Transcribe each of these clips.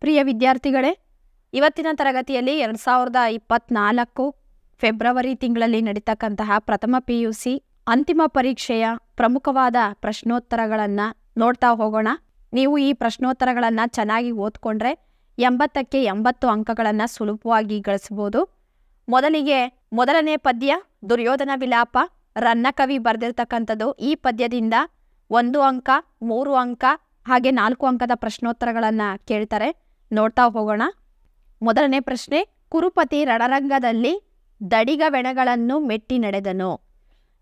ಪ್ರಿಯ ವಿದ್ಯಾರ್ಥಿಗಳೇ, ಇವತ್ತಿನ ತರಗತಿಯಲ್ಲಿ 2024 ಫೆಬ್ರವರಿ ತಿಂಗಳಲ್ಲಿ ನಡೀತಕ್ಕಂತಹ ಪ್ರಥಮ PUC ಅಂತಿಮ ಪರೀಕ್ಷೆಯ ಪ್ರಮುಖವಾದ ಪ್ರಶ್ನೋತ್ತರಗಳನ್ನು ನೋಡ್ತಾ ಹೋಗೋಣ. ನೀವು ಈ ಪ್ರಶ್ನೋತ್ತರಗಳನ್ನು ಚೆನ್ನಾಗಿ ಓದ್ಕೊಂಡ್ರೆ 80ಕ್ಕೆ 80 ಅಂಕಗಳನ್ನು ಸುಲಭವಾಗಿ ಗಳಿಸಬಹುದು. ಮೊದಲಿಗೆ ಮೊದಲನೇ ಪದ್ಯ ದುರ್ಯೋಧನ ವಿಲಾಪ, ರನ್ನಕವಿ ಬರೆದಿರ್ತಕ್ಕಂಥದ್ದು. ಈ ಪದ್ಯದಿಂದ 1 ಅಂಕ, 3 ಅಂಕ ಹಾಗೆ 4 ಅಂಕದ ಪ್ರಶ್ನೋತ್ತರಗಳನ್ನು ಕೇಳ್ತಾರೆ. ನೋಡ್ತಾ ಹೋಗೋಣ. ಮೊದಲನೇ ಪ್ರಶ್ನೆ, ಕುರುಪತಿ ರಣರಂಗದಲ್ಲಿ ದಡಿಗವೆಣಗಳನ್ನು ಮೆಟ್ಟಿ ನಡೆದನು.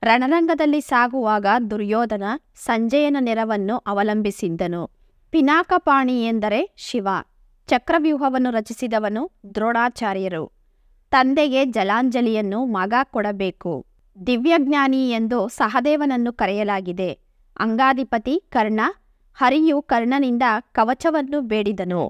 ರಣರಂಗದಲ್ಲಿ ಸಾಗುವಾಗ ದುರ್ಯೋಧನ ಸಂಜಯನ ನೆರವನ್ನು ಅವಲಂಬಿಸಿದ್ದನು. ಪಿನಾಕಪಾಣಿ ಎಂದರೆ ಶಿವ. ಚಕ್ರವ್ಯೂಹವನ್ನು ರಚಿಸಿದವನು ದ್ರೋಣಾಚಾರ್ಯರು. ತಂದೆಗೆ ಜಲಾಂಜಲಿಯನ್ನು ಮಗ ಕೊಡಬೇಕು. ದಿವ್ಯಜ್ಞಾನಿ ಎಂದು ಸಹದೇವನನ್ನು ಕರೆಯಲಾಗಿದೆ. ಅಂಗಾಧಿಪತಿ ಕರ್ಣ. ಹರಿಯು ಕರ್ಣನಿಂದ ಕವಚವನ್ನು ಬೇಡಿದನು.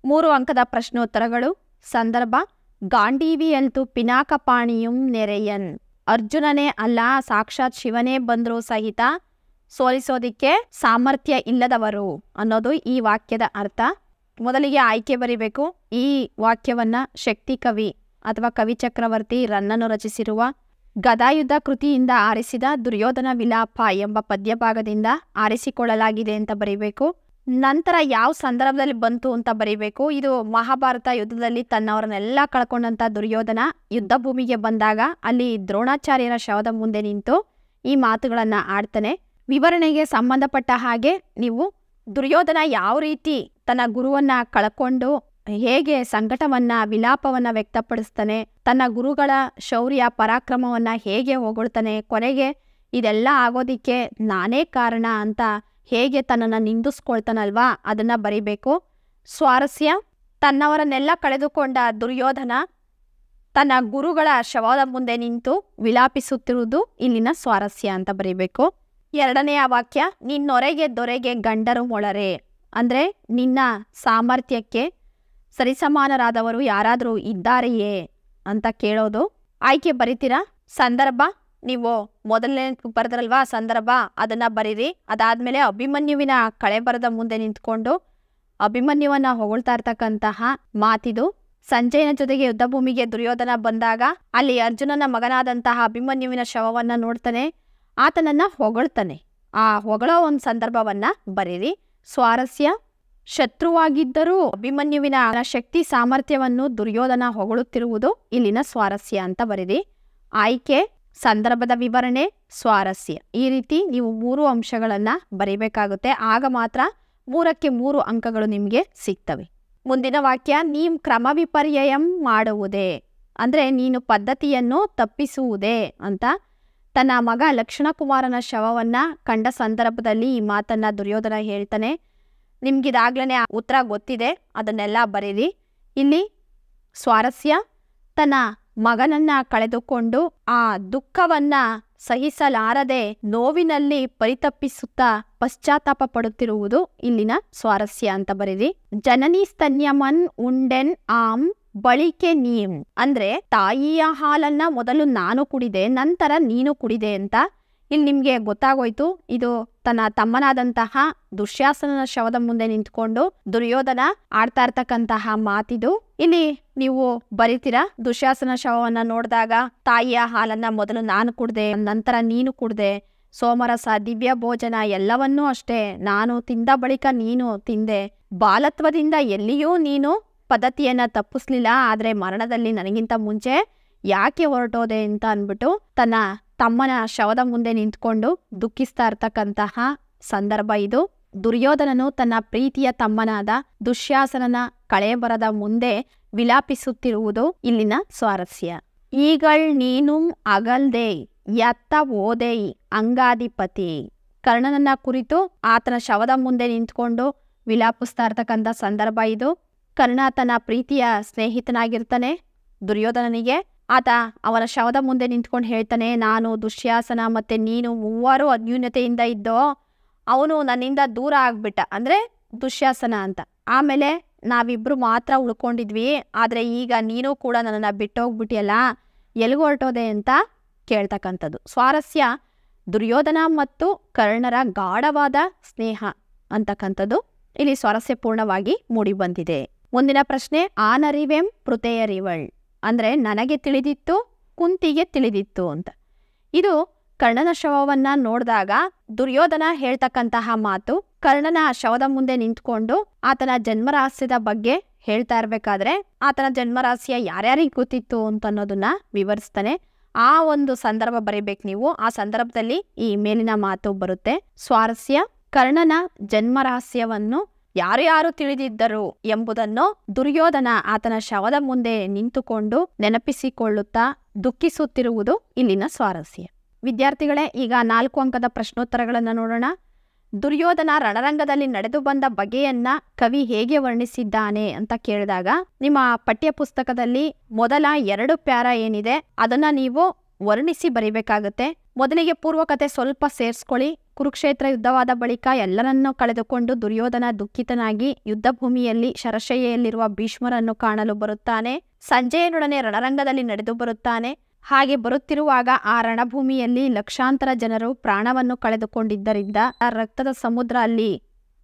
3 ಅಂಕದ ಪ್ರಶ್ನೋತ್ತರಗಳು. ಸಂದರ್ಭ: ಗಾಂಡೀವಿಯಂತೂ ಪಿನಾಕಪಾಣಿಯುಂ ನೆರೆಯನ್. ಅರ್ಜುನನೇ ಅಲ್ಲ, ಸಾಕ್ಷಾತ್ ಶಿವನೇ ಬಂದರೂ ಸಹಿತ ಸೋಲಿಸೋದಿಕ್ಕೆ ಸಾಮರ್ಥ್ಯ ಇಲ್ಲದವರು ಅನ್ನೋದು ಈ ವಾಕ್ಯದ ಅರ್ಥ. ಮೊದಲಿಗೆ ಆಯ್ಕೆ ಬರಿಬೇಕು. ಈ ವಾಕ್ಯವನ್ನ ಶಕ್ತಿ ಕವಿ ಅಥವಾ ಕವಿ ಚಕ್ರವರ್ತಿ ರನ್ನನು ರಚಿಸಿರುವ ಗದಾಯುದ್ಧ ಕೃತಿಯಿಂದ ಆರಿಸಿದ ದುರ್ಯೋಧನ ವಿಲಾಪ ಎಂಬ ಪದ್ಯಭಾಗದಿಂದ ಆರಿಸಿಕೊಳ್ಳಲಾಗಿದೆ ಅಂತ ಬರಿಬೇಕು. ನಂತರ ಯಾವ ಸಂದರ್ಭದಲ್ಲಿ ಬಂತು ಅಂತ ಬರಿಬೇಕು. ಇದು ಮಹಾಭಾರತ ಯುದ್ಧದಲ್ಲಿ ತನ್ನವರನ್ನೆಲ್ಲ ಕಳ್ಕೊಂಡಂತ ದುರ್ಯೋಧನ ಯುದ್ಧ ಭೂಮಿಗೆ ಬಂದಾಗ ಅಲ್ಲಿ ದ್ರೋಣಾಚಾರ್ಯರ ಶವದ ಮುಂದೆ ನಿಂತು ಈ ಮಾತುಗಳನ್ನ ಆಡ್ತಾನೆ. ವಿವರಣೆಗೆ ಸಂಬಂಧಪಟ್ಟ ಹಾಗೆ ನೀವು ದುರ್ಯೋಧನ ಯಾವ ರೀತಿ ತನ್ನ ಗುರುವನ್ನ ಕಳ್ಕೊಂಡು ಹೇಗೆ ಸಂಕಟವನ್ನ ವಿಲಾಪವನ್ನ ವ್ಯಕ್ತಪಡಿಸ್ತಾನೆ, ತನ್ನ ಗುರುಗಳ ಶೌರ್ಯ ಪರಾಕ್ರಮವನ್ನ ಹೇಗೆ ಹೊಗಳ್ತಾನೆ, ಕೊನೆಗೆ ಇದೆಲ್ಲ ಆಗೋದಿಕ್ಕೆ ನಾನೇ ಕಾರಣ ಅಂತ ಹೇಗೆ ತನ್ನನ್ನು ನಿಂದಿಸ್ಕೊಳ್ತಾನಲ್ವಾ, ಅದನ್ನ ಬರಿಬೇಕು. ಸ್ವಾರಸ್ಯ: ತನ್ನವರನ್ನೆಲ್ಲ ಕಳೆದುಕೊಂಡ ದುರ್ಯೋಧನ ತನ್ನ ಗುರುಗಳ ಶವದ ಮುಂದೆ ನಿಂತು ವಿಲಾಪಿಸುತ್ತಿರುವುದು ಇಲ್ಲಿನ ಸ್ವಾರಸ್ಯ ಅಂತ ಬರಿಬೇಕು. ಎರಡನೆಯ ವಾಕ್ಯ, ನಿನ್ನೊರೆಗೆ ದೊರೆಗೆ ಗಂಡರು ಮೊಳರೆ. ಅಂದರೆ ನಿನ್ನ ಸಾಮರ್ಥ್ಯಕ್ಕೆ ಸರಿಸಮಾನರಾದವರು ಯಾರಾದರೂ ಇದ್ದಾರೆಯೇ ಅಂತ ಕೇಳೋದು. ಆಯ್ಕೆ ಬರಿತೀರಾ. ಸಂದರ್ಭ: ನೀವು ಮೊದಲನೇ ಬರೆದ್ರಲ್ವಾ ಸಂದರ್ಭ, ಅದನ್ನ ಬರೀರಿ. ಅದಾದ್ಮೇಲೆ ಅಭಿಮನ್ಯುವಿನ ಕಳೆಬರದ ಮುಂದೆ ನಿಂತ್ಕೊಂಡು ಅಭಿಮನ್ಯುವನ್ನ ಹೊಗಳ್ತಾ ಇರ್ತಕ್ಕಂತಹ ಮಾತಿದು. ಸಂಜಯನ ಜೊತೆಗೆ ಯುದ್ಧ ಭೂಮಿಗೆ ದುರ್ಯೋಧನ ಬಂದಾಗ ಅಲ್ಲಿ ಅರ್ಜುನನ ಮಗನಾದಂತಹ ಅಭಿಮನ್ಯುವಿನ ಶವವನ್ನ ನೋಡ್ತಾನೆ, ಆತನನ್ನ ಹೊಗಳ್ತಾನೆ. ಆ ಹೊಗಳೋ ಒಂದು ಸಂದರ್ಭವನ್ನ ಬರೀರಿ. ಸ್ವಾರಸ್ಯ: ಶತ್ರುವಾಗಿದ್ದರೂ ಅಭಿಮನ್ಯುವಿನ ಶಕ್ತಿ ಸಾಮರ್ಥ್ಯವನ್ನು ದುರ್ಯೋಧನ ಹೊಗಳುತ್ತಿರುವುದು ಇಲ್ಲಿನ ಸ್ವಾರಸ್ಯ ಅಂತ ಬರೀರಿ. ಆಯ್ಕೆ, ಸಂದರ್ಭದ ವಿವರಣೆ, ಸ್ವಾರಸ್ಯ. ಈ ರೀತಿ ನೀವು 3 ಅಂಶಗಳನ್ನ ಬರೀಬೇಕಾಗುತ್ತೆ. ಆಗ ಮಾತ್ರ 3ಕ್ಕೆ 3 ಅಂಕಗಳು ನಿಮಗೆ ಸಿಗ್ತವೆ. ಮುಂದಿನ ವಾಕ್ಯ, ನೀಂ ಕ್ರಮ ವಿಪರ್ಯಯಂ ಮಾಡುವುದೇ. ಅಂದ್ರೆ ನೀನು ಪದ್ಧತಿಯನ್ನು ತಪ್ಪಿಸುವುದೇ ಅಂತ. ತನ್ನ ಮಗ ಲಕ್ಷ್ಮಣಕುಮಾರನ ಶವವನ್ನ ಕಂಡ ಸಂದರ್ಭದಲ್ಲಿ ಈ ಮಾತನ್ನ ದುರ್ಯೋಧನ ಹೇಳ್ತಾನೆ. ನಿಮ್ಗಿದಾಗ್ಲೇ ಉತ್ತರ ಗೊತ್ತಿದೆ, ಅದನ್ನೆಲ್ಲ ಬರೀರಿ. ಇಲ್ಲಿ ಸ್ವಾರಸ್ಯ: ತನ್ನ ಮಗನನ್ನ ಕಳೆದುಕೊಂಡು ಆ ದುಃಖವನ್ನ ಸಹಿಸಲಾರದೆ ನೋವಿನಲ್ಲಿ ಪರಿತಪ್ಪಿಸುತ್ತಾ ಪಶ್ಚಾತ್ತಾಪ ಪಡುತ್ತಿರುವುದು ಇಲ್ಲಿನ ಸ್ವಾರಸ್ಯ ಅಂತ ಬರೀರಿ. ಜನನಿ ಸ್ತನ್ಯಮನ್ ಉಂಡೆನ್ ಆಂ ಬಳಿಕೆ ನೀಂ. ಅಂದ್ರೆ ತಾಯಿಯ ಹಾಲನ್ನ ಮೊದಲು ನಾನು ಕುಡಿದೆ, ನಂತರ ನೀನು ಕುಡಿದೆ ಅಂತ. ಇಲ್ಲಿ ನಿಮ್ಗೆ ಗೊತ್ತಾಗೋಯ್ತು, ಇದು ತನ್ನ ತಮ್ಮನಾದಂತಹ ದುಶ್ಯಾಸನನ ಶವದ ಮುಂದೆ ನಿಂತ್ಕೊಂಡು ದುರ್ಯೋಧನ ಆಡ್ತಾ ಇರ್ತಕ್ಕಂತಹ ಮಾತಿದು. ಇಲ್ಲಿ ನೀವು ಬರಿತೀರಾ. ದುಶ್ಯಾಸನ ಶವವನ್ನ ನೋಡಿದಾಗ ತಾಯಿಯ ಹಾಲನ್ನ ಮೊದಲು ನಾನು ಕುಡ್ದೆ, ನಂತರ ನೀನು ಕುಡ್ದೆ, ಸೋಮರಸ ದಿವ್ಯ ಭೋಜನ ಎಲ್ಲವನ್ನೂ ಅಷ್ಟೇ ನಾನು ತಿಂದ ಬಳಿಕ ನೀನು ತಿಂದೆ, ಬಾಲತ್ವದಿಂದ ಎಲ್ಲಿಯೂ ನೀನು ಪದ್ಧತಿಯನ್ನ ತಪ್ಪಿಸ್ಲಿಲ್ಲ, ಆದ್ರೆ ಮರಣದಲ್ಲಿ ನನಗಿಂತ ಮುಂಚೆ ಯಾಕೆ ಹೊರಟೋದೆ ಅಂತ ಅಂದ್ಬಿಟ್ಟು ತನ್ನ ತಮ್ಮನ ಶವದ ಮುಂದೆ ನಿಂತ್ಕೊಂಡು ದುಃಖಿಸ್ತಾ ಇರ್ತಕ್ಕಂತಹ ಸಂದರ್ಭ ಇದು. ದುರ್ಯೋಧನನು ತನ್ನ ಪ್ರೀತಿಯ ತಮ್ಮನಾದ ದುಶ್ಯಾಸನನ ಕಳೆಬರದ ಮುಂದೆ ವಿಲಾಪಿಸುತ್ತಿರುವುದು ಇಲ್ಲಿನ ಸ್ವಾರಸ್ಯ. ಈಗಳ್ ನೀನುಂ ಅಗಲ್ದೆ ಯತ್ತ ಓದೈ ಅಂಗಾಧಿಪತಿ. ಕರ್ಣನನ್ನ ಕುರಿತು ಆತನ ಶವದ ಮುಂದೆ ನಿಂತ್ಕೊಂಡು ವಿಲಾಪಿಸ್ತಾ ಇರ್ತಕ್ಕಂಥ ಸಂದರ್ಭ ಇದು. ಕರ್ಣ ತನ್ನ ಪ್ರೀತಿಯ ಸ್ನೇಹಿತನಾಗಿರ್ತಾನೆ ದುರ್ಯೋಧನನಿಗೆ. ಆತ ಅವನ ಶವದ ಮುಂದೆ ನಿಂತ್ಕೊಂಡು ಹೇಳ್ತಾನೆ, ನಾನು ದುಶ್ಯಾಸನ ಮತ್ತೆ ನೀನು 3 ಅನ್ಯೂನ್ಯತೆಯಿಂದ ಇದ್ದೋ, ಅವನು ನನ್ನಿಂದ ದೂರ ಆಗ್ಬಿಟ್ಟ, ಅಂದ್ರೆ ದುಶ್ಯಾಸನ ಅಂತ. ಆಮೇಲೆ ನಾವಿಬ್ರು ಮಾತ್ರ ಉಳ್ಕೊಂಡಿದ್ವಿ, ಆದ್ರೆ ಈಗ ನೀನು ಕೂಡ ನನ್ನನ್ನು ಬಿಟ್ಟೋಗ್ಬಿಟ್ಟಿಯಲ್ಲ, ಎಲ್ಲಿಗೆ ಹೊರಟೋದೆ ಅಂತ ಕೇಳ್ತಕ್ಕಂಥದ್ದು. ಸ್ವಾರಸ್ಯ: ದುರ್ಯೋಧನ ಮತ್ತು ಕರ್ಣರ ಗಾಢವಾದ ಸ್ನೇಹ ಅಂತಕ್ಕಂಥದ್ದು ಇಲ್ಲಿ ಸ್ವಾರಸ್ಯಪೂರ್ಣವಾಗಿ ಮೂಡಿಬಂದಿದೆ. ಮುಂದಿನ ಪ್ರಶ್ನೆ, ಆನರಿವೆಂ ಪೃಥೆಯರಿವಳ್ ಅಂದರೆ ನನಗೆ ತಿಳಿದಿತ್ತು, ಕುಂತಿಗೆ ತಿಳಿದಿತ್ತು ಅಂತ. ಇದು ಕರ್ಣನ ಶವವನ್ನ ನೋಡಿದಾಗ ದುರ್ಯೋಧನ ಹೇಳ್ತಕ್ಕಂತಹ ಮಾತು. ಕರ್ಣನ ಶವದ ಮುಂದೆ ನಿಂತ್ಕೊಂಡು ಆತನ ಜನ್ಮರಹಸ್ಯದ ಬಗ್ಗೆ ಹೇಳ್ತಾ ಇರ್ಬೇಕಾದ್ರೆ ಆತನ ಜನ್ಮರಹಸ್ಯ ಯಾರ್ಯಾರಿಗೆ ಗೊತ್ತಿತ್ತು ಅಂತ ಅನ್ನೋದನ್ನ ವಿವರಿಸ್ತಾನೆ. ಆ ಒಂದು ಸಂದರ್ಭ ಬರೀಬೇಕು ನೀವು. ಆ ಸಂದರ್ಭದಲ್ಲಿ ಈ ಮೇಲಿನ ಮಾತು ಬರುತ್ತೆ. ಸ್ವಾರಸ್ಯ, ಕರ್ಣನ ಜನ್ಮರಹಸ್ಯವನ್ನು ಯಾರು ತಿಳಿದಿದ್ದರು ಎಂಬುದನ್ನು ದುರ್ಯೋಧನ ಆತನ ಶವದ ಮುಂದೆ ನಿಂತುಕೊಂಡು ನೆನಪಿಸಿಕೊಳ್ಳುತ್ತಾ ದುಃಖಿಸುತ್ತಿರುವುದು ಇಲ್ಲಿನ ಸ್ವಾರಸ್ಯ. ವಿದ್ಯಾರ್ಥಿಗಳೇ, ಈಗ 4 ಅಂಕದ ಪ್ರಶ್ನೋತ್ತರಗಳನ್ನು ನೋಡೋಣ. ದುರ್ಯೋಧನ ರಣರಂಗದಲ್ಲಿ ನಡೆದು ಬಂದ ಬಗೆಯನ್ನ ಕವಿ ಹೇಗೆ ವರ್ಣಿಸಿದ್ದಾನೆ ಅಂತ ಕೇಳಿದಾಗ ನಿಮ್ಮ ಪಠ್ಯ ಪುಸ್ತಕದಲ್ಲಿ ಮೊದಲ 2 ಪ್ಯಾರ ಏನಿದೆ ಅದನ್ನ ನೀವು ವರ್ಣಿಸಿ ಬರಿಬೇಕಾಗುತ್ತೆ. ಮೊದಲಿಗೆ ಪೂರ್ವಕತೆ ಸ್ವಲ್ಪ ಸೇರಿಸ್ಕೊಳ್ಳಿ. ಕುರುಕ್ಷೇತ್ರ ಯುದ್ಧವಾದ ಬಳಿಕ ಎಲ್ಲರನ್ನೂ ಕಳೆದುಕೊಂಡು ದುರ್ಯೋಧನ ದುಃಖಿತನಾಗಿ ಯುದ್ಧ ಭೂಮಿಯಲ್ಲಿ ಶರಶಯ್ಯೆಯಲ್ಲಿರುವ ಭೀಷ್ಮರನ್ನು ಕಾಣಲು ಬರುತ್ತಾನೆ. ಸಂಜಯನೊಡನೆ ರಣರಂಗದಲ್ಲಿ ನಡೆದು ಬರುತ್ತಾನೆ. ಹಾಗೆ ಬರುತ್ತಿರುವಾಗ ಆ ರಣಭೂಮಿಯಲ್ಲಿ ಲಕ್ಷಾಂತರ ಜನರು ಪ್ರಾಣವನ್ನು ಕಳೆದುಕೊಂಡಿದ್ದರಿಂದ ರಕ್ತದ ಸಮುದ್ರ ಅಲ್ಲಿ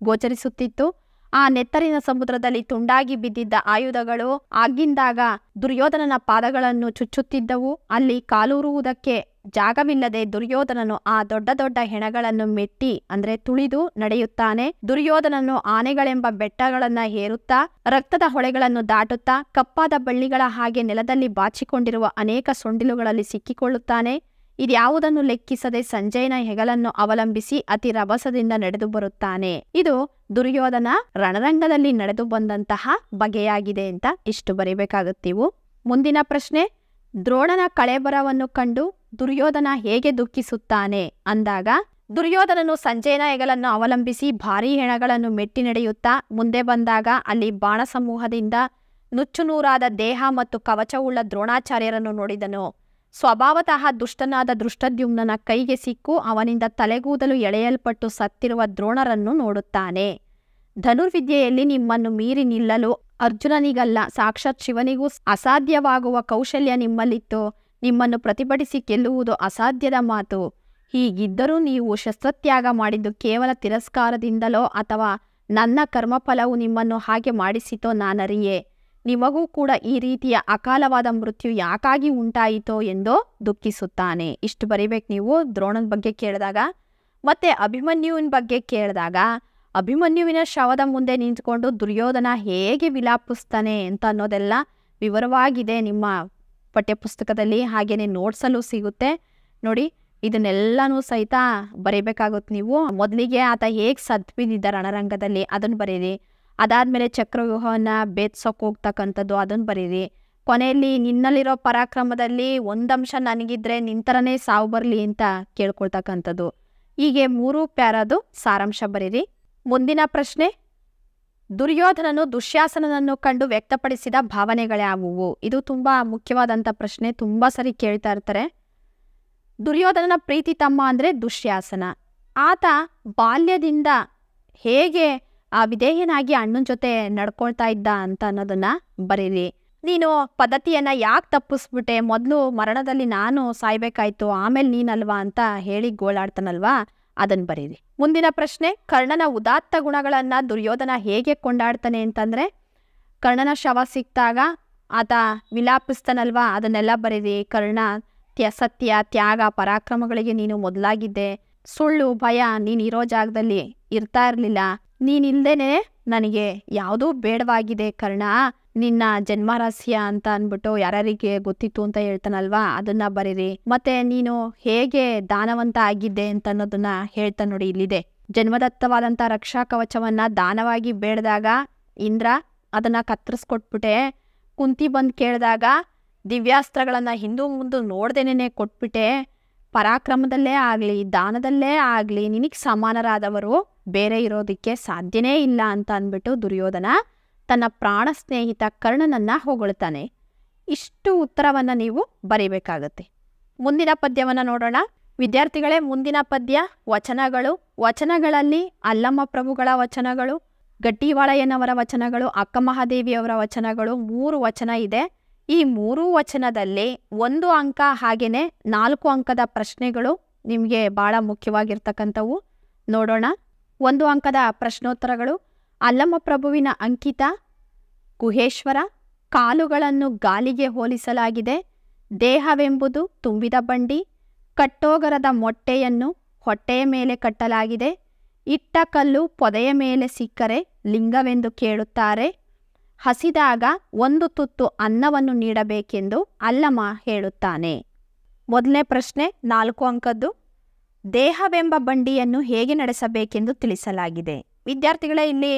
ಗೋಚರಿಸುತ್ತಿತ್ತು. ಆ ನೆತ್ತರಿನ ಸಮುದ್ರದಲ್ಲಿ ತುಂಡಾಗಿ ಬಿದ್ದಿದ್ದ ಆಯುಧಗಳು ಆಗಿಂದಾಗ ದುರ್ಯೋಧನನ ಪಾದಗಳನ್ನು ಚುಚ್ಚುತ್ತಿದ್ದವು. ಅಲ್ಲಿ ಕಾಲೂರುವುದಕ್ಕೆ ಜಾಗವಿಲ್ಲದೆ ದುರ್ಯೋಧನನು ಆ ದೊಡ್ಡ ದೊಡ್ಡ ಹೆಣಗಳನ್ನು ಮೆಟ್ಟಿ ಅಂದ್ರೆ ತುಳಿದು ನಡೆಯುತ್ತಾನೆ. ದುರ್ಯೋಧನನು ಆನೆಗಳೆಂಬ ಬೆಟ್ಟಗಳನ್ನ ಹೇರುತ್ತಾ ರಕ್ತದ ಹೊಳೆಗಳನ್ನು ದಾಟುತ್ತಾ ಕಪ್ಪಾದ ಬಳ್ಳಿಗಳ ಹಾಗೆ ನೆಲದಲ್ಲಿ ಬಾಚಿಕೊಂಡಿರುವ ಅನೇಕ ಸೊಂಡಿಲುಗಳಲ್ಲಿ ಸಿಕ್ಕಿಕೊಳ್ಳುತ್ತಾನೆ. ಇದ್ಯಾವುದನ್ನು ಲೆಕ್ಕಿಸದೆ ಸಂಜಯನ ಹೆಗಲನ್ನು ಅವಲಂಬಿಸಿ ಅತಿ ರಭಸದಿಂದ ನಡೆದು ಬರುತ್ತಾನೆ. ಇದು ದುರ್ಯೋಧನ ರಣರಂಗದಲ್ಲಿ ನಡೆದು ಬಂದಂತಹ ಬಗೆಯಾಗಿದೆ ಅಂತ ಇಷ್ಟು ಬರೀಬೇಕಾಗುತ್ತೀವು. ಮುಂದಿನ ಪ್ರಶ್ನೆ, ದ್ರೋಣನ ಕಳೇಬರವನ್ನು ಕಂಡು ದುರ್ಯೋಧನ ಹೇಗೆ ದುಃಖಿಸುತ್ತಾನೆ ಅಂದಾಗ ದುರ್ಯೋಧನನು ಸಂಜಯನ ಹೆಗಲನ್ನು ಅವಲಂಬಿಸಿ ಭಾರೀ ಹೆಣಗಳನ್ನು ಮೆಟ್ಟಿ ನಡೆಯುತ್ತಾ ಮುಂದೆ ಬಂದಾಗ ಅಲ್ಲಿ ಬಾಣ ಸಮೂಹದಿಂದ ನುಚ್ಚುನೂರಾದ ದೇಹ ಮತ್ತು ಕವಚವುಳ್ಳ ದ್ರೋಣಾಚಾರ್ಯರನ್ನು ನೋಡಿದನು. ಸ್ವಭಾವತಃ ದುಷ್ಟನಾದ ದೃಷ್ಟದ್ಯುಮ್ನನ ಕೈಗೆ ಸಿಕ್ಕು ಅವನಿಂದ ತಲೆಗೂದಲು ಎಳೆಯಲ್ಪಟ್ಟು ಸತ್ತಿರುವ ದ್ರೋಣರನ್ನು ನೋಡುತ್ತಾನೆ. ಧನುರ್ವಿದ್ಯೆಯಲ್ಲಿ ನಿಮ್ಮನ್ನು ಮೀರಿ ನಿಲ್ಲಲು ಅರ್ಜುನನಿಗಲ್ಲ ಸಾಕ್ಷಾತ್ ಶಿವನಿಗೂ ಅಸಾಧ್ಯವಾಗುವ ಕೌಶಲ್ಯ ನಿಮ್ಮಲ್ಲಿತ್ತು. ನಿಮ್ಮನ್ನು ಪ್ರತಿಭಟಿಸಿ ಗೆಲ್ಲುವುದು ಅಸಾಧ್ಯದ ಮಾತು. ಹೀಗಿದ್ದರೂ ನೀವು ಶಸ್ತ್ರತ್ಯಾಗ ಮಾಡಿದ್ದು ಕೇವಲ ತಿರಸ್ಕಾರದಿಂದಲೋ ಅಥವಾ ನನ್ನ ಕರ್ಮಫಲವು ನಿಮ್ಮನ್ನು ಹಾಗೆ ಮಾಡಿಸಿತೋ ನಾನರಿಯೆ. ನಿಮಗೂ ಕೂಡ ಈ ರೀತಿಯ ಅಕಾಲವಾದ ಮೃತ್ಯು ಯಾಕಾಗಿ ಉಂಟಾಯಿತೋ ಎಂದು ದುಃಖಿಸುತ್ತಾನೆ. ಇಷ್ಟು ಬರೀಬೇಕು ನೀವು ದ್ರೋಣನ ಬಗ್ಗೆ ಕೇಳಿದಾಗ. ಮತ್ತೆ ಅಭಿಮನ್ಯುವಿನ ಬಗ್ಗೆ ಕೇಳಿದಾಗ ಅಭಿಮನ್ಯುವಿನ ಶವದ ಮುಂದೆ ನಿಂತ್ಕೊಂಡು ದುರ್ಯೋಧನ ಹೇಗೆ ವಿಲಾಪಿಸ್ತಾನೆ ಅಂತ ಅನ್ನೋದೆಲ್ಲ ವಿವರವಾಗಿದೆ ನಿಮ್ಮ ಪಠ್ಯಪುಸ್ತಕದಲ್ಲಿ. ಹಾಗೇನೆ ನೋಟ್ಸಲ್ಲೂ ಸಿಗುತ್ತೆ ನೋಡಿ. ಇದನ್ನೆಲ್ಲನೂ ಸಹಿತ ಬರೀಬೇಕಾಗುತ್ತೆ ನೀವು. ಮೊದಲಿಗೆ ಆತ ಹೇಗೆ ಸದ್ಬಿದ್ದಿದ್ದ ರಣರಂಗದಲ್ಲಿ ಅದನ್ನು ಬರೀರಿ. ಅದಾದ್ಮೇಲೆ ಚಕ್ರವ್ಯೂಹವನ್ನ ಭೇದಿಸೋಕೆ ಹೋಗ್ತಕ್ಕಂಥದ್ದು ಅದನ್ನು ಬರೀರಿ. ಕೊನೆಯಲ್ಲಿ ನಿನ್ನಲ್ಲಿರೋ ಪರಾಕ್ರಮದಲ್ಲಿ ಒಂದಂಶ ನನಗಿದ್ರೆ ನಿಂತರನೇ ಸಾವು ಬರಲಿ ಅಂತ ಕೇಳ್ಕೊಳ್ತಕ್ಕಂಥದ್ದು. ಹೀಗೆ 3 ಪ್ಯಾರದು ಸಾರಾಂಶ ಬರೀರಿ. ಮುಂದಿನ ಪ್ರಶ್ನೆ, ದುರ್ಯೋಧನನು ದುಶ್ಯಾಸನನನ್ನು ಕಂಡು ವ್ಯಕ್ತಪಡಿಸಿದ ಭಾವನೆಗಳ್ಯಾವುವು? ಇದು ತುಂಬಾ ಮುಖ್ಯವಾದಂಥ ಪ್ರಶ್ನೆ, ತುಂಬಾ ಸರಿ ಕೇಳ್ತಾ ಇರ್ತಾರೆ. ದುರ್ಯೋಧನನ ಪ್ರೀತಿ ತಮ್ಮ ಅಂದ್ರೆ ದುಶ್ಯಾಸನ. ಆತ ಬಾಲ್ಯದಿಂದ ಹೇಗೆ ವಿಧೇಯನಾಗಿ ಅಣ್ಣನ ಜೊತೆ ನಡ್ಕೊಳ್ತಾ ಇದ್ದ ಅಂತ ಅನ್ನೋದನ್ನ ಬರೀರಿ. ನೀನು ಪದ್ಧತಿಯನ್ನ ಯಾಕೆ ತಪ್ಪಿಸ್ಬಿಟ್ಟೆ, ಮೊದಲು ಮರಣದಲ್ಲಿ ನಾನು ಸಾಯ್ಬೇಕಾಯ್ತು ಆಮೇಲೆ ನೀನಲ್ವಾ ಅಂತ ಹೇಳಿ ಗೋಳಾಡ್ತಾನಲ್ವಾ, ಅದನ್ನ ಬರೀರಿ. ಮುಂದಿನ ಪ್ರಶ್ನೆ, ಕರ್ಣನ ಉದಾತ್ತ ಗುಣಗಳನ್ನ ದುರ್ಯೋಧನ ಹೇಗೆ ಕೊಂಡಾಡ್ತಾನೆ ಅಂತಂದ್ರೆ ಕರ್ಣನ ಶವ ಸಿಕ್ತಾಗ ಆತ ವಿಲಾಪಿಸ್ತಾನಲ್ವಾ, ಅದನ್ನೆಲ್ಲ ಬರೀರಿ. ಕರ್ಣ ಸತ್ಯ, ತ್ಯಾಗ, ಪರಾಕ್ರಮಗಳಿಗೆ ನೀನು ಮೊದಲಾಗಿದ್ದೆ. ಸುಳ್ಳು, ಭಯ, ನೀನಿರೋ ಜಾಗದಲ್ಲಿ ಇರ್ತಾ ಇರಲಿಲ್ಲ. ನೀನಿಲ್ದೇನೆ ನನಗೆ ಯಾವುದೂ ಬೇಡವಾಗಿದೆ ಕರ್ಣ. ನಿನ್ನ ಜನ್ಮರಹಸ್ಯ ಅಂತ ಅಂದ್ಬಿಟ್ಟು ಯಾರ್ಯಾರಿಗೆ ಗೊತ್ತಿತ್ತು ಅಂತ ಹೇಳ್ತಾನಲ್ವಾ, ಅದನ್ನ ಬರೀರಿ. ಮತ್ತೆ ನೀನು ಹೇಗೆ ದಾನವಂತ ಆಗಿದ್ದೆ ಅಂತ ಅನ್ನೋದನ್ನ ಹೇಳ್ತಾ ನೋಡಿ ಇಲ್ಲಿದೆ. ಜನ್ಮದತ್ತವಾದಂಥ ರಕ್ಷಾ ಕವಚವನ್ನ ದಾನವಾಗಿ ಬೇಡದಾಗ ಇಂದ್ರ ಅದನ್ನ ಕತ್ತರಿಸ್ಕೊಟ್ಬಿಟ್ಟೆ. ಕುಂತಿ ಬಂದು ಕೇಳಿದಾಗ ದಿವ್ಯಾಸ್ತ್ರಗಳನ್ನ ಹಿಂದೂ ಮುಂದೆ ನೋಡ್ದೇನೆ ಕೊಟ್ಬಿಟ್ಟೆ. ಪರಾಕ್ರಮದಲ್ಲೇ ಆಗಲಿ ದಾನದಲ್ಲೇ ಆಗಲಿ ನಿನಗೆ ಸಮಾನರಾದವರು ಬೇರೆ ಇರೋದಕ್ಕೆ ಸಾಧ್ಯನೇ ಇಲ್ಲ ಅಂತ ಅಂದ್ಬಿಟ್ಟು ದುರ್ಯೋಧನ ತನ್ನ ಪ್ರಾಣ ಸ್ನೇಹಿತ ಕರ್ಣನನ್ನ ಹೊಗಳ್ತಾನೆ. ಇಷ್ಟು ಉತ್ತರವನ್ನ ನೀವು ಬರೀಬೇಕಾಗತ್ತೆ. ಮುಂದಿನ ಪದ್ಯವನ್ನ ನೋಡೋಣ ವಿದ್ಯಾರ್ಥಿಗಳೇ. ಮುಂದಿನ ಪದ್ಯ ವಚನಗಳು. ವಚನಗಳಲ್ಲಿ ಅಲ್ಲಮ್ಮ ಪ್ರಭುಗಳ ವಚನಗಳು, ಗಟ್ಟಿವಾಳಯ್ಯನವರ ವಚನಗಳು, ಅಕ್ಕ ಮಹಾದೇವಿಯವರ ವಚನಗಳು 3 ವಚನ ಇದೆ. ಈ 3 ವಚನದಲ್ಲಿ 1 ಅಂಕ ಹಾಗೇನೆ 4 ಅಂಕದ ಪ್ರಶ್ನೆಗಳು ನಿಮಗೆ ಬಹಳ ಮುಖ್ಯವಾಗಿರ್ತಕ್ಕಂಥವು. ನೋಡೋಣ. 1 ಅಂಕದ ಪ್ರಶ್ನೋತ್ತರಗಳು. ಅಲ್ಲಮಪ್ರಭುವಿನ ಅಂಕಿತ ಗುಹೇಶ್ವರ. ಕಾಲುಗಳನ್ನು ಗಾಲಿಗೆ ಹೋಲಿಸಲಾಗಿದೆ. ದೇಹವೆಂಬುದು ತುಂಬಿದ ಬಂಡಿ. ಕಟ್ಟೋಗರದ ಮೊಟ್ಟೆಯನ್ನು ಹೊಟ್ಟೆಯ ಮೇಲೆ ಕಟ್ಟಲಾಗಿದೆ. ಇಟ್ಟ ಕಲ್ಲು ಪೊದೆಯ ಮೇಲೆ ಸಿಕ್ಕರೆ ಲಿಂಗವೆಂದು ಕೇಳುತ್ತಾರೆ. ಹಸಿದಾಗ ಒಂದು ತುತ್ತು ಅನ್ನವನ್ನು ನೀಡಬೇಕೆಂದು ಅಲ್ಲಮ ಹೇಳುತ್ತಾನೆ. ಮೊದಲನೇ ಪ್ರಶ್ನೆ 4 ಅಂಕದ್ದು. ದೇಹವೆಂಬ ಬಂಡಿಯನ್ನು ಹೇಗೆ ನಡೆಸಬೇಕೆಂದು ತಿಳಿಸಲಾಗಿದೆ. ವಿದ್ಯಾರ್ಥಿಗಳೇ, ಇಲ್ಲಿ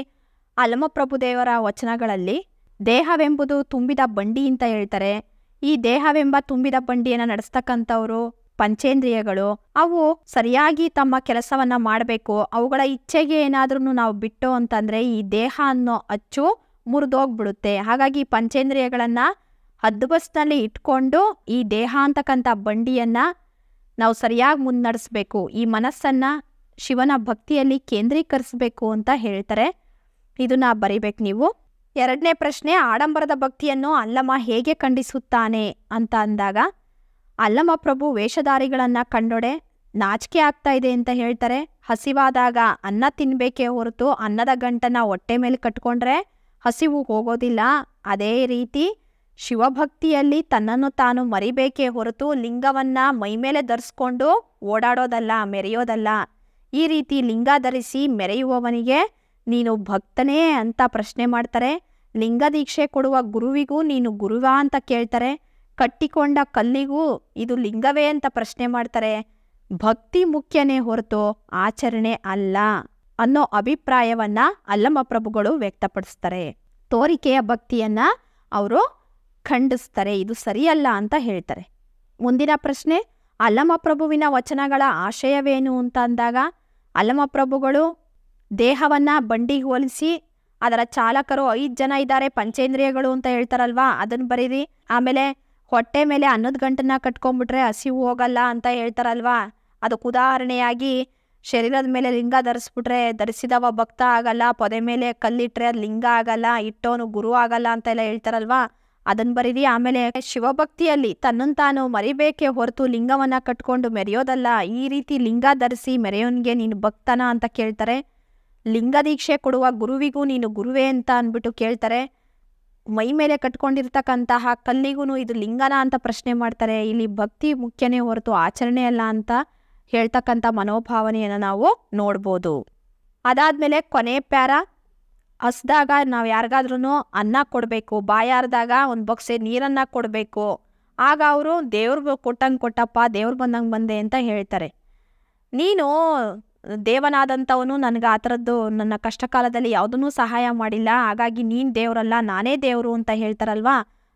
ಅಲ್ಲಮಪ್ರಭುದೇವರ ವಚನಗಳಲ್ಲಿ ದೇಹವೆಂಬುದು ತುಂಬಿದ ಬಂಡಿ ಅಂತ ಹೇಳ್ತಾರೆ. ಈ ದೇಹವೆಂಬ ತುಂಬಿದ ಬಂಡಿಯನ್ನು ನಡೆಸ್ತಕ್ಕಂಥವ್ರು ಪಂಚೇಂದ್ರಿಯಗಳು. ಅವು ಸರಿಯಾಗಿ ತಮ್ಮ ಕೆಲಸವನ್ನ ಮಾಡಬೇಕು. ಅವುಗಳ ಇಚ್ಛೆಗೆ ಏನಾದ್ರೂ ನಾವು ಬಿಟ್ಟು ಅಂತಂದ್ರೆ ಈ ದೇಹ ಅನ್ನೋ ಅಚ್ಚು ಮುರಿದೋಗ್ಬಿಡುತ್ತೆ. ಹಾಗಾಗಿ ಪಂಚೇಂದ್ರಿಯಗಳನ್ನ ಹದ್ದುಬಸ್ನಲ್ಲಿ ಇಟ್ಕೊಂಡು ಈ ದೇಹ ಅಂತಕ್ಕಂಥ ಬಂಡಿಯನ್ನ ನಾವು ಸರಿಯಾಗಿ ಮುನ್ನಡೆಸ್ಬೇಕು. ಈ ಮನಸ್ಸನ್ನ ಶಿವನ ಭಕ್ತಿಯಲ್ಲಿ ಕೇಂದ್ರೀಕರಿಸಬೇಕು ಅಂತ ಹೇಳ್ತಾರೆ. ಇದನ್ನ ಬರಿಬೇಕು ನೀವು. 2ನೇ ಪ್ರಶ್ನೆ, ಆಡಂಬರದ ಭಕ್ತಿಯನ್ನು ಅಲ್ಲಮ ಹೇಗೆ ಖಂಡಿಸುತ್ತಾನೆ ಅಂತ ಅಂದಾಗ, ಅಲ್ಲಮಪ್ರಭು ವೇಷಧಾರಿಗಳನ್ನ ಕಂಡೊಡೆ ನಾಚಿಕೆ ಆಗ್ತಾ ಇದೆ ಅಂತ ಹೇಳ್ತಾರೆ. ಹಸಿವಾದಾಗ ಅನ್ನ ತಿನ್ಬೇಕೇ ಹೊರತು ಅನ್ನದ ಗಂಟನ್ನ ಹೊಟ್ಟೆ ಮೇಲೆ ಕಟ್ಕೊಂಡ್ರೆ ಹಸಿವು ಹೋಗೋದಿಲ್ಲ. ಅದೇ ರೀತಿ ಶಿವಭಕ್ತಿಯಲ್ಲಿ ತನ್ನನ್ನು ತಾನು ಮರಿಬೇಕೇ ಹೊರತು ಲಿಂಗವನ್ನ ಮೈಮೇಲೆ ಧರಿಸ್ಕೊಂಡು ಓಡಾಡೋದಲ್ಲ, ಮೆರೆಯೋದಲ್ಲ. ಈ ರೀತಿ ಲಿಂಗ ಧರಿಸಿ ಮೆರೆಯುವವನಿಗೆ ನೀನು ಭಕ್ತನೇ ಅಂತ ಪ್ರಶ್ನೆ ಮಾಡ್ತಾರೆ. ಲಿಂಗ ದೀಕ್ಷೆ ಕೊಡುವ ಗುರುವಿಗೂ ನೀನು ಗುರುವಾ ಅಂತ ಕೇಳ್ತಾರೆ. ಕಟ್ಟಿಕೊಂಡ ಕಲ್ಲಿಗೂ ಇದು ಲಿಂಗವೇ ಅಂತ ಪ್ರಶ್ನೆ ಮಾಡ್ತಾರೆ. ಭಕ್ತಿ ಮುಖ್ಯನೇ ಹೊರತು ಆಚರಣೆ ಅಲ್ಲ ಅನ್ನೋ ಅಭಿಪ್ರಾಯವನ್ನ ಅಲ್ಲಮಪ್ರಭುಗಳು ವ್ಯಕ್ತಪಡಿಸ್ತಾರೆ. ತೋರಿಕೆಯ ಭಕ್ತಿಯನ್ನ ಅವರು ಖಂಡಿಸ್ತಾರೆ. ಇದು ಸರಿಯಲ್ಲ ಅಂತ ಹೇಳ್ತಾರೆ. ಮುಂದಿನ ಪ್ರಶ್ನೆ, ಅಲ್ಲಮಪ್ರಭುವಿನ ವಚನಗಳ ಆಶಯವೇನು ಅಂತ ಅಂದಾಗ, ಅಲ್ಲಮಪ್ರಭುಗಳು ದೇಹವನ್ನ ಬಂಡಿಗೆ ಹೋಲಿಸಿ ಅದರ ಚಾಲಕರು 5 ಜನ ಇದ್ದಾರೆ ಪಂಚೇಂದ್ರಿಯಗಳು ಅಂತ ಹೇಳ್ತಾರಲ್ವಾ, ಅದನ್ನ ಬರೀರಿ. ಆಮೇಲೆ ಹೊಟ್ಟೆ ಮೇಲೆ ಅನ್ನದ ಗಂಟನ್ನ ಕಟ್ಕೊಂಡ್ಬಿಟ್ರೆ ಹಸಿವು ಹೋಗಲ್ಲ ಅಂತ ಹೇಳ್ತಾರಲ್ವಾ, ಅದಕ್ಕೆ ಉದಾಹರಣೆಯಾಗಿ ಶರೀರದ ಮೇಲೆ ಲಿಂಗ ಧರಿಸ್ಬಿಟ್ರೆ ಧರಿಸಿದವ ಭಕ್ತ ಆಗಲ್ಲ, ಪೊದೆ ಮೇಲೆ ಕಲ್ಲಿಟ್ರೆ ಅದು ಲಿಂಗ ಆಗಲ್ಲ, ಇಟ್ಟೋನು ಗುರು ಆಗಲ್ಲ ಅಂತೆಲ್ಲ ಹೇಳ್ತಾರಲ್ವಾ, ಅದನ್ನ ಬರೀರಿ. ಆಮೇಲೆ ಶಿವಭಕ್ತಿಯಲ್ಲಿ ತನ್ನನ್ನು ತಾನು ಮರಿಬೇಕೇ ಹೊರತು ಲಿಂಗವನ್ನ ಕಟ್ಕೊಂಡು ಮೆರೆಯೋದಲ್ಲ. ಈ ರೀತಿ ಲಿಂಗ ಧರಿಸಿ ಮೆರೆಯೋನ್ಗೆ ನೀನು ಭಕ್ತನ ಅಂತ ಕೇಳ್ತಾರೆ. ಲಿಂಗ ದೀಕ್ಷೆ ಕೊಡುವ ಗುರುವಿಗೂ ನೀನು ಗುರುವೇ ಅಂತ ಅಂದ್ಬಿಟ್ಟು ಕೇಳ್ತಾರೆ. ಮೈ ಮೇಲೆ ಕಟ್ಕೊಂಡಿರ್ತಕ್ಕಂತಹ ಕಲ್ಲಿಗೂ ಇದು ಲಿಂಗನ ಅಂತ ಪ್ರಶ್ನೆ ಮಾಡ್ತಾರೆ. ಇಲ್ಲಿ ಭಕ್ತಿ ಮುಖ್ಯನೇ ಹೊರತು ಆಚರಣೆ ಅಲ್ಲ ಅಂತ ಹೇಳ್ತಕ್ಕಂಥ ಮನೋಭಾವನೆಯನ್ನು ನಾವು ನೋಡ್ಬೋದು. ಅದಾದ್ಮೇಲೆ ಕೊನೆ ಪ್ಯಾರ, ಹಸ್ದಾಗ ನಾವು ಯಾರಿಗಾದ್ರೂ ಅನ್ನ ಕೊಡಬೇಕು, ಬಾಯಾರ್ದಾಗ ಒಂದು ಬೊಕ್ಸೆ ನೀರನ್ನ ಕೊಡಬೇಕು. ಆಗ ಅವರು ದೇವ್ರಿಗೆ ಕೊಟ್ಟಂಗೆ ಕೊಟ್ಟಪ್ಪ, ದೇವ್ರು ಬಂದಂಗೆ ಬಂದೆ ಅಂತ ಹೇಳ್ತಾರೆ. ನೀನು ದೇವನಾದಂಥವನು, ನನಗೆ ಆ ಥರದ್ದು ನನ್ನ ಕಷ್ಟ ಕಾಲದಲ್ಲಿ ಯಾವುದನ್ನೂ ಸಹಾಯ ಮಾಡಿಲ್ಲ, ಹಾಗಾಗಿ ನೀನು ದೇವರಲ್ಲ ನಾನೇ ದೇವರು ಅಂತ ಹೇಳ್ತಾರಲ್ವಾ,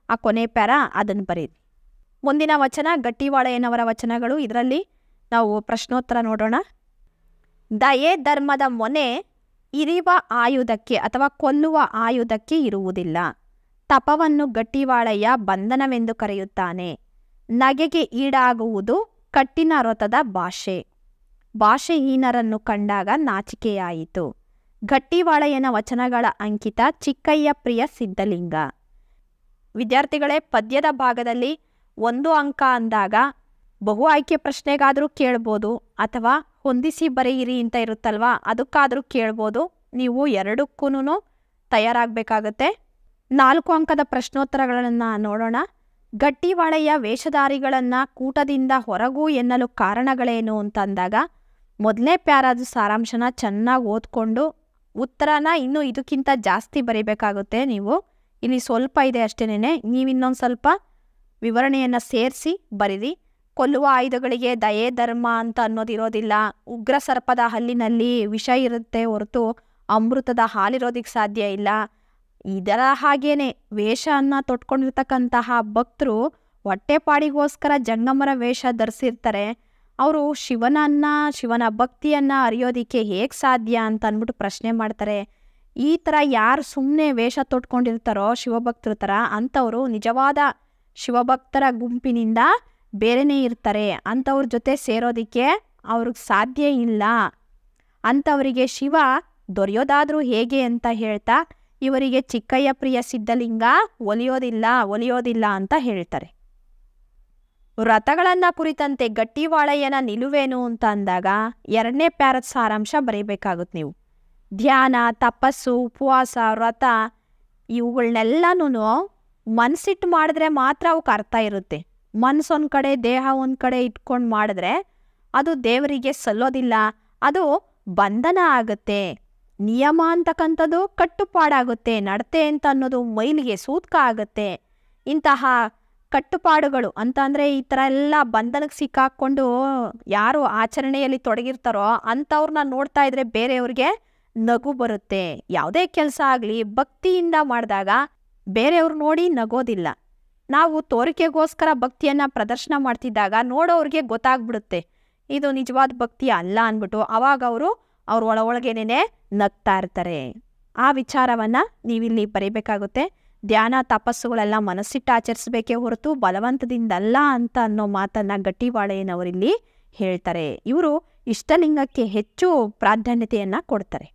ಆ ಕೊನೆ ಪ್ಯಾರ ಅದನ್ನು ಬರೀರಿ. ಮುಂದಿನ ವಚನ ಗಟ್ಟಿವಾಳೆಯನವರ ವಚನಗಳು. ಇದರಲ್ಲಿ ನಾವು ಪ್ರಶ್ನೋತ್ತರ ನೋಡೋಣ. ದಯೆ ಧರ್ಮದ ಮೊನೆ ಇರಿವ ಆಯುಧಕ್ಕೆ ಅಥವಾ ಕೊಲ್ಲುವ ಆಯುಧಕ್ಕೆ ಇರುವುದಿಲ್ಲ. ತಪವನ್ನು ಗಟ್ಟಿವಾಳೆಯ ಬಂಧನವೆಂದು ಕರೆಯುತ್ತಾನೆ. ನಗೆಗೆ ಈಡಾಗುವುದು ಕಟ್ಟಿನ ವ್ರತದ ಭಾಷೆ. ಭಾಷೆಹೀನರನ್ನು ಕಂಡಾಗ ನಾಚಿಕೆಯಾಯಿತು. ಗಟ್ಟಿವಾಳೆಯನ ವಚನಗಳ ಅಂಕಿತ ಚಿಕ್ಕಯ್ಯ ಪ್ರಿಯ ಸಿದ್ಧಲಿಂಗ. ವಿದ್ಯಾರ್ಥಿಗಳೇ, ಪದ್ಯದ ಭಾಗದಲ್ಲಿ 1 ಅಂಕ ಅಂದಾಗ ಬಹು ಆಯ್ಕೆ ಪ್ರಶ್ನೆಗಾದರೂ ಕೇಳ್ಬೋದು, ಅಥವಾ ಹೊಂದಿಸಿ ಬರೆಯಿರಿ ಅಂತ ಇರುತ್ತಲ್ವಾ, ಅದಕ್ಕಾದರೂ ಕೇಳ್ಬೋದು. ನೀವು ಎರಡಕ್ಕೂ ತಯಾರಾಗಬೇಕಾಗತ್ತೆ. 4 ಅಂಕದ ಪ್ರಶ್ನೋತ್ತರಗಳನ್ನು ನೋಡೋಣ. ಗಟ್ಟಿವಾಳೆಯ ವೇಷಧಾರಿಗಳನ್ನು ಕೂಟದಿಂದ ಹೊರಗೂ ಎನ್ನಲು ಕಾರಣಗಳೇನು ಅಂತಂದಾಗ, ಮೊದಲನೇ ಪ್ಯಾರಾದ ಸಾರಾಂಶನ ಚೆನ್ನಾಗಿ ಓದ್ಕೊಂಡು ಉತ್ತರನ ಇನ್ನೂ ಇದಕ್ಕಿಂತ ಜಾಸ್ತಿ ಬರೀಬೇಕಾಗುತ್ತೆ. ನೀವು ಇಲ್ಲಿ ಸ್ವಲ್ಪ ಇದೆ ಅಷ್ಟೇನೆ, ನೀವು ಇನ್ನೊಂದು ಸ್ವಲ್ಪ ವಿವರಣೆಯನ್ನು ಸೇರಿಸಿ ಬರೀರಿ. ಕೊಲ್ಲುವ ಆಯುಧಗಳಿಗೆ ದಯೆ ಧರ್ಮ ಅಂತ ಅನ್ನೋದಿರೋದಿಲ್ಲ. ಉಗ್ರ ಸರ್ಪದ ಹಲ್ಲಿನಲ್ಲಿ ವಿಷ ಇರುತ್ತೆ ಹೊರತು ಅಮೃತದ ಹಾಲಿರೋದಕ್ಕೆ ಸಾಧ್ಯ ಇಲ್ಲ. ಇದರ ಹಾಗೇನೆ ವೇಷವನ್ನು ತೊಟ್ಕೊಂಡಿರ್ತಕ್ಕಂತಹ ಭಕ್ತರು ಹೊಟ್ಟೆಪಾಡಿಗೋಸ್ಕರ ಜಂಗಮರ ವೇಷ ಧರಿಸಿರ್ತಾರೆ. ಅವರು ಶಿವನ ಭಕ್ತಿಯನ್ನು ಅರಿಯೋದಿಕ್ಕೆ ಹೇಗೆ ಸಾಧ್ಯ ಅಂತ ಅಂದ್ಬಿಟ್ಟು ಪ್ರಶ್ನೆ ಮಾಡ್ತಾರೆ. ಈ ಥರ ಯಾರು ಸುಮ್ಮನೆ ವೇಷ ತೊಟ್ಕೊಂಡಿರ್ತಾರೋ ಶಿವಭಕ್ತರ ಥರ, ಅಂಥವರು ನಿಜವಾದ ಶಿವಭಕ್ತರ ಗುಂಪಿನಿಂದ ಬೇರೆನೇ ಇರ್ತಾರೆ. ಅಂಥವ್ರ ಜೊತೆ ಸೇರೋದಕ್ಕೆ ಅವ್ರಿಗೆ ಸಾಧ್ಯ ಇಲ್ಲ. ಅಂಥವರಿಗೆ ಶಿವ ದೊರೆಯೋದಾದರೂ ಹೇಗೆ ಅಂತ ಹೇಳ್ತಾ ಇವರಿಗೆ ಚಿಕ್ಕಯ್ಯ ಪ್ರಿಯ ಸಿದ್ಧಲಿಂಗ ಒಲಿಯೋದಿಲ್ಲ ಅಂತ ಹೇಳ್ತಾರೆ. ವ್ರತಗಳನ್ನು ಕುರಿತಂತೆ ಗಟ್ಟಿವಾಳೆಯನ ನಿಲುವೇನು ಅಂತ ಅಂದಾಗ 2ನೇ ಪ್ಯಾರದ ಸಾರಾಂಶ ಬರೀಬೇಕಾಗುತ್ತೆ ನೀವು. ಧ್ಯಾನ, ತಪಸ್ಸು, ಉಪವಾಸ, ವ್ರತ ಇವುಗಳನ್ನೆಲ್ಲನೂ ಮನಸ್ಸಿಟ್ಟು ಮಾಡಿದ್ರೆ ಮಾತ್ರ ಅವಕ್ಕೆ ಅರ್ಥ ಇರುತ್ತೆ. ಮನಸ್ಸೊಂದು ಕಡೆ ದೇಹ ಒಂದು ಕಡೆ ಇಟ್ಕೊಂಡು ಮಾಡಿದ್ರೆ ಅದು ದೇವರಿಗೆ ಸಲ್ಲೋದಿಲ್ಲ, ಅದು ಬಂಧನ ಆಗುತ್ತೆ. ನಿಯಮ ಅಂತಕ್ಕಂಥದ್ದು ಕಟ್ಟುಪಾಡಾಗುತ್ತೆ, ನಡತೆ ಅಂತ ಅನ್ನೋದು ಮೈಲಿಗೆ ಸೂತ್ಕ ಆಗುತ್ತೆ. ಇಂತಹ ಕಟ್ಟುಪಾಡುಗಳು ಅಂತ ಅಂದರೆ ಈ ಥರ ಎಲ್ಲ ಬಂಧನಕ್ಕೆ ಸಿಕ್ಕಾಕ್ಕೊಂಡು ಯಾರು ಆಚರಣೆಯಲ್ಲಿ ತೊಡಗಿರ್ತಾರೋ ಅಂಥವ್ರನ್ನ ನೋಡ್ತಾ ಇದ್ರೆ ಬೇರೆಯವ್ರಿಗೆ ನಗು ಬರುತ್ತೆ. ಯಾವುದೇ ಕೆಲಸ ಆಗಲಿ ಭಕ್ತಿಯಿಂದ ಮಾಡಿದಾಗ ಬೇರೆಯವ್ರು ನೋಡಿ ನಗೋದಿಲ್ಲ. ನಾವು ತೋರಿಕೆಗೋಸ್ಕರ ಭಕ್ತಿಯನ್ನು ಪ್ರದರ್ಶನ ಮಾಡ್ತಿದ್ದಾಗ ನೋಡೋರಿಗೆ ಗೊತ್ತಾಗ್ಬಿಡುತ್ತೆ ಇದು ನಿಜವಾದ ಭಕ್ತಿ ಅಲ್ಲ ಅಂದ್ಬಿಟ್ಟು. ಆವಾಗ ಅವ್ರ ಒಳಗೇನೆ ನಗ್ತಾ ಇರ್ತಾರೆ. ಆ ವಿಚಾರವನ್ನು ನೀವಿಲ್ಲಿ ಬರೀಬೇಕಾಗುತ್ತೆ. ಧ್ಯಾನ ತಪಸ್ಸುಗಳೆಲ್ಲ ಮನಸ್ಸಿಟ್ಟು ಆಚರಿಸಬೇಕೇ ಹೊರತು ಬಲವಂತದಿಂದಲ್ಲ ಅಂತ ಅನ್ನೋ ಮಾತನ್ನು ಗಟ್ಟಿವಾಳೆಯನವರಿಲ್ಲಿ ಹೇಳ್ತಾರೆ. ಇವರು ಇಷ್ಟಲಿಂಗಕ್ಕೆ ಹೆಚ್ಚು ಪ್ರಾಧಾನ್ಯತೆಯನ್ನು ಕೊಡ್ತಾರೆ.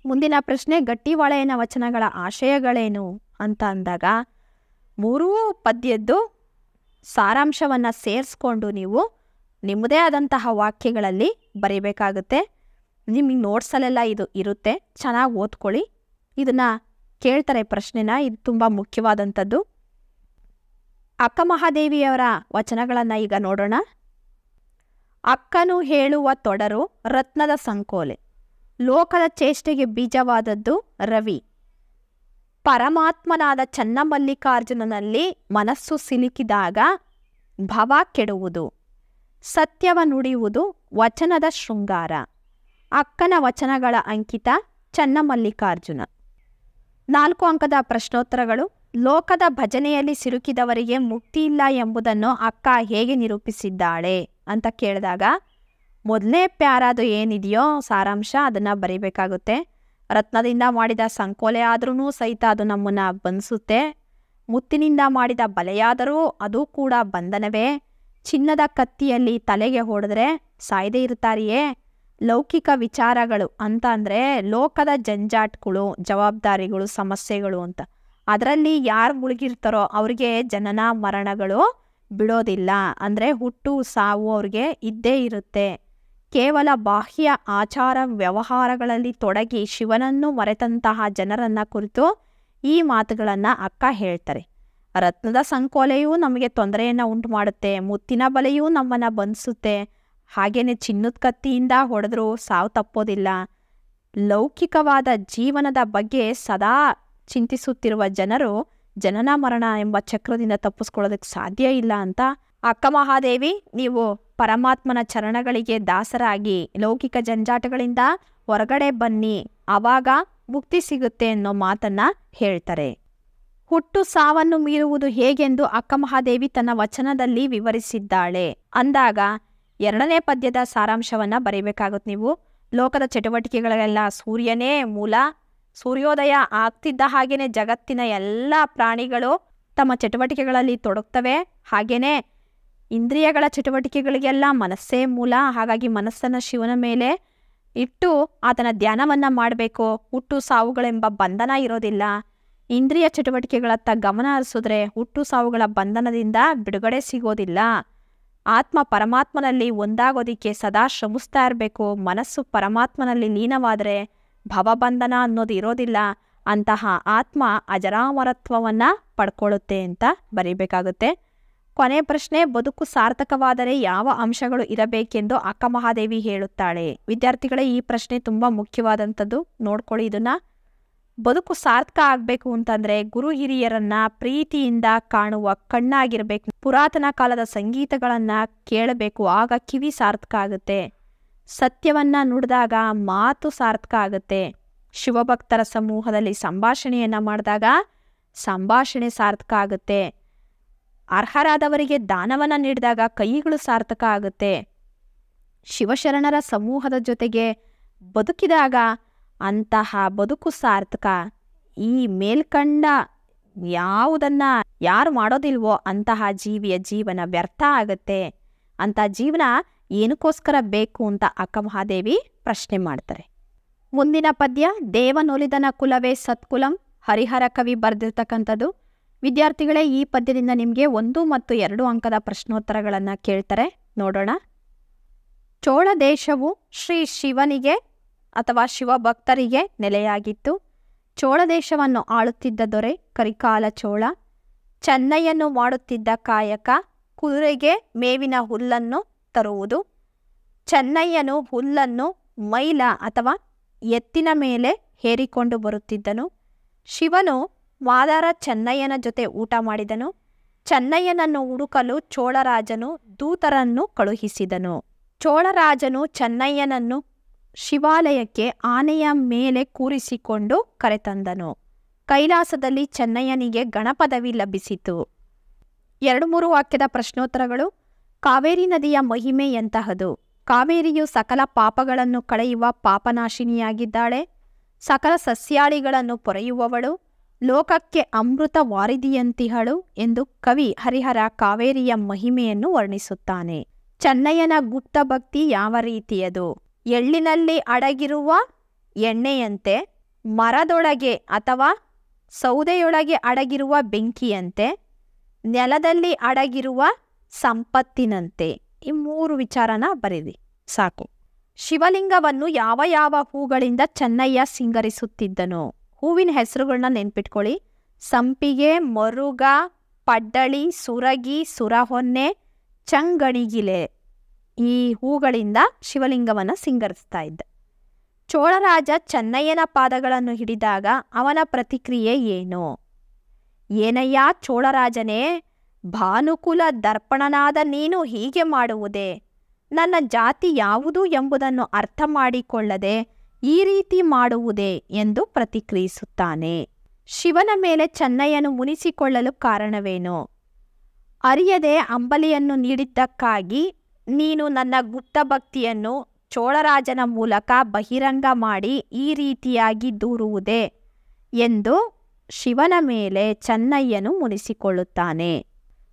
ಮುಂದಿನ ಪ್ರಶ್ನೆ, ಗಟ್ಟಿವಾಳೆಯನ ವಚನಗಳ ಆಶಯಗಳೇನು ಅಂತ ಅಂದಾಗ ಮೂರೂ ಪದ್ಯದ್ದು ಸಾರಾಂಶವನ್ನು ಸೇರಿಸ್ಕೊಂಡು ನೀವು ನಿಮ್ಮದೇ ಆದಂತಹ ವಾಕ್ಯಗಳಲ್ಲಿ ಬರೀಬೇಕಾಗುತ್ತೆ. ನಿಮಗೆ ನೋಟ್ಸಲ್ಲೆಲ್ಲ ಇದು ಇರುತ್ತೆ, ಚೆನ್ನಾಗಿ ಓದ್ಕೊಳ್ಳಿ. ಇದನ್ನು ಕೇಳ್ತಾರೆ ಪ್ರಶ್ನೆನ, ಇದು ತುಂಬ ಮುಖ್ಯವಾದಂಥದ್ದು. ಅಕ್ಕ ಮಹಾದೇವಿಯವರ ವಚನಗಳನ್ನು ಈಗ ನೋಡೋಣ. ಅಕ್ಕನು ಹೇಳುವ ತೊಡರು ರತ್ನದ ಸಂಕೋಲೆ, ಲೋಕದ ಚೇಷ್ಟೆಗೆ ಬೀಜವಾದದ್ದು ರವಿ. ಪರಮಾತ್ಮನಾದ ಚನ್ನಮಲ್ಲಿಕಾರ್ಜುನನಲ್ಲಿ ಮನಸ್ಸು ಸಿಲುಕಿದಾಗ ಭವ ಕೆಡುವುದು. ಸತ್ಯವ ನುಡಿಯುವುದು ವಚನದ ಶೃಂಗಾರ. ಅಕ್ಕನ ವಚನಗಳ ಅಂಕಿತ ಚನ್ನಮಲ್ಲಿಕಾರ್ಜುನ. 4 ಅಂಕದ ಪ್ರಶ್ನೋತ್ತರಗಳು. ಲೋಕದ ಭಜನೆಯಲ್ಲಿ ಸಿಲುಕಿದವರಿಗೆ ಮುಕ್ತಿ ಇಲ್ಲ ಎಂಬುದನ್ನು ಅಕ್ಕ ಹೇಗೆ ನಿರೂಪಿಸಿದ್ದಾಳೆ ಅಂತ ಕೇಳಿದಾಗ ಮೊದಲನೇ ಪ್ಯಾರಾದು ಏನಿದೆಯೋ ಸಾರಾಂಶ ಅದನ್ನು ಬರೀಬೇಕಾಗುತ್ತೆ. ರತ್ನದಿಂದ ಮಾಡಿದ ಸಂಕೋಲೆ ಆದ್ರೂ ಸಹಿತ ಅದು ನಮ್ಮನ್ನು ಬಂಧಿಸುತ್ತೆ. ಮುತ್ತಿನಿಂದ ಮಾಡಿದ ಬಲೆಯಾದರೂ ಅದು ಕೂಡ ಬಂಧನವೇ. ಚಿನ್ನದ ಕತ್ತಿಯಲ್ಲಿ ತಲೆಗೆ ಹೊಡೆದ್ರೆ ಸಾಯದೇ ಇರ್ತಾರಿಯೇ. ಲೌಕಿಕ ವಿಚಾರಗಳು ಅಂತ ಅಂದರೆ ಲೋಕದ ಜಂಜಾಟ್ಗಳು, ಜವಾಬ್ದಾರಿಗಳು, ಸಮಸ್ಯೆಗಳು ಅಂತ. ಅದರಲ್ಲಿ ಯಾರು ಮುಳುಗಿರ್ತಾರೋ ಅವ್ರಿಗೆ ಜನನ ಮರಣಗಳು ಬಿಡೋದಿಲ್ಲ. ಅಂದರೆ ಹುಟ್ಟು ಸಾವು ಅವ್ರಿಗೆ ಇದ್ದೇ ಇರುತ್ತೆ. ಕೇವಲ ಬಾಹ್ಯ ಆಚಾರ ವ್ಯವಹಾರಗಳಲ್ಲಿ ತೊಡಗಿ ಶಿವನನ್ನು ಮರೆತಂತಹ ಜನರನ್ನು ಕುರಿತು ಈ ಮಾತುಗಳನ್ನು ಅಕ್ಕ ಹೇಳ್ತಾರೆ. ರತ್ನದ ಸಂಕೋಲೆಯೂ ನಮಗೆ ತೊಂದರೆಯನ್ನು ಉಂಟು ಮಾಡುತ್ತೆ, ಮುತ್ತಿನ ಬಲೆಯೂ ನಮ್ಮನ್ನು ಬಂಧಿಸುತ್ತೆ. ಹಾಗೇನೆ ಚಿನ್ನದ ಕತ್ತಿಯಿಂದ ಹೊಡೆದ್ರೂ ಸಾವು ತಪ್ಪೋದಿಲ್ಲ. ಲೌಕಿಕವಾದ ಜೀವನದ ಬಗ್ಗೆ ಸದಾ ಚಿಂತಿಸುತ್ತಿರುವ ಜನರು ಜನನ ಮರಣ ಎಂಬ ಚಕ್ರದಿಂದ ತಪ್ಪಿಸ್ಕೊಳ್ಳೋದಕ್ಕೆ ಸಾಧ್ಯ ಇಲ್ಲ ಅಂತ ಅಕ್ಕ ಮಹಾದೇವಿ ನೀವು ಪರಮಾತ್ಮನ ಚರಣಗಳಿಗೆ ದಾಸರಾಗಿ ಲೌಕಿಕ ಜಂಜಾಟಗಳಿಂದ ಹೊರಗಡೆ ಬನ್ನಿ, ಆವಾಗ ಮುಕ್ತಿ ಸಿಗುತ್ತೆ ಅನ್ನೋ ಮಾತನ್ನ ಹೇಳ್ತಾರೆ. ಹುಟ್ಟು ಸಾವನ್ನು ಮೀರುವುದು ಹೇಗೆಂದು ಅಕ್ಕ ಮಹಾದೇವಿ ತನ್ನ ವಚನದಲ್ಲಿ ವಿವರಿಸಿದ್ದಾಳೆ ಅಂದಾಗ 2ನೇ ಪದ್ಯದ ಸಾರಾಂಶವನ್ನು ಬರೀಬೇಕಾಗುತ್ತೆ ನೀವು. ಲೋಕದ ಚಟುವಟಿಕೆಗಳೆಲ್ಲ ಸೂರ್ಯನೇ ಮೂಲ. ಸೂರ್ಯೋದಯ ಆಗ್ತಿದ್ದ ಹಾಗೇನೆ ಜಗತ್ತಿನ ಎಲ್ಲ ಪ್ರಾಣಿಗಳು ತಮ್ಮ ಚಟುವಟಿಕೆಗಳಲ್ಲಿ ತೊಡಗ್ತವೆ. ಹಾಗೇನೆ ಇಂದ್ರಿಯಗಳ ಚಟುವಟಿಕೆಗಳಿಗೆಲ್ಲ ಮನಸ್ಸೇ ಮೂಲ. ಹಾಗಾಗಿ ಮನಸ್ಸನ್ನು ಶಿವನ ಮೇಲೆ ಇಟ್ಟು ಆತನ ಧ್ಯಾನವನ್ನು ಮಾಡಬೇಕು. ಹುಟ್ಟು ಸಾವುಗಳೆಂಬ ಬಂಧನ ಇರೋದಿಲ್ಲ. ಇಂದ್ರಿಯ ಚಟುವಟಿಕೆಗಳತ್ತ ಗಮನ ಹರಿಸಿದ್ರೆ ಹುಟ್ಟು ಸಾವುಗಳ ಬಂಧನದಿಂದ ಬಿಡುಗಡೆ ಸಿಗೋದಿಲ್ಲ. ಆತ್ಮ ಪರಮಾತ್ಮನಲ್ಲಿ ಒಂದಾಗೋದಿಕ್ಕೆ ಸದಾ ಶ್ರಮಿಸ್ತಾ ಇರಬೇಕು. ಮನಸ್ಸು ಪರಮಾತ್ಮನಲ್ಲಿ ಲೀನವಾದರೆ ಭವಬಂಧನ ಅನ್ನೋದು ಇರೋದಿಲ್ಲ. ಅಂತಹ ಆತ್ಮ ಅಜರಾಮರತ್ವವನ್ನು ಪಡ್ಕೊಳ್ಳುತ್ತೆ ಅಂತ ಬರೀಬೇಕಾಗುತ್ತೆ. ಕೊನೆ ಪ್ರಶ್ನೆ, ಬದುಕು ಸಾರ್ಥಕವಾದರೆ ಯಾವ ಅಂಶಗಳು ಇರಬೇಕೆಂದು ಅಕ್ಕ ಮಹಾದೇವಿ ಹೇಳುತ್ತಾಳೆ. ವಿದ್ಯಾರ್ಥಿಗಳೇ, ಈ ಪ್ರಶ್ನೆ ತುಂಬ ಮುಖ್ಯವಾದಂಥದ್ದು, ನೋಡ್ಕೊಳ್ಳಿ ಇದನ್ನ. ಬದುಕು ಸಾರ್ಥಕ ಆಗಬೇಕು ಅಂತಂದರೆ ಗುರು ಹಿರಿಯರನ್ನ ಪ್ರೀತಿಯಿಂದ ಕಾಣುವ ಕಣ್ಣಾಗಿರ್ಬೇಕು. ಪುರಾತನ ಕಾಲದ ಸಂಗೀತಗಳನ್ನು ಕೇಳಬೇಕು, ಆಗ ಕಿವಿ ಸಾರ್ಥಕ ಆಗುತ್ತೆ. ಸತ್ಯವನ್ನ ನುಡಿದಾಗ ಮಾತು ಸಾರ್ಥಕ ಆಗುತ್ತೆ. ಶಿವಭಕ್ತರ ಸಮೂಹದಲ್ಲಿ ಸಂಭಾಷಣೆಯನ್ನು ಮಾಡಿದಾಗ ಸಂಭಾಷಣೆ ಸಾರ್ಥಕ ಆಗುತ್ತೆ. ಅರ್ಹರಾದವರಿಗೆ ದಾನವನ್ನು ನೀಡಿದಾಗ ಕೈಗಳು ಸಾರ್ಥಕ ಆಗುತ್ತೆ. ಶಿವಶರಣರ ಸಮೂಹದ ಜೊತೆಗೆ ಬದುಕಿದಾಗ ಅಂತಹ ಬದುಕು ಸಾರ್ಥಕ. ಈ ಮೇಲ್ಕಂಡ ಯಾವುದನ್ನ ಯಾರು ಮಾಡೋದಿಲ್ವೋ ಅಂತಹ ಜೀವಿಯ ಜೀವನ ವ್ಯರ್ಥ ಆಗುತ್ತೆ. ಅಂಥ ಜೀವನ ಏನಕ್ಕೋಸ್ಕರ ಬೇಕು ಅಂತ ಅಕ್ಕ ಮಹಾದೇವಿ ಪ್ರಶ್ನೆ ಮಾಡ್ತಾರೆ. ಮುಂದಿನ ಪದ್ಯ, ದೇವನೊಲಿದನ ಕುಲವೇ ಸತ್ಕುಲಂ, ಹರಿಹರ ಕವಿ ಬರೆದಿರ್ತಕ್ಕಂಥದ್ದು. ವಿದ್ಯಾರ್ಥಿಗಳೇ, ಈ ಪದ್ಯದಿಂದ ನಿಮಗೆ 1 ಮತ್ತು 2 ಅಂಕದ ಪ್ರಶ್ನೋತ್ತರಗಳನ್ನು ಕೇಳ್ತಾರೆ, ನೋಡೋಣ. ಚೋಳ ದೇಶವು ಶ್ರೀ ಶಿವನಿಗೆ ಅಥವಾ ಶಿವಭಕ್ತರಿಗೆ ನೆಲೆಯಾಗಿತ್ತು. ಚೋಳ ದೇಶವನ್ನು ಆಳುತ್ತಿದ್ದ ದೊರೆ ಕರಿಕಾಲ ಚೋಳ. ಚೆನ್ನೈಯನ್ನು ಮಾಡುತ್ತಿದ್ದ ಕಾಯಕ ಕುದುರೆಗೆ ಮೇವಿನ ಹುಲ್ಲನ್ನು ತರುವುದು. ಚೆನ್ನಯ್ಯನು ಹುಲ್ಲನ್ನು ಮೈಲ ಅಥವಾ ಎತ್ತಿನ ಮೇಲೆ ಹೇರಿಕೊಂಡು ಬರುತ್ತಿದ್ದನು. ಶಿವನು ಮಾದಾರ ಚೆನ್ನಯ್ಯನ ಜೊತೆ ಊಟ ಮಾಡಿದನು. ಚೆನ್ನಯ್ಯನನ್ನು ಹುಡುಕಲು ಚೋಳರಾಜನು ದೂತರನ್ನು ಕಳುಹಿಸಿದನು. ಚೋಳರಾಜನು ಚೆನ್ನಯ್ಯನನ್ನು ಶಿವಾಲಯಕ್ಕೆ ಆನೆಯ ಮೇಲೆ ಕೂರಿಸಿಕೊಂಡು ಕರೆತಂದನು. ಕೈಲಾಸದಲ್ಲಿ ಚೆನ್ನಯ್ಯನಿಗೆ ಗಣಪದವಿ ಲಭಿಸಿತು. 2-3 ವಾಕ್ಯದ ಪ್ರಶ್ನೋತ್ತರಗಳು. ಕಾವೇರಿ ನದಿಯ ಮಹಿಮೆ ಎಂತಹದು? ಕಾವೇರಿಯು ಸಕಲ ಪಾಪಗಳನ್ನು ಕಳೆಯುವ ಪಾಪನಾಶಿನಿಯಾಗಿದ್ದಾಳೆ. ಸಕಲ ಸಸ್ಯಾಳಿಗಳನ್ನು ಪೊರೆಯುವವಳು, ಲೋಕಕ್ಕೆ ಅಮೃತ ವಾರಿದಿಯಂತಿಹಳು ಎಂದು ಕವಿ ಹರಿಹರ ಕಾವೇರಿಯ ಮಹಿಮೆಯನ್ನು ವರ್ಣಿಸುತ್ತಾನೆ. ಚೆನ್ನಯ್ಯನ ಗುಪ್ತ ಭಕ್ತಿ ಯಾವ ರೀತಿಯದು? ಎಳ್ಳಿನಲ್ಲಿ ಅಡಗಿರುವ ಎಣ್ಣೆಯಂತೆ, ಮರದೊಳಗೆ ಅಥವಾ ಸೌದೆಯೊಳಗೆ ಅಡಗಿರುವ ಬೆಂಕಿಯಂತೆ, ನೆಲದಲ್ಲಿ ಅಡಗಿರುವ ಸಂಪತ್ತಿನಂತೆ. ಈ 3 ವಿಚಾರನ ಬರೀರಿ ಸಾಕು. ಶಿವಲಿಂಗವನ್ನು ಯಾವ ಯಾವ ಹೂಗಳಿಂದ ಚೆನ್ನಯ್ಯ ಸಿಂಗರಿಸುತ್ತಿದ್ದನು? ಹೂವಿನ ಹೆಸರುಗಳನ್ನ ನೆನ್ಪಿಟ್ಕೊಳ್ಳಿ. ಸಂಪಿಗೆ, ಮರುಗ, ಪಡ್ಡಳಿ, ಸುರಗಿ, ಸುರಹೊನ್ನೆ, ಚಂಗಣಿಗಿಲೆ. ಈ ಹೂಗಳಿಂದ ಶಿವಲಿಂಗವನ್ನು ಸಿಂಗರಿಸ್ತಾ ಇದ್ದ. ಚೋಳರಾಜ ಚೆನ್ನಯ್ಯನ ಪಾದಗಳನ್ನು ಹಿಡಿದಾಗ ಅವನ ಪ್ರತಿಕ್ರಿಯೆ ಏನು? ಏನಯ್ಯ ಚೋಳರಾಜನೇ, ಭಾನುಕುಲ ದರ್ಪಣನಾದ ನೀನು ಹೀಗೆ ಮಾಡುವುದೇ? ನನ್ನ ಜಾತಿ ಯಾವುದು ಎಂಬುದನ್ನು ಅರ್ಥ ಮಾಡಿಕೊಳ್ಳದೆ ಈ ರೀತಿ ಮಾಡುವುದೇ ಎಂದು ಪ್ರತಿಕ್ರಿಯಿಸುತ್ತಾನೆ. ಶಿವನ ಮೇಲೆ ಚೆನ್ನಯ್ಯನು ಮುನಿಸಿಕೊಳ್ಳಲು ಕಾರಣವೇನು? ಅರಿಯದೆ ಅಂಬಲಿಯನ್ನು ನೀಡಿದ್ದಕ್ಕಾಗಿ ನೀನು ನನ್ನ ಗುಪ್ತ ಭಕ್ತಿಯನ್ನು ಚೋಳರಾಜನ ಮೂಲಕ ಬಹಿರಂಗ ಮಾಡಿ ಈ ರೀತಿಯಾಗಿ ದೂರುವುದೇ ಎಂದು ಶಿವನ ಮೇಲೆ ಚೆನ್ನಯ್ಯನು ಮುನಿಸಿಕೊಳ್ಳುತ್ತಾನೆ.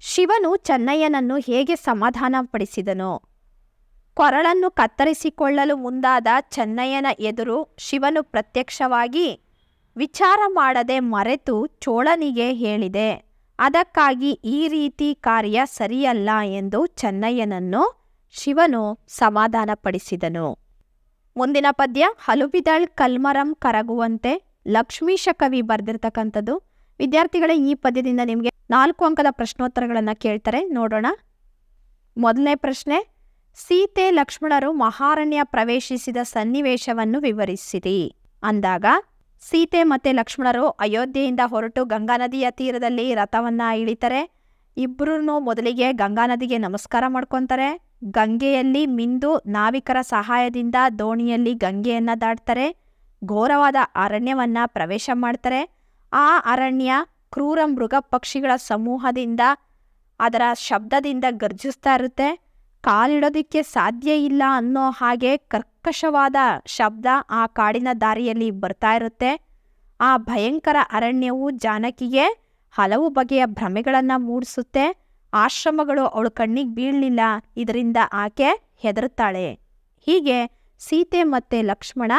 ಶಿವನು ಚೆನ್ನಯ್ಯನನ್ನು ಹೇಗೆ ಸಮಾಧಾನಪಡಿಸಿದನು? ಕೊರಳನ್ನು ಕತ್ತರಿಸಿಕೊಳ್ಳಲು ಮುಂದಾದ ಚೆನ್ನಯ್ಯನ ಎದುರು ಶಿವನು ಪ್ರತ್ಯಕ್ಷವಾಗಿ ವಿಚಾರ ಮಾಡದೆ ಮರೆತು ಚೋಳನಿಗೆ ಹೇಳಿದೆ. ಅದಕ್ಕಾಗಿ ಈ ರೀತಿ ಕಾರ್ಯ ಸರಿಯಲ್ಲ ಎಂದು ಚೆನ್ನಯ್ಯನನ್ನು ಶಿವನು ಸಮಾಧಾನಪಡಿಸಿದನು. ಮುಂದಿನ ಪದ್ಯ ಹಲುಬಿದಳ್ ಕಲ್ಮರಂ ಕರಗುವಂತೆ. ಲಕ್ಷ್ಮೀಶ ಕವಿ ಬರೆದಿರ್ತಕ್ಕಂಥದ್ದು. ವಿದ್ಯಾರ್ಥಿಗಳೇ, ಈ ಪದ್ಯದಿಂದ ನಿಮಗೆ 4 ಅಂಕದ ಪ್ರಶ್ನೋತ್ತರಗಳನ್ನು ಕೇಳ್ತಾರೆ, ನೋಡೋಣ. ಮೊದಲನೇ ಪ್ರಶ್ನೆ, ಸೀತೆ ಲಕ್ಷ್ಮಣರು ಮಹಾರಣ್ಯ ಪ್ರವೇಶಿಸಿದ ಸನ್ನಿವೇಶವನ್ನು ವಿವರಿಸಿರಿ ಅಂದಾಗ ಸೀತೆ ಮತ್ತು ಲಕ್ಷ್ಮಣರು ಅಯೋಧ್ಯೆಯಿಂದ ಹೊರಟು ಗಂಗಾ ನದಿಯ ತೀರದಲ್ಲಿ ರಥವನ್ನು ಇಳಿತಾರೆ. ಇಬ್ಬರೂ ಮೊದಲಿಗೆ ಗಂಗಾ ನದಿಗೆ ನಮಸ್ಕಾರ ಮಾಡ್ಕೊತಾರೆ. ಗಂಗೆಯಲ್ಲಿ ಮಿಂದು ನಾವಿಕರ ಸಹಾಯದಿಂದ ದೋಣಿಯಲ್ಲಿ ಗಂಗೆಯನ್ನು ದಾಟ್ತಾರೆ. ಘೋರವಾದ ಅರಣ್ಯವನ್ನು ಪ್ರವೇಶ ಮಾಡ್ತಾರೆ. ಆ ಅರಣ್ಯ ಕ್ರೂರ ಮೃಗ ಪಕ್ಷಿಗಳ ಸಮೂಹದಿಂದ ಅದರ ಶಬ್ದದಿಂದ ಗರ್ಜಿಸ್ತಾ ಇರುತ್ತೆ. ಕಾಲಿಡೋದಕ್ಕೆ ಸಾಧ್ಯ ಇಲ್ಲ ಅನ್ನೋ ಹಾಗೆ ಕರ್ಕಶವಾದ ಶಬ್ದ ಆ ಕಾಡಿನ ದಾರಿಯಲ್ಲಿ ಬರ್ತಾ ಇರುತ್ತೆ. ಆ ಭಯಂಕರ ಅರಣ್ಯವು ಜಾನಕಿಗೆ ಹಲವು ಬಗೆಯ ಭ್ರಮೆಗಳನ್ನು ಮೂಡಿಸುತ್ತೆ. ಆಶ್ರಮಗಳು ಅವಳು ಕಣ್ಣಿಗೆ ಬೀಳಲಿಲ್ಲ, ಇದರಿಂದ ಆಕೆ ಹೆದರುತ್ತಾಳೆ. ಹೀಗೆ ಸೀತೆ ಮತ್ತು ಲಕ್ಷ್ಮಣ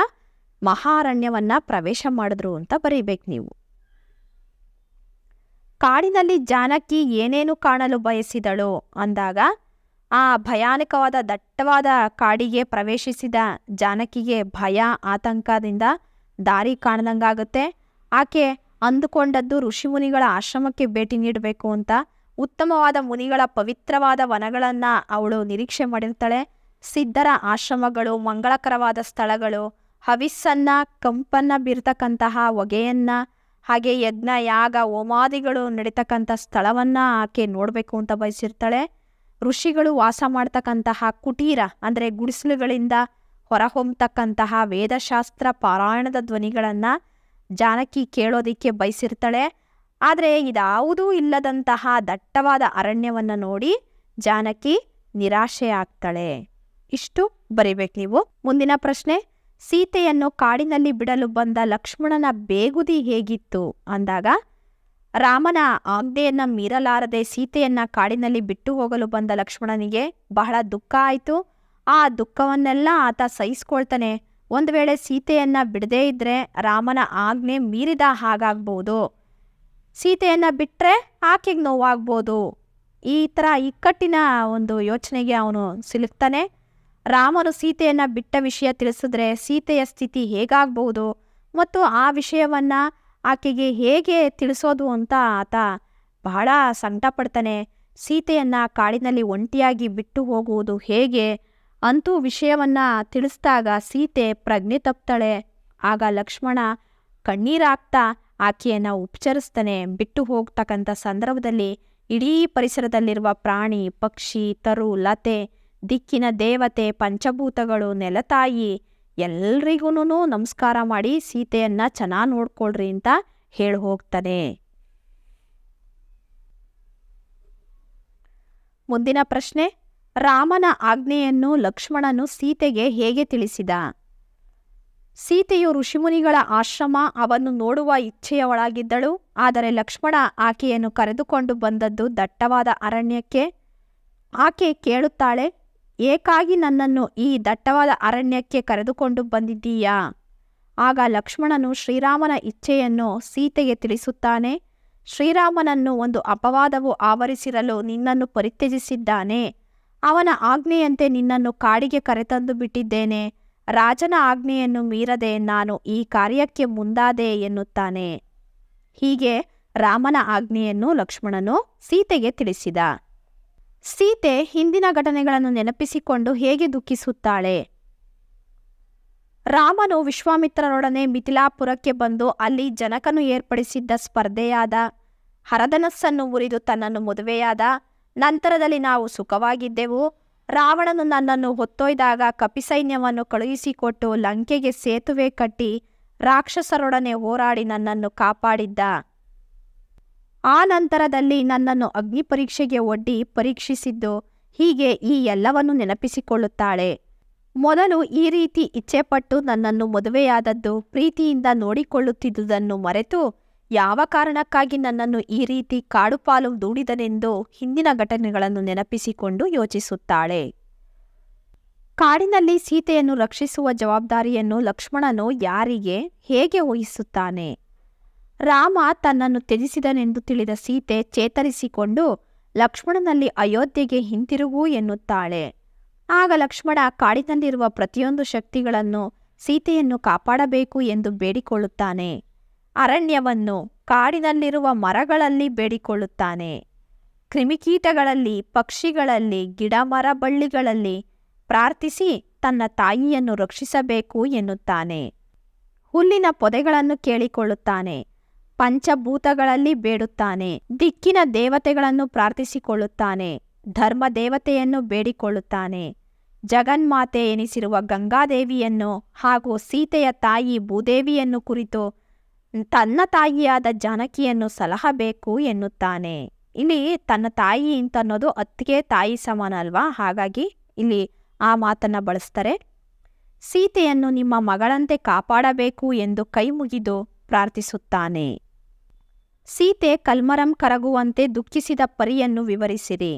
ಮಹಾರಣ್ಯವನ್ನು ಪ್ರವೇಶ ಮಾಡಿದ್ರು ಅಂತ ಬರೀಬೇಕು ನೀವು. ಕಾಡಿನಲ್ಲಿ ಜಾನಕಿ ಏನೇನು ಕಾಣಲು ಬಯಸಿದಳು ಅಂದಾಗ ಆ ಭಯಾನಕವಾದ ದಟ್ಟವಾದ ಕಾಡಿಗೆ ಪ್ರವೇಶಿಸಿದ ಜಾನಕಿಗೆ ಭಯ ಆತಂಕದಿಂದ ದಾರಿ ಕಾಣದಂಗಾಗುತ್ತೆ. ಆಕೆ ಅಂದುಕೊಂಡದ್ದು ಋಷಿಮುನಿಗಳ ಆಶ್ರಮಕ್ಕೆ ಭೇಟಿ ನೀಡಬೇಕು ಅಂತ. ಉತ್ತಮವಾದ ಮುನಿಗಳ ಪವಿತ್ರವಾದ ವನಗಳನ್ನು ಅವಳು ನಿರೀಕ್ಷೆ ಮಾಡಿರ್ತಾಳೆ. ಸಿದ್ಧರ ಆಶ್ರಮಗಳು, ಮಂಗಳಕರವಾದ ಸ್ಥಳಗಳು, ಹವಿಸ್ಸನ್ನು, ಕಂಪನ್ನು ಬೀರ್ತಕ್ಕಂತಹ ಹೊಗೆಯನ್ನು, ಹಾಗೆ ಯಜ್ಞ ಯಾಗ ಹೋಮಾದಿಗಳು ನಡೀತಕ್ಕಂಥ ಸ್ಥಳವನ್ನು ಆಕೆ ನೋಡಬೇಕು ಅಂತ ಬಯಸಿರ್ತಾಳೆ. ಋಷಿಗಳು ವಾಸ ಮಾಡ್ತಕ್ಕಂತಹ ಕುಟೀರ ಅಂದರೆ ಗುಡಿಸಲುಗಳಿಂದ ಹೊರಹೊಮ್ಮತಕ್ಕಂತಹ ವೇದಶಾಸ್ತ್ರ ಪಾರಾಯಣದ ಧ್ವನಿಗಳನ್ನು ಜಾನಕಿ ಕೇಳೋದಿಕ್ಕೆ ಬಯಸಿರ್ತಾಳೆ. ಆದರೆ ಇದಾವುದೂ ಇಲ್ಲದಂತಹ ದಟ್ಟವಾದ ಅರಣ್ಯವನ್ನು ನೋಡಿ ಜಾನಕಿ ನಿರಾಶೆ ಆಗ್ತಾಳೆ. ಇಷ್ಟು ಬರಿಬೇಕು ನೀವು. ಮುಂದಿನ ಪ್ರಶ್ನೆ, ಸೀತೆಯನ್ನು ಕಾಡಿನಲ್ಲಿ ಬಿಡಲು ಬಂದ ಲಕ್ಷ್ಮಣನ ಬೇಗುದಿ ಹೇಗಿತ್ತು ಅಂದಾಗ ರಾಮನ ಆಜ್ಞೆಯನ್ನು ಮೀರಲಾರದೆ ಸೀತೆಯನ್ನು ಕಾಡಿನಲ್ಲಿ ಬಿಟ್ಟು ಹೋಗಲು ಬಂದ ಲಕ್ಷ್ಮಣನಿಗೆ ಬಹಳ ದುಃಖ ಆಯಿತು. ಆ ದುಃಖವನ್ನೆಲ್ಲ ಆತ ಸಹಿಸ್ಕೊಳ್ತಾನೆ. ಒಂದು ವೇಳೆ ಸೀತೆಯನ್ನು ಬಿಡದೇ ಇದ್ದರೆ ರಾಮನ ಆಜ್ಞೆ ಮೀರಿದ ಹಾಗಾಗ್ಬೋದು, ಸೀತೆಯನ್ನು ಬಿಟ್ಟರೆ ಆಕೆಗೆ ನೋವಾಗ್ಬೋದು. ಈ ಥರ ಇಕ್ಕಟ್ಟಿನ ಒಂದು ಯೋಚನೆಗೆ ಅವನು ಸಿಲುಕ್ತಾನೆ. ರಾಮನು ಸೀತೆಯನ್ನು ಬಿಟ್ಟ ವಿಷಯ ತಿಳಿಸಿದ್ರೆ ಸೀತೆಯ ಸ್ಥಿತಿ ಹೇಗಾಗಬಹುದು ಮತ್ತು ಆ ವಿಷಯವನ್ನು ಆಕೆಗೆ ಹೇಗೆ ತಿಳಿಸೋದು ಅಂತ ಆತ ಬಹಳ ಸಂಕಟ ಪಡ್ತಾನೆ. ಸೀತೆಯನ್ನು ಕಾಡಿನಲ್ಲಿ ಒಂಟಿಯಾಗಿ ಬಿಟ್ಟು ಹೋಗುವುದು ಹೇಗೆ ಅಂತೂ ವಿಷಯವನ್ನು ತಿಳಿಸಿದಾಗ ಸೀತೆ ಪ್ರಜ್ಞೆ ತಪ್ತಾಳೆ. ಆಗ ಲಕ್ಷ್ಮಣ ಕಣ್ಣೀರಾಗ್ತಾ ಆಕೆಯನ್ನು ಉಪಚರಿಸ್ತಾನೆ. ಬಿಟ್ಟು ಹೋಗ್ತಕ್ಕಂಥ ಸಂದರ್ಭದಲ್ಲಿ ಇಡೀ ಪರಿಸರದಲ್ಲಿರುವ ಪ್ರಾಣಿ ಪಕ್ಷಿ ತರು ಲತೆ ದಿಕ್ಕಿನ ದೇವತೆ ಪಂಚಭೂತಗಳು ನೆಲತಾಯಿ ಎಲ್ರಿಗೂ ನಮಸ್ಕಾರ ಮಾಡಿ ಸೀತೆಯನ್ನು ಚೆನ್ನಾಗಿ ನೋಡ್ಕೊಳ್ರಿ ಅಂತ ಹೇಳಿ ಹೋಗ್ತಾನೆ. ಮುಂದಿನ ಪ್ರಶ್ನೆ, ರಾಮನ ಆಜ್ಞೆಯನ್ನು ಲಕ್ಷ್ಮಣನು ಸೀತೆಗೆ ಹೇಗೆ ತಿಳಿಸಿದ? ಸೀತೆಯು ಋಷಿಮುನಿಗಳ ಆಶ್ರಮ ಅವನ್ನು ನೋಡುವ ಇಚ್ಛೆಯ ಒಳಗಿದ್ದಳು. ಆದರೆ ಲಕ್ಷ್ಮಣ ಆಕೆಯನ್ನು ಕರೆದುಕೊಂಡು ಬಂದದ್ದು ದಟ್ಟವಾದ ಅರಣ್ಯಕ್ಕೆ. ಆಕೆ ಕೇಳುತ್ತಾಳೆ, ಏಕಾಗಿ ನನ್ನನ್ನು ಈ ದಟ್ಟವಾದ ಅರಣ್ಯಕ್ಕೆ ಕರೆದುಕೊಂಡು ಬಂದಿದ್ದೀಯಾ? ಆಗ ಲಕ್ಷ್ಮಣನು ಶ್ರೀರಾಮನ ಇಚ್ಛೆಯನ್ನು ಸೀತೆಗೆ ತಿಳಿಸುತ್ತಾನೆ. ಶ್ರೀರಾಮನನ್ನು ಒಂದು ಅಪವಾದವು ಆವರಿಸಿರಲು ನಿನ್ನನ್ನು ಪರಿತ್ಯಜಿಸಿದ್ದಾನೆ. ಅವನ ಆಜ್ಞೆಯಂತೆ ನಿನ್ನನ್ನು ಕಾಡಿಗೆ ಕರೆತಂದು ಬಿಟ್ಟಿದ್ದೇನೆ. ರಾಜನ ಆಜ್ಞೆಯನ್ನು ಮೀರದೆ ನಾನು ಈ ಕಾರ್ಯಕ್ಕೆ ಮುಂದಾದೆ ಎನ್ನುತ್ತಾನೆ. ಹೀಗೆ ರಾಮನ ಆಜ್ಞೆಯನ್ನು ಲಕ್ಷ್ಮಣನು ಸೀತೆಗೆ ತಿಳಿಸಿದ. ಸೀತೆ ಹಿಂದಿನ ಘಟನೆಗಳನ್ನು ನೆನಪಿಸಿಕೊಂಡು ಹೇಗೆ ದುಃಖಿಸುತ್ತಾಳೆ? ರಾಮನು ವಿಶ್ವಾಮಿತ್ರರೊಡನೆ ಮಿಥಿಲಾಪುರಕ್ಕೆ ಬಂದು ಅಲ್ಲಿ ಜನಕನು ಏರ್ಪಡಿಸಿದ್ದ ಸ್ಪರ್ಧೆಯಾದ, ಹರಧನಸ್ಸನ್ನು ಮುರಿದು ತನ್ನನ್ನು ಮದುವೆಯಾದ. ನಂತರದಲ್ಲಿ ನಾವು ಸುಖವಾಗಿದ್ದೆವು. ರಾವಣನು ನನ್ನನ್ನು ಹೊತ್ತೊಯ್ದಾಗ ಕಪಿಸೈನ್ಯವನ್ನು ಕಳುಹಿಸಿಕೊಟ್ಟು ಲಂಕೆಗೆ ಸೇತುವೆ ಕಟ್ಟಿ ರಾಕ್ಷಸರೊಡನೆ ಹೋರಾಡಿ ನನ್ನನ್ನು ಕಾಪಾಡಿದ್ದ. ಆ ನಂತರದಲ್ಲಿ ನನ್ನನ್ನು ಅಗ್ನಿ ಪರೀಕ್ಷೆಗೆ ಒಡ್ಡಿ ಪರೀಕ್ಷಿಸಿದ್ದು. ಹೀಗೆ ಈ ಎಲ್ಲವನ್ನು ನೆನಪಿಸಿಕೊಳ್ಳುತ್ತಾಳೆ. ಮೊದಲು ಈ ರೀತಿ ಇಚ್ಛೆಪಟ್ಟು ನನ್ನನ್ನು ಮದುವೆಯಾದದ್ದು, ಪ್ರೀತಿಯಿಂದ ನೋಡಿಕೊಳ್ಳುತ್ತಿದ್ದುದನ್ನು ಮರೆತು ಯಾವ ಕಾರಣಕ್ಕಾಗಿ ನನ್ನನ್ನು ಈ ರೀತಿ ಕಾಡುಪಾಲು ದೂಡಿದನೆಂದು ಹಿಂದಿನ ಘಟನೆಗಳನ್ನು ನೆನಪಿಸಿಕೊಂಡು ಯೋಚಿಸುತ್ತಾಳೆ. ಕಾಡಿನಲ್ಲಿ ಸೀತೆಯನ್ನು ರಕ್ಷಿಸುವ ಜವಾಬ್ದಾರಿಯನ್ನು ಲಕ್ಷ್ಮಣನು ಯಾರಿಗೆ ಹೇಗೆ ವಹಿಸುತ್ತಾನೆ? ರಾಮ ತನ್ನನ್ನು ತ್ಯಜಿಸಿದನೆಂದು ತಿಳಿದ ಸೀತೆ ಚೇತರಿಸಿಕೊಂಡು ಲಕ್ಷ್ಮಣನಲ್ಲಿ ಅಯೋಧ್ಯೆಗೆ ಹಿಂತಿರುಗು ಎನ್ನುತ್ತಾಳೆ. ಆಗ ಲಕ್ಷ್ಮಣ ಕಾಡಿನಲ್ಲಿರುವ ಪ್ರತಿಯೊಂದು ಶಕ್ತಿಗಳನ್ನು ಸೀತೆಯನ್ನು ಕಾಪಾಡಬೇಕು ಎಂದು ಬೇಡಿಕೊಳ್ಳುತ್ತಾನೆ. ಅರಣ್ಯವನ್ನು, ಕಾಡಿನಲ್ಲಿರುವ ಮರಗಳಲ್ಲಿ ಬೇಡಿಕೊಳ್ಳುತ್ತಾನೆ. ಕ್ರಿಮಿಕೀಟಗಳಲ್ಲಿ, ಪಕ್ಷಿಗಳಲ್ಲಿ, ಗಿಡ ಮರ ಬಳ್ಳಿಗಳಲ್ಲಿ ಪ್ರಾರ್ಥಿಸಿ ತನ್ನ ತಾಯಿಯನ್ನು ರಕ್ಷಿಸಬೇಕು ಎನ್ನುತ್ತಾನೆ. ಹುಲ್ಲಿನ ಪೊದೆಗಳನ್ನು ಕೇಳಿಕೊಳ್ಳುತ್ತಾನೆ. ಪಂಚಭೂತಗಳಲ್ಲಿ ಬೇಡುತ್ತಾನೆ. ದಿಕ್ಕಿನ ದೇವತೆಗಳನ್ನು ಪ್ರಾರ್ಥಿಸಿಕೊಳ್ಳುತ್ತಾನೆ. ಧರ್ಮ ದೇವತೆಯನ್ನು ಬೇಡಿಕೊಳ್ಳುತ್ತಾನೆ. ಜಗನ್ಮಾತೆ ಎನಿಸಿರುವ ಗಂಗಾದೇವಿಯನ್ನು ಹಾಗೂ ಸೀತೆಯ ತಾಯಿ ಭೂದೇವಿಯನ್ನು ಕುರಿತು ತನ್ನ ತಾಯಿಯಾದ ಜಾನಕಿಯನ್ನು ಸಲಹಬೇಕು ಎನ್ನುತ್ತಾನೆ. ಇಲ್ಲಿ ತನ್ನ ತಾಯಿ ಅಂತನ್ನೋದು ಅತ್ತಿಗೆ ತಾಯಿ ಸಮಾನ ಅಲ್ವಾ, ಹಾಗಾಗಿ ಇಲ್ಲಿ ಆ ಮಾತನ್ನು ಬಳಸ್ತಾರೆ. ಸೀತೆಯನ್ನು ನಿಮ್ಮ ಮಗಳಂತೆ ಕಾಪಾಡಬೇಕು ಎಂದು ಕೈ ಮುಗಿದು ಪ್ರಾರ್ಥಿಸುತ್ತಾನೆ. ಸೀತೆ ಕಲ್ಮರಂ ಕರಗುವಂತೆ ದುಃಖಿಸಿದ ಪರಿಯನ್ನು ವಿವರಿಸಿರಿ.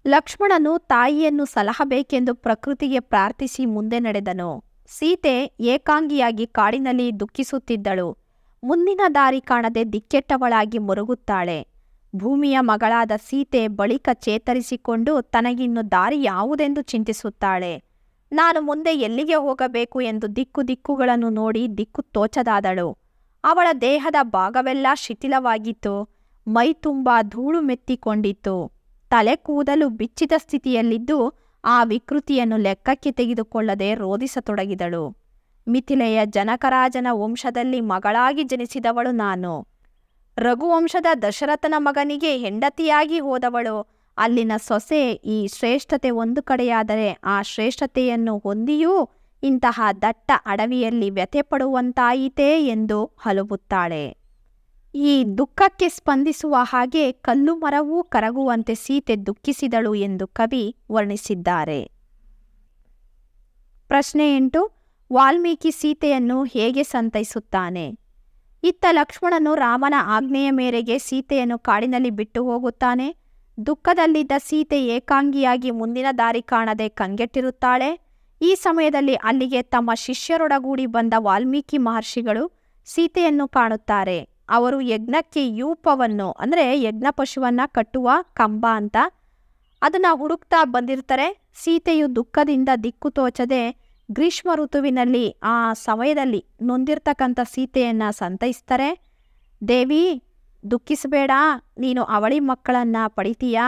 ಲಕ್ಷ್ಮಣನು ತಾಯಿಯನ್ನು ಸಲಹಬೇಕೆಂದು ಪ್ರಕೃತಿಗೆ ಪ್ರಾರ್ಥಿಸಿ ಮುಂದೆ ನಡೆದನು. ಸೀತೆ ಏಕಾಂಗಿಯಾಗಿ ಕಾಡಿನಲ್ಲಿ ದುಃಖಿಸುತ್ತಿದ್ದಳು. ಮುಂದಿನ ದಾರಿ ಕಾಣದೆ ದಿಕ್ಕೆಟ್ಟವಳಾಗಿ ಮರುಗುತ್ತಾಳೆ. ಭೂಮಿಯ ಮಗಳಾದ ಸೀತೆ ಬಳಿಕ ಚೇತರಿಸಿಕೊಂಡು ತನಗಿನ್ನು ದಾರಿ ಯಾವುದೆಂದು ಚಿಂತಿಸುತ್ತಾಳೆ. ನಾನು ಮುಂದೆ ಎಲ್ಲಿಗೆ ಹೋಗಬೇಕು ಎಂದು ದಿಕ್ಕುಗಳನ್ನು ನೋಡಿ ದಿಕ್ಕು ತೋಚದಾದಳು. ಅವಳ ದೇಹದ ಭಾಗವೆಲ್ಲ ಶಿಥಿಲವಾಗಿತ್ತು. ಮೈ ತುಂಬ ಧೂಳು ಮೆತ್ತಿಕೊಂಡಿತ್ತು. ತಲೆ ಕೂದಲು ಬಿಚ್ಚಿದ ಸ್ಥಿತಿಯಲ್ಲಿದ್ದು ಆ ವಿಕೃತಿಯನ್ನು ಲೆಕ್ಕಕ್ಕೆ ತೆಗೆದುಕೊಳ್ಳದೆ ರೋಧಿಸತೊಡಗಿದಳು. ಮಿಥಿಲೆಯ ಜನಕರಾಜನ ವಂಶದಲ್ಲಿ ಮಗಳಾಗಿ ಜನಿಸಿದವಳು ನಾನು. ರಘುವಂಶದ ದಶರಥನ ಮಗನಿಗೆ ಹೆಂಡತಿಯಾಗಿ ಹೋದವಳು. ಅಲ್ಲಿನ ಸೊಸೆ. ಈ ಶ್ರೇಷ್ಠತೆ ಒಂದು ಕಡೆಯಾದರೆ ಆ ಶ್ರೇಷ್ಠತೆಯನ್ನು ಹೊಂದಿಯೂ ಇಂತಹ ದಟ್ಟ ಅಡವಿಯಲ್ಲಿ ವ್ಯಥೆಪಡುವಂತಾಯಿತೇ ಎಂದು ಹಲುಬುತ್ತಾಳೆ. ಈ ದುಃಖಕ್ಕೆ ಸ್ಪಂದಿಸುವ ಹಾಗೆ ಕಲ್ಲು ಮರವೂ ಕರಗುವಂತೆ ಸೀತೆ ದುಃಖಿಸಿದಳು ಎಂದು ಕವಿ ವರ್ಣಿಸಿದ್ದಾರೆ. ಪ್ರಶ್ನೆ 8. ವಾಲ್ಮೀಕಿ ಸೀತೆಯನ್ನು ಹೇಗೆ ಸಂತೈಸುತ್ತಾನೆ? ಇತ್ತ ಲಕ್ಷ್ಮಣನು ರಾಮನ ಆಜ್ಞೆಯ ಮೇರೆಗೆ ಸೀತೆಯನ್ನು ಕಾಡಿನಲ್ಲಿ ಬಿಟ್ಟು ಹೋಗುತ್ತಾನೆ. ದುಃಖದಲ್ಲಿದ್ದ ಸೀತೆ ಏಕಾಂಗಿಯಾಗಿ ಮುಂದಿನ ದಾರಿ ಕಾಣದೆ ಕಂಗೆಟ್ಟಿರುತ್ತಾಳೆ. ಈ ಸಮಯದಲ್ಲಿ ಅಲ್ಲಿಗೆ ತಮ್ಮ ಶಿಷ್ಯರೊಡಗೂಡಿ ಬಂದ ವಾಲ್ಮೀಕಿ ಮಹರ್ಷಿಗಳು ಸೀತೆಯನ್ನು ಕಾಣುತ್ತಾರೆ. ಅವರು ಯಜ್ಞಕ್ಕೆ ಯೂಪವನ್ನು ಅಂದರೆ ಯಜ್ಞ ಪಶುವನ್ನು ಕಟ್ಟುವ ಕಂಬ ಅಂತ ಅದನ್ನು ಹುಡುಕ್ತಾ ಬಂದಿರ್ತಾರೆ. ಸೀತೆಯು ದುಃಖದಿಂದ ದಿಕ್ಕು ತೋಚದೆ ಗ್ರೀಷ್ಮ ಋತುವಿನಲ್ಲಿ ಆ ಸಮಯದಲ್ಲಿ ನೊಂದಿರ್ತಕ್ಕಂಥ ಸೀತೆಯನ್ನು ಸಂತೈಸ್ತಾರೆ. ದೇವಿ, ದುಃಖಿಸಬೇಡ, ನೀನು ಅವಳಿ ಮಕ್ಕಳನ್ನು ಪಡಿತೀಯಾ,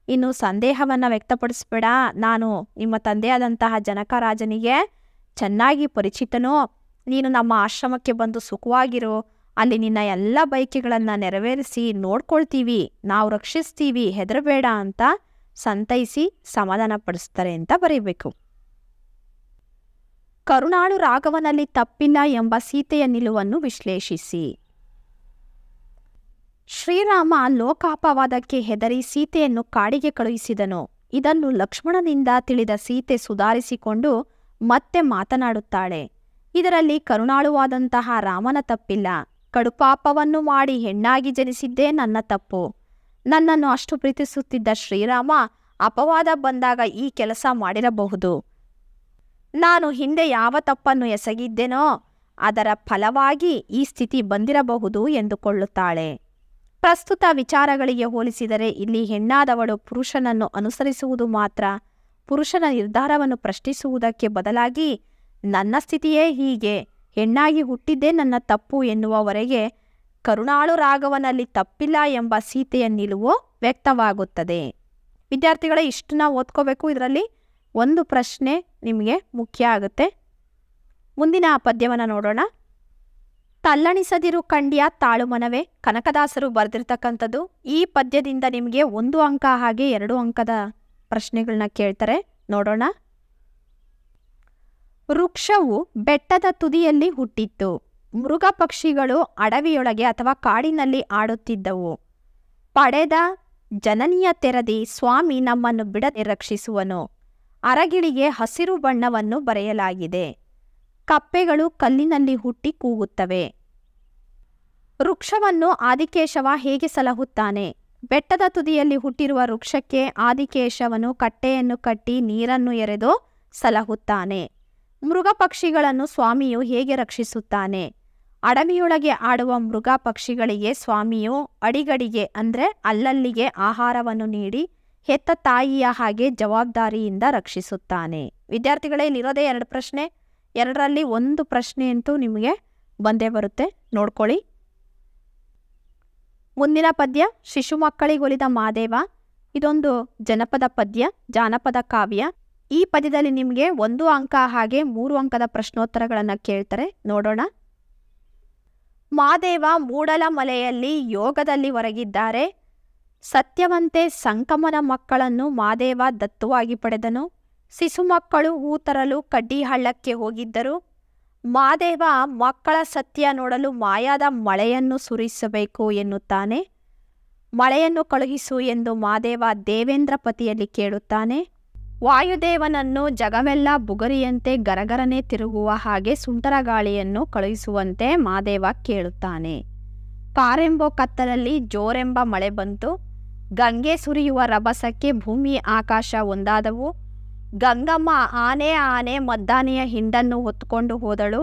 ಇನ್ನು ಸಂದೇಹವನ್ನು ವ್ಯಕ್ತಪಡಿಸಬೇಡ. ನಾನು ನಿಮ್ಮ ತಂದೆಯಾದಂತಹ ಜನಕರಾಜನಿಗೆ ಚೆನ್ನಾಗಿ ಪರಿಚಿತನು. ನೀನು ನಮ್ಮ ಆಶ್ರಮಕ್ಕೆ ಬಂದು ಸುಖವಾಗಿರು, ಅಲ್ಲಿ ನಿನ್ನ ಎಲ್ಲ ಬಯಕೆಗಳನ್ನು ನೆರವೇರಿಸಿ ನೋಡ್ಕೊಳ್ತೀವಿ, ನಾವು ರಕ್ಷಿಸ್ತೀವಿ, ಹೆದರಬೇಡ ಅಂತ ಸಂತೈಸಿ ಸಮಾಧಾನ ಪಡಿಸ್ತಾರೆ ಅಂತ ಬರೀಬೇಕು. ಕರುಣಾಳು ರಾಘವನಲ್ಲಿ ತಪ್ಪಿಲ್ಲ ಎಂಬ ಸೀತೆಯ ನಿಲುವನ್ನು ವಿಶ್ಲೇಷಿಸಿ. ಶ್ರೀರಾಮ ಲೋಕಾಪವಾದಕ್ಕೆ ಹೆದರಿ ಸೀತೆಯನ್ನು ಕಾಡಿಗೆ ಕಳುಹಿಸಿದನು. ಇದನ್ನು ಲಕ್ಷ್ಮಣನಿಂದ ತಿಳಿದ ಸೀತೆ ಸುಧಾರಿಸಿಕೊಂಡು ಮತ್ತೆ ಮಾತನಾಡುತ್ತಾಳೆ. ಇದರಲ್ಲಿ ಕರುಣಾಳುವಾದಂತಹ ರಾಮನ ತಪ್ಪಿಲ್ಲ. ಕಡುಪಾಪವನ್ನು ಮಾಡಿ ಹೆಣ್ಣಾಗಿ ಜನಿಸಿದ್ದೇ ನನ್ನ ತಪ್ಪು. ನನ್ನನ್ನು ಅಷ್ಟು ಪ್ರೀತಿಸುತ್ತಿದ್ದ ಶ್ರೀರಾಮ ಅಪವಾದ ಬಂದಾಗ ಈ ಕೆಲಸ ಮಾಡಿರಬಹುದು. ನಾನು ಹಿಂದೆ ಯಾವ ತಪ್ಪನ್ನು ಎಸಗಿದ್ದೇನೋ ಅದರ ಫಲವಾಗಿ ಈ ಸ್ಥಿತಿ ಬಂದಿರಬಹುದು ಎಂದುಕೊಳ್ಳುತ್ತಾಳೆ. ಪ್ರಸ್ತುತ ವಿಚಾರಗಳಿಗೆ ಹೋಲಿಸಿದರೆ ಇಲ್ಲಿ ಹೆಣ್ಣಾದವಳು ಪುರುಷನನ್ನು ಅನುಸರಿಸುವುದು ಮಾತ್ರ, ಪುರುಷನ ನಿರ್ಧಾರವನ್ನು ಪ್ರಶ್ನಿಸುವುದಕ್ಕೆ ಬದಲಾಗಿ ನನ್ನ ಸ್ಥಿತಿಯೇ ಹೀಗೆ, ಹೆಣ್ಣಾಗಿ ಹುಟ್ಟಿದ್ದೇ ನನ್ನ ತಪ್ಪು ಎನ್ನುವವರೆಗೆ ಕರುಣಾಳು ರಾಘವನಲ್ಲಿ ತಪ್ಪಿಲ್ಲ ಎಂಬ ಸೀತೆಯ ನಿಲುವು ವ್ಯಕ್ತವಾಗುತ್ತದೆ. ವಿದ್ಯಾರ್ಥಿಗಳೇ, ಇಷ್ಟನ್ನ ಓದ್ಕೋಬೇಕು. ಇದರಲ್ಲಿ ಒಂದು ಪ್ರಶ್ನೆ ನಿಮಗೆ ಮುಖ್ಯ ಆಗುತ್ತೆ. ಮುಂದಿನ ಪದ್ಯವನ್ನು ನೋಡೋಣ. ತಲ್ಲಣಿಸದಿರು ಕಂಡ್ಯ ತಾಳುಮನವೇ, ಕನಕದಾಸರು ಬರೆದಿರ್ತಕ್ಕಂಥದ್ದು. ಈ ಪದ್ಯದಿಂದ ನಿಮಗೆ 1 ಅಂಕ ಹಾಗೆ 2 ಅಂಕದ ಪ್ರಶ್ನೆಗಳನ್ನ ಕೇಳ್ತಾರೆ. ನೋಡೋಣ. ವೃಕ್ಷವು ಬೆಟ್ಟದ ತುದಿಯಲ್ಲಿ ಹುಟ್ಟಿತ್ತು. ಮೃಗ ಪಕ್ಷಿಗಳು ಅಡವಿಯೊಳಗೆ ಅಥವಾ ಕಾಡಿನಲ್ಲಿ ಆಡುತ್ತಿದ್ದವು. ಪಡೆದ ಜನನಿಯ ತೆರದಿ ಸ್ವಾಮಿ ನಮ್ಮನ್ನು ಬಿಡದೆ ರಕ್ಷಿಸುವನು. ಅರಗಿಳಿಗೆ ಹಸಿರು ಬಣ್ಣವನ್ನು ಬರೆಯಲಾಗಿದೆ. ಕಪ್ಪೆಗಳು ಕಲ್ಲಿನಲ್ಲಿ ಹುಟ್ಟಿ ಕೂಗುತ್ತವೆ. ವೃಕ್ಷವನ್ನು ಆದಿಕೇಶವ ಹೇಗೆ ಸಲಹುತ್ತಾನೆ? ಬೆಟ್ಟದ ತುದಿಯಲ್ಲಿ ಹುಟ್ಟಿರುವ ವೃಕ್ಷಕ್ಕೆ ಆದಿಕೇಶವನು ಕಟ್ಟೆಯನ್ನು ಕಟ್ಟಿ ನೀರನ್ನು ಎರೆದು ಸಲಹುತ್ತಾನೆ. ಮೃಗ ಪಕ್ಷಿಗಳನ್ನು ಸ್ವಾಮಿಯು ಹೇಗೆ ರಕ್ಷಿಸುತ್ತಾನೆ? ಅಡವಿಯೊಳಗೆ ಆಡುವ ಮೃಗ ಪಕ್ಷಿಗಳಿಗೆ ಸ್ವಾಮಿಯು ಅಡಿಗಡಿಗೆ ಅಂದರೆ ಅಲ್ಲಲ್ಲಿಗೆ ಆಹಾರವನ್ನು ನೀಡಿ ಹೆತ್ತ ತಾಯಿಯ ಹಾಗೆ ಜವಾಬ್ದಾರಿಯಿಂದ ರಕ್ಷಿಸುತ್ತಾನೆ. ವಿದ್ಯಾರ್ಥಿಗಳೇ, ಇಲ್ಲಿರೋದೇ 2 ಪ್ರಶ್ನೆ. 2ರಲ್ಲಿ 1 ಪ್ರಶ್ನೆ ಅಂತೂ ನಿಮಗೆ ಬಂದೇ ಬರುತ್ತೆ, ನೋಡ್ಕೊಳ್ಳಿ. ಮುಂದಿನ ಪದ್ಯ ಶಿಶು ಮಕ್ಕಳಿಗೊಲಿದ ಮಾದೇವ. ಇದೊಂದು ಜನಪದ ಪದ್ಯ, ಜಾನಪದ ಕಾವ್ಯ. ಈ ಪದ್ಯದಲ್ಲಿ ನಿಮಗೆ 1 ಅಂಕ ಹಾಗೆ 3 ಅಂಕದ ಪ್ರಶ್ನೋತ್ತರಗಳನ್ನು ಕೇಳ್ತಾರೆ. ನೋಡೋಣ. ಮಾದೇವ ಮೂಡಲ ಮಲೆಯಲ್ಲಿ ಯೋಗದಲ್ಲಿ ಹೊರಗಿದ್ದಾರೆ. ಸತ್ಯವಂತೆ ಸಂಕಮನ ಮಕ್ಕಳನ್ನು ಮಾದೇವ ದತ್ತುವಾಗಿ ಪಡೆದನು. ಶಿಶು ಮಕ್ಕಳು ಹೂ ತರಲು ಕಡ್ಡಿ ಹಳ್ಳಕ್ಕೆ ಹೋಗಿದ್ದರು. ಮಾದೇವ ಮಕ್ಕಳ ಸತ್ಯ ನೋಡಲು ಮಾಯಾದ ಮಳೆಯನ್ನು ಸುರಿಸಬೇಕು ಎನ್ನುತ್ತಾನೆ. ಮಳೆಯನ್ನು ಕಳುಹಿಸು ಎಂದು ಮಾದೇವ ದೇವೇಂದ್ರ ಪತಿಯಲ್ಲಿ ಕೇಳುತ್ತಾನೆ. ವಾಯುದೇವನನ್ನು ಜಗವೆಲ್ಲ ಬುಗರಿಯಂತೆ ಗರಗರನೆ ತಿರುಗುವ ಹಾಗೆ ಸುಂಟರ ಗಾಳಿಯನ್ನು ಕಳುಹಿಸುವಂತೆ ಮಾದೇವ ಕೇಳುತ್ತಾನೆ. ಕಾರೆಂಬೋ ಕತ್ತಲಲ್ಲಿ ಜೋರೆಂಬ ಮಳೆ ಬಂತು. ಗಂಗೆ ಸುರಿಯುವ ರಭಸಕ್ಕೆ ಭೂಮಿ ಆಕಾಶ ಒಂದಾದವು. ಗಂಗಮ್ಮ ಆನೆ ಆನೆ ಮದ್ದಾನೆಯ ಹಿಂಡನ್ನು ಹೊತ್ತುಕೊಂಡು ಹೋದಳು.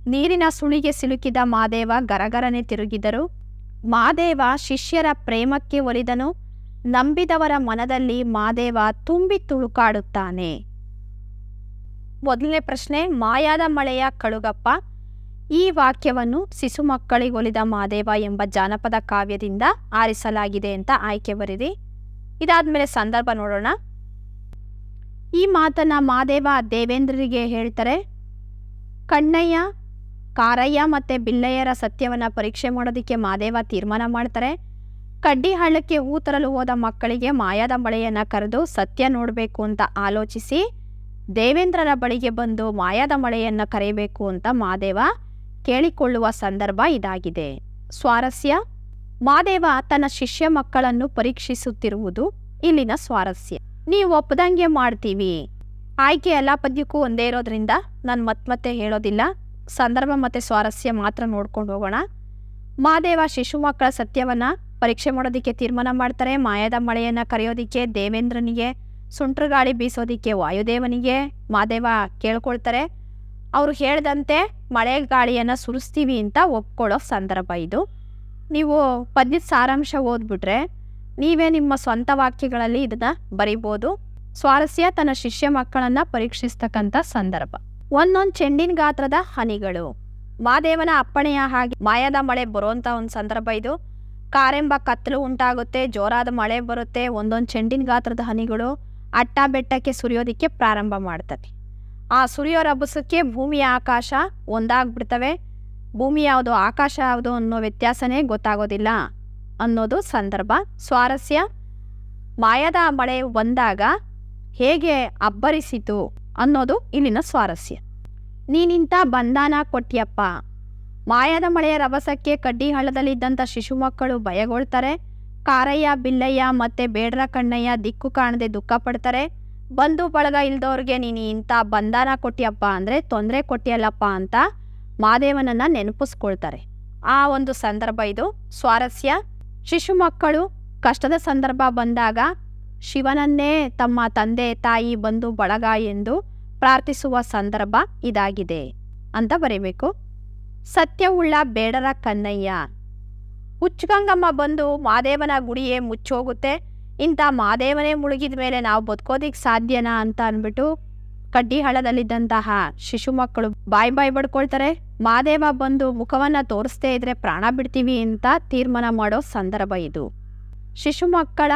ನೀರಿನ ಸುಳಿಗೆ ಸಿಲುಕಿದ ಮಾದೇವ ಗರಗರನೆ ತಿರುಗಿದರು. ಮಾದೇವ ಶಿಷ್ಯರ ಪ್ರೇಮಕ್ಕೆ ಒಲಿದನು. ನಂಬಿದವರ ಮನದಲ್ಲಿ ಮಾದೇವ ತುಂಬಿ ತುಳುಕಾಡುತ್ತಾನೆ. ಮೊದಲನೇ ಪ್ರಶ್ನೆ, ಮಾಯಾದ ಮಳೆಯ ಕಳುಗಪ್ಪ. ಈ ವಾಕ್ಯವನ್ನು ಶಿಶು ಮಕ್ಕಳಿಗೊಲಿದ ಮಾದೇವ ಎಂಬ ಜಾನಪದ ಕಾವ್ಯದಿಂದ ಆರಿಸಲಾಗಿದೆ ಅಂತ ಆಯ್ಕೆ ಬರೀರಿ. ಇದಾದ್ಮೇಲೆ ಸಂದರ್ಭ ನೋಡೋಣ. ಈ ಮಾತನ್ನ ಮಾದೇವ ದೇವೇಂದ್ರರಿಗೆ ಹೇಳ್ತಾರೆ. ಕಣ್ಣಯ್ಯ, ಕಾರಯ್ಯ ಮತ್ತು ಬಿಲ್ಲಯ್ಯರ ಸತ್ಯವನ್ನು ಪರೀಕ್ಷೆ ಮಾಡೋದಕ್ಕೆ ಮಾದೇವ ತೀರ್ಮಾನ ಮಾಡ್ತಾರೆ. ಕಡ್ಡಿ ಹಳ್ಳಕ್ಕೆ ಹೂ ತರಲು ಹೋದ ಮಕ್ಕಳಿಗೆ ಮಾಯಾದ ಮಳೆಯನ್ನು ಕರೆದು ಸತ್ಯ ನೋಡಬೇಕು ಅಂತ ಆಲೋಚಿಸಿ ದೇವೇಂದ್ರರ ಬಳಿಗೆ ಬಂದು ಮಾಯಾದ ಮಳೆಯನ್ನು ಕರೆಯಬೇಕು ಅಂತ ಮಾದೇವ ಕೇಳಿಕೊಳ್ಳುವ ಸಂದರ್ಭ ಇದಾಗಿದೆ. ಸ್ವಾರಸ್ಯ, ಮಾದೇವ ತನ್ನ ಶಿಷ್ಯ ಮಕ್ಕಳನ್ನು ಪರೀಕ್ಷಿಸುತ್ತಿರುವುದು ಇಲ್ಲಿನ ಸ್ವಾರಸ್ಯ. ನೀವು ಒಪ್ಪದಂಗೆ ಮಾಡ್ತೀವಿ. ಆಯ್ಕೆ ಎಲ್ಲ ಪದ್ಯಕ್ಕೂ ಒಂದೇ ಇರೋದ್ರಿಂದ ನಾನು ಮತ್ತೆ ಹೇಳೋದಿಲ್ಲ. ಸಂದರ್ಭ ಮತ್ತು ಸ್ವಾರಸ್ಯ ಮಾತ್ರ ನೋಡ್ಕೊಂಡು ಹೋಗೋಣ. ಮಾದೇವ ಶಿಶು ಮಕ್ಕಳ ಸತ್ಯವನ್ನು ಪರೀಕ್ಷೆ ಮಾಡೋದಕ್ಕೆ ತೀರ್ಮಾನ ಮಾಡ್ತಾರೆ. ಮಾಯಾದ ಮಳೆಯನ್ನು ಕರೆಯೋದಿಕ್ಕೆ ದೇವೇಂದ್ರನಿಗೆ, ಸುಂಟ್ರ ಗಾಳಿ ಬೀಸೋದಿಕ್ಕೆ ವಾಯುದೇವನಿಗೆ ಮಾದೇವ ಕೇಳ್ಕೊಳ್ತಾರೆ. ಅವರು ಹೇಳ್ದಂತೆ ಮಳೆ ಗಾಳಿಯನ್ನು ಸುರಿಸ್ತೀವಿ ಅಂತ ಒಪ್ಕೊಳ್ಳೋ ಸಂದರ್ಭ ಇದು. ನೀವು ಪದ್ಯದ ಸಾರಾಂಶ ಓದ್ಬಿಟ್ರೆ ನೀವೇ ನಿಮ್ಮ ಸ್ವಂತ ವಾಕ್ಯಗಳಲ್ಲಿ ಇದನ್ನ ಬರಿಬೋದು. ಸ್ವಾರಸ್ಯ ತನ್ನ ಶಿಷ್ಯ ಮಕ್ಕಳನ್ನ ಪರೀಕ್ಷಿಸ್ತಕ್ಕಂಥ ಸಂದರ್ಭ. ಒಂದೊಂದು ಚೆಂಡಿನ ಗಾತ್ರದ ಹನಿಗಳು. ಮಾದೇವನ ಅಪ್ಪಣೆಯ ಹಾಗೆ ಮಾಯದ ಮಳೆ ಬರುವಂಥ ಒಂದು ಸಂದರ್ಭ ಇದು. ಕಾರೆಂಬ ಕತ್ತಲು ಉಂಟಾಗುತ್ತೆ, ಜೋರಾದ ಮಳೆ ಬರುತ್ತೆ, ಒಂದೊಂದು ಚೆಂಡಿನ ಗಾತ್ರದ ಹನಿಗಳು ಅಟ್ಟ ಬೆಟ್ಟಕ್ಕೆ ಸುರಿಯೋದಿಕ್ಕೆ ಪ್ರಾರಂಭ ಮಾಡ್ತವೆ. ಆ ಸುರಿಯೋ ರಭಸಕ್ಕೆ ಭೂಮಿಯ ಆಕಾಶ ಒಂದಾಗ್ಬಿಡ್ತವೆ. ಭೂಮಿ ಯಾವುದು ಆಕಾಶ ಯಾವುದು ಅನ್ನೋ ವ್ಯತ್ಯಾಸನೇ ಗೊತ್ತಾಗೋದಿಲ್ಲ ಅನ್ನೋದು ಸಂದರ್ಭ. ಸ್ವಾರಸ್ಯ ಮಾಯದ ಮಳೆ ಬಂದಾಗ ಹೇಗೆ ಅಬ್ಬರಿಸಿತು ಅನ್ನೋದು ಇಲ್ಲಿನ ಸ್ವಾರಸ್ಯ. ನೀನಿಂತ ಬಂಧನ ಕೊಟ್ಟಿಯಪ್ಪ. ಮಾಯದ ಮಳೆಯ ರಭಸಕ್ಕೆ ಕಡ್ಡಿ ಹಳ್ಳದಲ್ಲಿದ್ದಂಥ ಶಿಶು ಮಕ್ಕಳು ಭಯಗೊಳ್ತಾರೆ. ಕಾರಯ್ಯ, ಬಿಲ್ಲಯ್ಯ ಮತ್ತು ಬೇಡ್ರ ಕಣ್ಣಯ್ಯ ದಿಕ್ಕು ಕಾಣದೆ ದುಃಖ ಪಡ್ತಾರೆ. ಬಂಧು ಬಳಗ ಇಲ್ದವ್ರಿಗೆ ನೀನು ಇಂಥ ಬಂಧನ ಕೊಟ್ಟಿಯಪ್ಪ ಅಂದರೆ ತೊಂದರೆ ಕೊಟ್ಟಿಯಲ್ಲಪ್ಪ ಅಂತ ಮಾದೇವನನ್ನು ನೆನಪಿಸ್ಕೊಳ್ತಾರೆ. ಆ ಒಂದು ಸಂದರ್ಭ ಇದು ಸ್ವಾರಸ್ಯ. ಶಿಶು ಮಕ್ಕಳು ಕಷ್ಟದ ಸಂದರ್ಭ ಬಂದಾಗ ಶಿವನನ್ನೇ ತಮ್ಮ ತಂದೆ ತಾಯಿ ಬಂಧು ಬಳಗ ಎಂದು ಪ್ರಾರ್ಥಿಸುವ ಸಂದರ್ಭ ಇದಾಗಿದೆ ಅಂತ ಬರೀಬೇಕು. ಸತ್ಯವುಳ್ಳ ಬೇಡರ ಕನ್ನಯ್ಯ. ಹುಚ್ಚಗಂಗಮ್ಮ ಬಂದು ಮಾದೇವನ ಗುಡಿಯೇ ಮುಚ್ಚೋಗುತ್ತೆ. ಇಂಥ ಮಾದೇವನೇ ಮುಳುಗಿದ ಮೇಲೆ ನಾವು ಬದುಕೋದಿಕ್ಕೆ ಸಾಧ್ಯನಾ ಅಂತ ಅಂದ್ಬಿಟ್ಟು ಕಡ್ಡಿ ಹಳ್ಳದಲ್ಲಿದ್ದಂತಹ ಶಿಶು ಮಕ್ಕಳು ಬಾಯಿ ಬಡ್ಕೊಳ್ತಾರೆ. ಮಾದೇವ ಬಂದು ಮುಖವನ್ನು ತೋರಿಸ್ತೇ ಇದ್ರೆ ಪ್ರಾಣ ಬಿಡ್ತೀವಿ ಅಂತ ತೀರ್ಮಾನ ಮಾಡೋ ಸಂದರ್ಭ ಇದು. ಶಿಶು ಮಕ್ಕಳ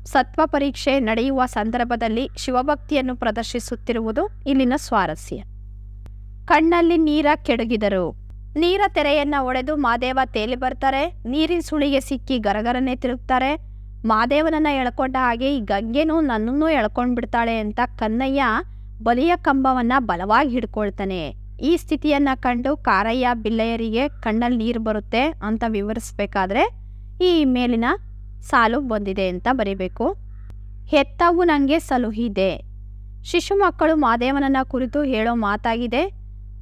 ಸತ್ವ ಪರೀಕ್ಷೆ ನಡೆಯುವ ಸಂದರ್ಭದಲ್ಲಿ ಶಿವಭಕ್ತಿಯನ್ನು ಪ್ರದರ್ಶಿಸುತ್ತಿರುವುದು ಇಲ್ಲಿನ ಸ್ವಾರಸ್ಯ. ಕಣ್ಣಲ್ಲಿ ನೀರ ಕೆಡಗಿದರು. ನೀರ ತೆರೆಯನ್ನ ಒಡೆದು ಮಾದೇವ ತೇಲಿ ಬರ್ತಾರೆ. ನೀರಿನ ಸುಳಿಗೆ ಸಿಕ್ಕಿ ಗರಗರನೆ ತಿರುಗ್ತಾರೆ. ಮಾದೇವನನ್ನ ಎಳ್ಕೊಂಡ ಹಾಗೆ ಈ ಗಂಗೆನೂ ನನ್ನನ್ನೂ ಎಳ್ಕೊಂಡ್ಬಿಡ್ತಾಳೆ ಅಂತ ಕನ್ನಯ್ಯ ಬಲಿಯ ಕಂಬವನ್ನ ಬಲವಾಗಿ ಹಿಡ್ಕೊಳ್ತಾನೆ. ಈ ಸ್ಥಿತಿಯನ್ನ ಕಂಡು ಕಾರಯ್ಯ, ಬಿಲ್ಲಯ್ಯರಿಗೆ ಕಣ್ಣಲ್ಲಿ ನೀರು ಬರುತ್ತೆ ಅಂತ ವಿವರಿಸ್ಬೇಕಾದ್ರೆ ಈ ಮೇಲಿನ ಸಾಲು ಬಂದಿದೆ ಅಂತ ಬರೀಬೇಕು. ಹೆತ್ತವು ನನಗೆ ಸಲುಹಿದೆ. ಶಿಶು ಮಕ್ಕಳು ಮಾದೇವನನ್ನ ಕುರಿತು ಹೇಳೋ ಮಾತಾಗಿದೆ.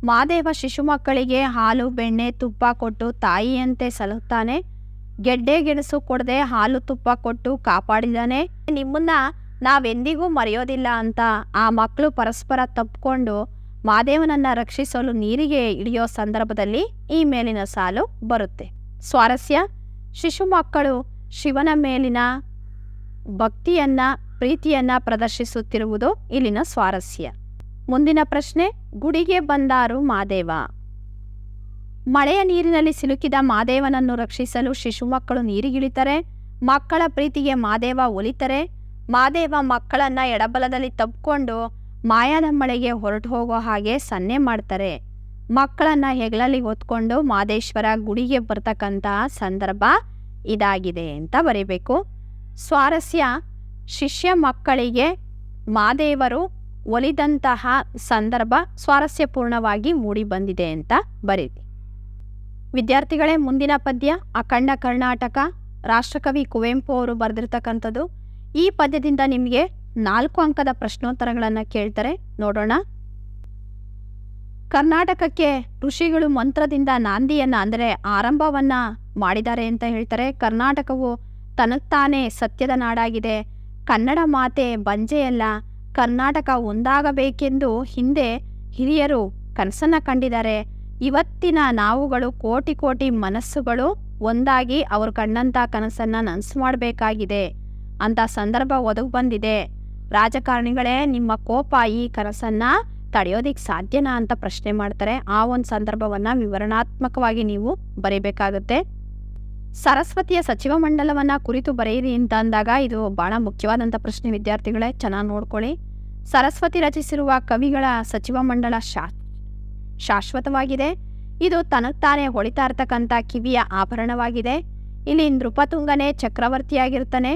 ಮಾದೇವ ಶಿಶು ಮಕ್ಕಳಿಗೆ ಹಾಲು, ಬೆಣ್ಣೆ, ತುಪ್ಪ ಕೊಟ್ಟು ತಾಯಿಯಂತೆ ಸಲಹುತ್ತಾನೆ. ಗೆಡ್ಡೆ ಗೆಣಸು ಕೊಡದೆ ಹಾಲು ತುಪ್ಪ ಕೊಟ್ಟು ಕಾಪಾಡಿದಾನೆ. ನಿಮ್ಮನ್ನ ನಾವೆಂದಿಗೂ ಮರೆಯೋದಿಲ್ಲ ಅಂತ ಆ ಮಕ್ಕಳು ಪರಸ್ಪರ ತಪ್ಪಿಕೊಂಡು ಮಾದೇವನನ್ನ ರಕ್ಷಿಸಲು ನೀರಿಗೆ ಇಳಿಯೋ ಸಂದರ್ಭದಲ್ಲಿ ಈ ಮೇಲಿನ ಸಾಲು ಬರುತ್ತೆ. ಸ್ವಾರಸ್ಯ ಶಿಶು ಮಕ್ಕಳು ಶಿವನ ಮೇಲಿನ ಭಕ್ತಿಯನ್ನ, ಪ್ರೀತಿಯನ್ನ ಪ್ರದರ್ಶಿಸುತ್ತಿರುವುದು ಇಲ್ಲಿನ ಸ್ವಾರಸ್ಯ. ಮುಂದಿನ ಪ್ರಶ್ನೆ, ಗುಡಿಗೆ ಬಂದಾರು ಮಾದೇವ. ಮಳೆಯ ನೀರಿನಲ್ಲಿ ಸಿಲುಕಿದ ಮಾದೇವನನ್ನು ರಕ್ಷಿಸಲು ಶಿಶು ಮಕ್ಕಳು ನೀರಿಗಿಳಿತಾರೆ. ಮಕ್ಕಳ ಪ್ರೀತಿಗೆ ಮಾದೇವ ಒಲಿತಾರೆ. ಮಾದೇವ ಮಕ್ಕಳನ್ನ ಎಡಬಲದಲ್ಲಿ ತಬ್ಕೊಂಡು ಮಾಯಾದ ಮಳೆಗೆ ಹೊರಟು ಹೋಗೋ ಹಾಗೆ ಸನ್ನೆ ಮಾಡ್ತಾರೆ. ಮಕ್ಕಳನ್ನ ಹೆಗಲಲ್ಲಿ ಹೊತ್ಕೊಂಡು ಮಾದೇಶ್ವರ ಗುಡಿಗೆ ಬರ್ತಕ್ಕಂತಹ ಸಂದರ್ಭ ಇದಾಗಿದೆ ಅಂತ ಬರೀಬೇಕು. ಸ್ವಾರಸ್ಯ ಶಿಷ್ಯ ಮಕ್ಕಳಿಗೆ ಮಾದೇವರು ಒಲಿದಂತಹ ಸಂದರ್ಭ ಸ್ವಾರಸ್ಯಪೂರ್ಣವಾಗಿ ಮೂಡಿ ಬಂದಿದೆ ಅಂತ ಬರೀರಿ. ವಿದ್ಯಾರ್ಥಿಗಳೇ, ಮುಂದಿನ ಪದ್ಯ ಅಖಂಡ ಕರ್ನಾಟಕ, ರಾಷ್ಟ್ರಕವಿ ಕುವೆಂಪು ಅವರು ಬರೆದಿರ್ತಕ್ಕಂಥದ್ದು. ಈ ಪದ್ಯದಿಂದ ನಿಮಗೆ 4 ಅಂಕದ ಪ್ರಶ್ನೋತ್ತರಗಳನ್ನು ಕೇಳ್ತಾರೆ, ನೋಡೋಣ. ಕರ್ನಾಟಕಕ್ಕೆ ಋಷಿಗಳು ಮಂತ್ರದಿಂದ ನಾಂದಿಯನ್ನ ಅಂದರೆ ಆರಂಭವನ್ನ ಮಾಡಿದ್ದಾರೆ ಅಂತ ಹೇಳ್ತಾರೆ. ಕರ್ನಾಟಕವು ತನಗ್ತಾನೇ ಸತ್ಯದ ನಾಡಾಗಿದೆ. ಕನ್ನಡ ಮಾತೆ ಬಂಜೆಯಲ್ಲ. ಕರ್ನಾಟಕ ಒಂದಾಗಬೇಕೆಂದು ಹಿಂದೆ ಹಿರಿಯರು ಕನಸನ್ನ ಕಂಡಿದ್ದಾರೆ. ಇವತ್ತಿನ ನಾವುಗಳು ಕೋಟಿ ಕೋಟಿ ಮನಸ್ಸುಗಳು ಒಂದಾಗಿ ಅವರು ಕಂಡಂಥ ಕನಸನ್ನ ನನಸು ಮಾಡಬೇಕಾಗಿದೆ ಅಂತ ಸಂದರ್ಭ ಒದಗಿ ಬಂದಿದೆ. ರಾಜಕಾರಣಿಗಳೇ, ನಿಮ್ಮ ಕೋಪ ಈ ಕನಸನ್ನ ತಡೆಯೋದಿಕ್ಕೆ ಸಾಧ್ಯನಾ ಅಂತ ಪ್ರಶ್ನೆ ಮಾಡ್ತಾರೆ. ಆ ಒಂದು ಸಂದರ್ಭವನ್ನ ವಿವರಣಾತ್ಮಕವಾಗಿ ನೀವು ಬರೀಬೇಕಾಗುತ್ತೆ. ಸರಸ್ವತಿಯ ಸಚಿವ ಮಂಡಲವನ್ನ ಕುರಿತು ಬರೆಯಿರಿ ಅಂತ ಅಂದಾಗ ಇದು ಬಹಳ ಮುಖ್ಯವಾದಂಥ ಪ್ರಶ್ನೆ ವಿದ್ಯಾರ್ಥಿಗಳೇ, ಚೆನ್ನಾಗಿ ನೋಡ್ಕೊಳ್ಳಿ. ಸರಸ್ವತಿ ರಚಿಸಿರುವ ಕವಿಗಳ ಸಚಿವ ಮಂಡಲ ಶಾಶ್ವತವಾಗಿದೆ. ಇದು ತನಗ್ತಾನೆ ಹೊಳಿತಾ ಇರ್ತಕ್ಕಂಥ ಕಿವಿಯ ಆಭರಣವಾಗಿದೆ. ಇಲ್ಲಿ ನೃಪತುಂಗನೇ ಚಕ್ರವರ್ತಿಯಾಗಿರ್ತಾನೆ,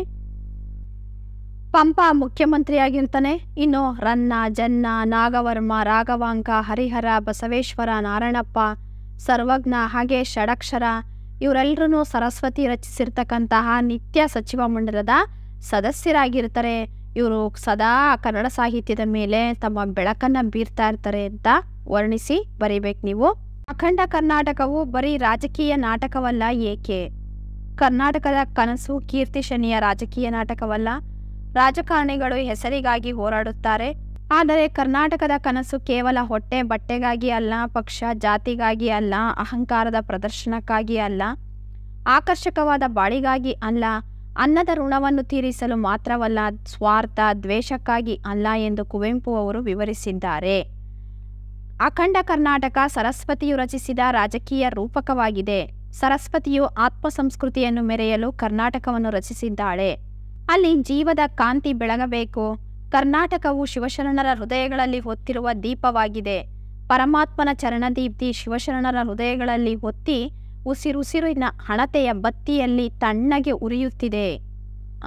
ಪಂಪ ಮುಖ್ಯಮಂತ್ರಿಯಾಗಿರ್ತಾನೆ. ಇನ್ನು ರನ್ನ, ಜನ್ನ, ನಾಗವರ್ಮ, ರಾಘವಾಂಕ, ಹರಿಹರ, ಬಸವೇಶ್ವರ, ನಾರಾಯಣಪ್ಪ, ಸರ್ವಜ್ಞ ಹಾಗೆ ಷಡಕ್ಷರ ಇವರೆಲ್ಲರೂ ಸರಸ್ವತಿ ರಚಿಸಿರ್ತಕ್ಕಂತಹ ನಿತ್ಯ ಸಚಿವ ಮಂಡಲದ ಸದಸ್ಯರಾಗಿರ್ತಾರೆ. ಇವರು ಸದಾ ಕನ್ನಡ ಸಾಹಿತ್ಯದ ಮೇಲೆ ತಮ್ಮ ಬೆಳಕನ್ನು ಬೀರ್ತಾ ಇರ್ತಾರೆ ಅಂತ ವರ್ಣಿಸಿ ಬರೀಬೇಕು ನೀವು. ಅಖಂಡ ಕರ್ನಾಟಕವು ಬರೀ ರಾಜಕೀಯ ನಾಟಕವಲ್ಲ. ಏಕೆ? ಕರ್ನಾಟಕದ ಕನಸು ಕೀರ್ತಿ ಶನಿಯ ರಾಜಕೀಯ ನಾಟಕವಲ್ಲ. ರಾಜಕಾರಣಿಗಳು ಹೆಸರಿಗಾಗಿ ಹೋರಾಡುತ್ತಾರೆ. ಆದರೆ ಕರ್ನಾಟಕದ ಕನಸು ಕೇವಲ ಹೊಟ್ಟೆ ಬಟ್ಟೆಗಾಗಿ ಅಲ್ಲ, ಪಕ್ಷ ಜಾತಿಗಾಗಿ ಅಲ್ಲ, ಅಹಂಕಾರದ ಪ್ರದರ್ಶನಕ್ಕಾಗಿ ಅಲ್ಲ, ಆಕರ್ಷಕವಾದ ಬಾಳಿಗಾಗಿ ಅಲ್ಲ, ಅನ್ನದ ಋಣವನ್ನು ತೀರಿಸಲು ಮಾತ್ರವಲ್ಲ, ಸ್ವಾರ್ಥ ದ್ವೇಷಕ್ಕಾಗಿ ಅಲ್ಲ ಎಂದು ಕುವೆಂಪು ಅವರು ವಿವರಿಸಿದ್ದಾರೆ. ಅಖಂಡ ಕರ್ನಾಟಕ ಸರಸ್ವತಿಯು ರಚಿಸಿದ ರಾಜಕೀಯ ರೂಪಕವಾಗಿದೆ. ಸರಸ್ವತಿಯು ಆತ್ಮ ಸಂಸ್ಕೃತಿಯನ್ನು ಮೆರೆಯಲು ಕರ್ನಾಟಕವನ್ನು ರಚಿಸಿದ್ದಾಳೆ. ಅಲ್ಲಿ ಜೀವದ ಕಾಂತಿ ಬೆಳಗಬೇಕು. ಕರ್ನಾಟಕವು ಶಿವಶರಣರ ಹೃದಯಗಳಲ್ಲಿ ಹೊತ್ತಿರುವ ದೀಪವಾಗಿದೆ. ಪರಮಾತ್ಮನ ಚರಣದೀಪ್ತಿ ಶಿವಶರಣರ ಹೃದಯಗಳಲ್ಲಿ ಹೊತ್ತಿ ಉಸಿರುಸಿರಿನ ಹಣತೆಯ ಬತ್ತಿಯಲ್ಲಿ ತಣ್ಣಗೆ ಉರಿಯುತ್ತಿದೆ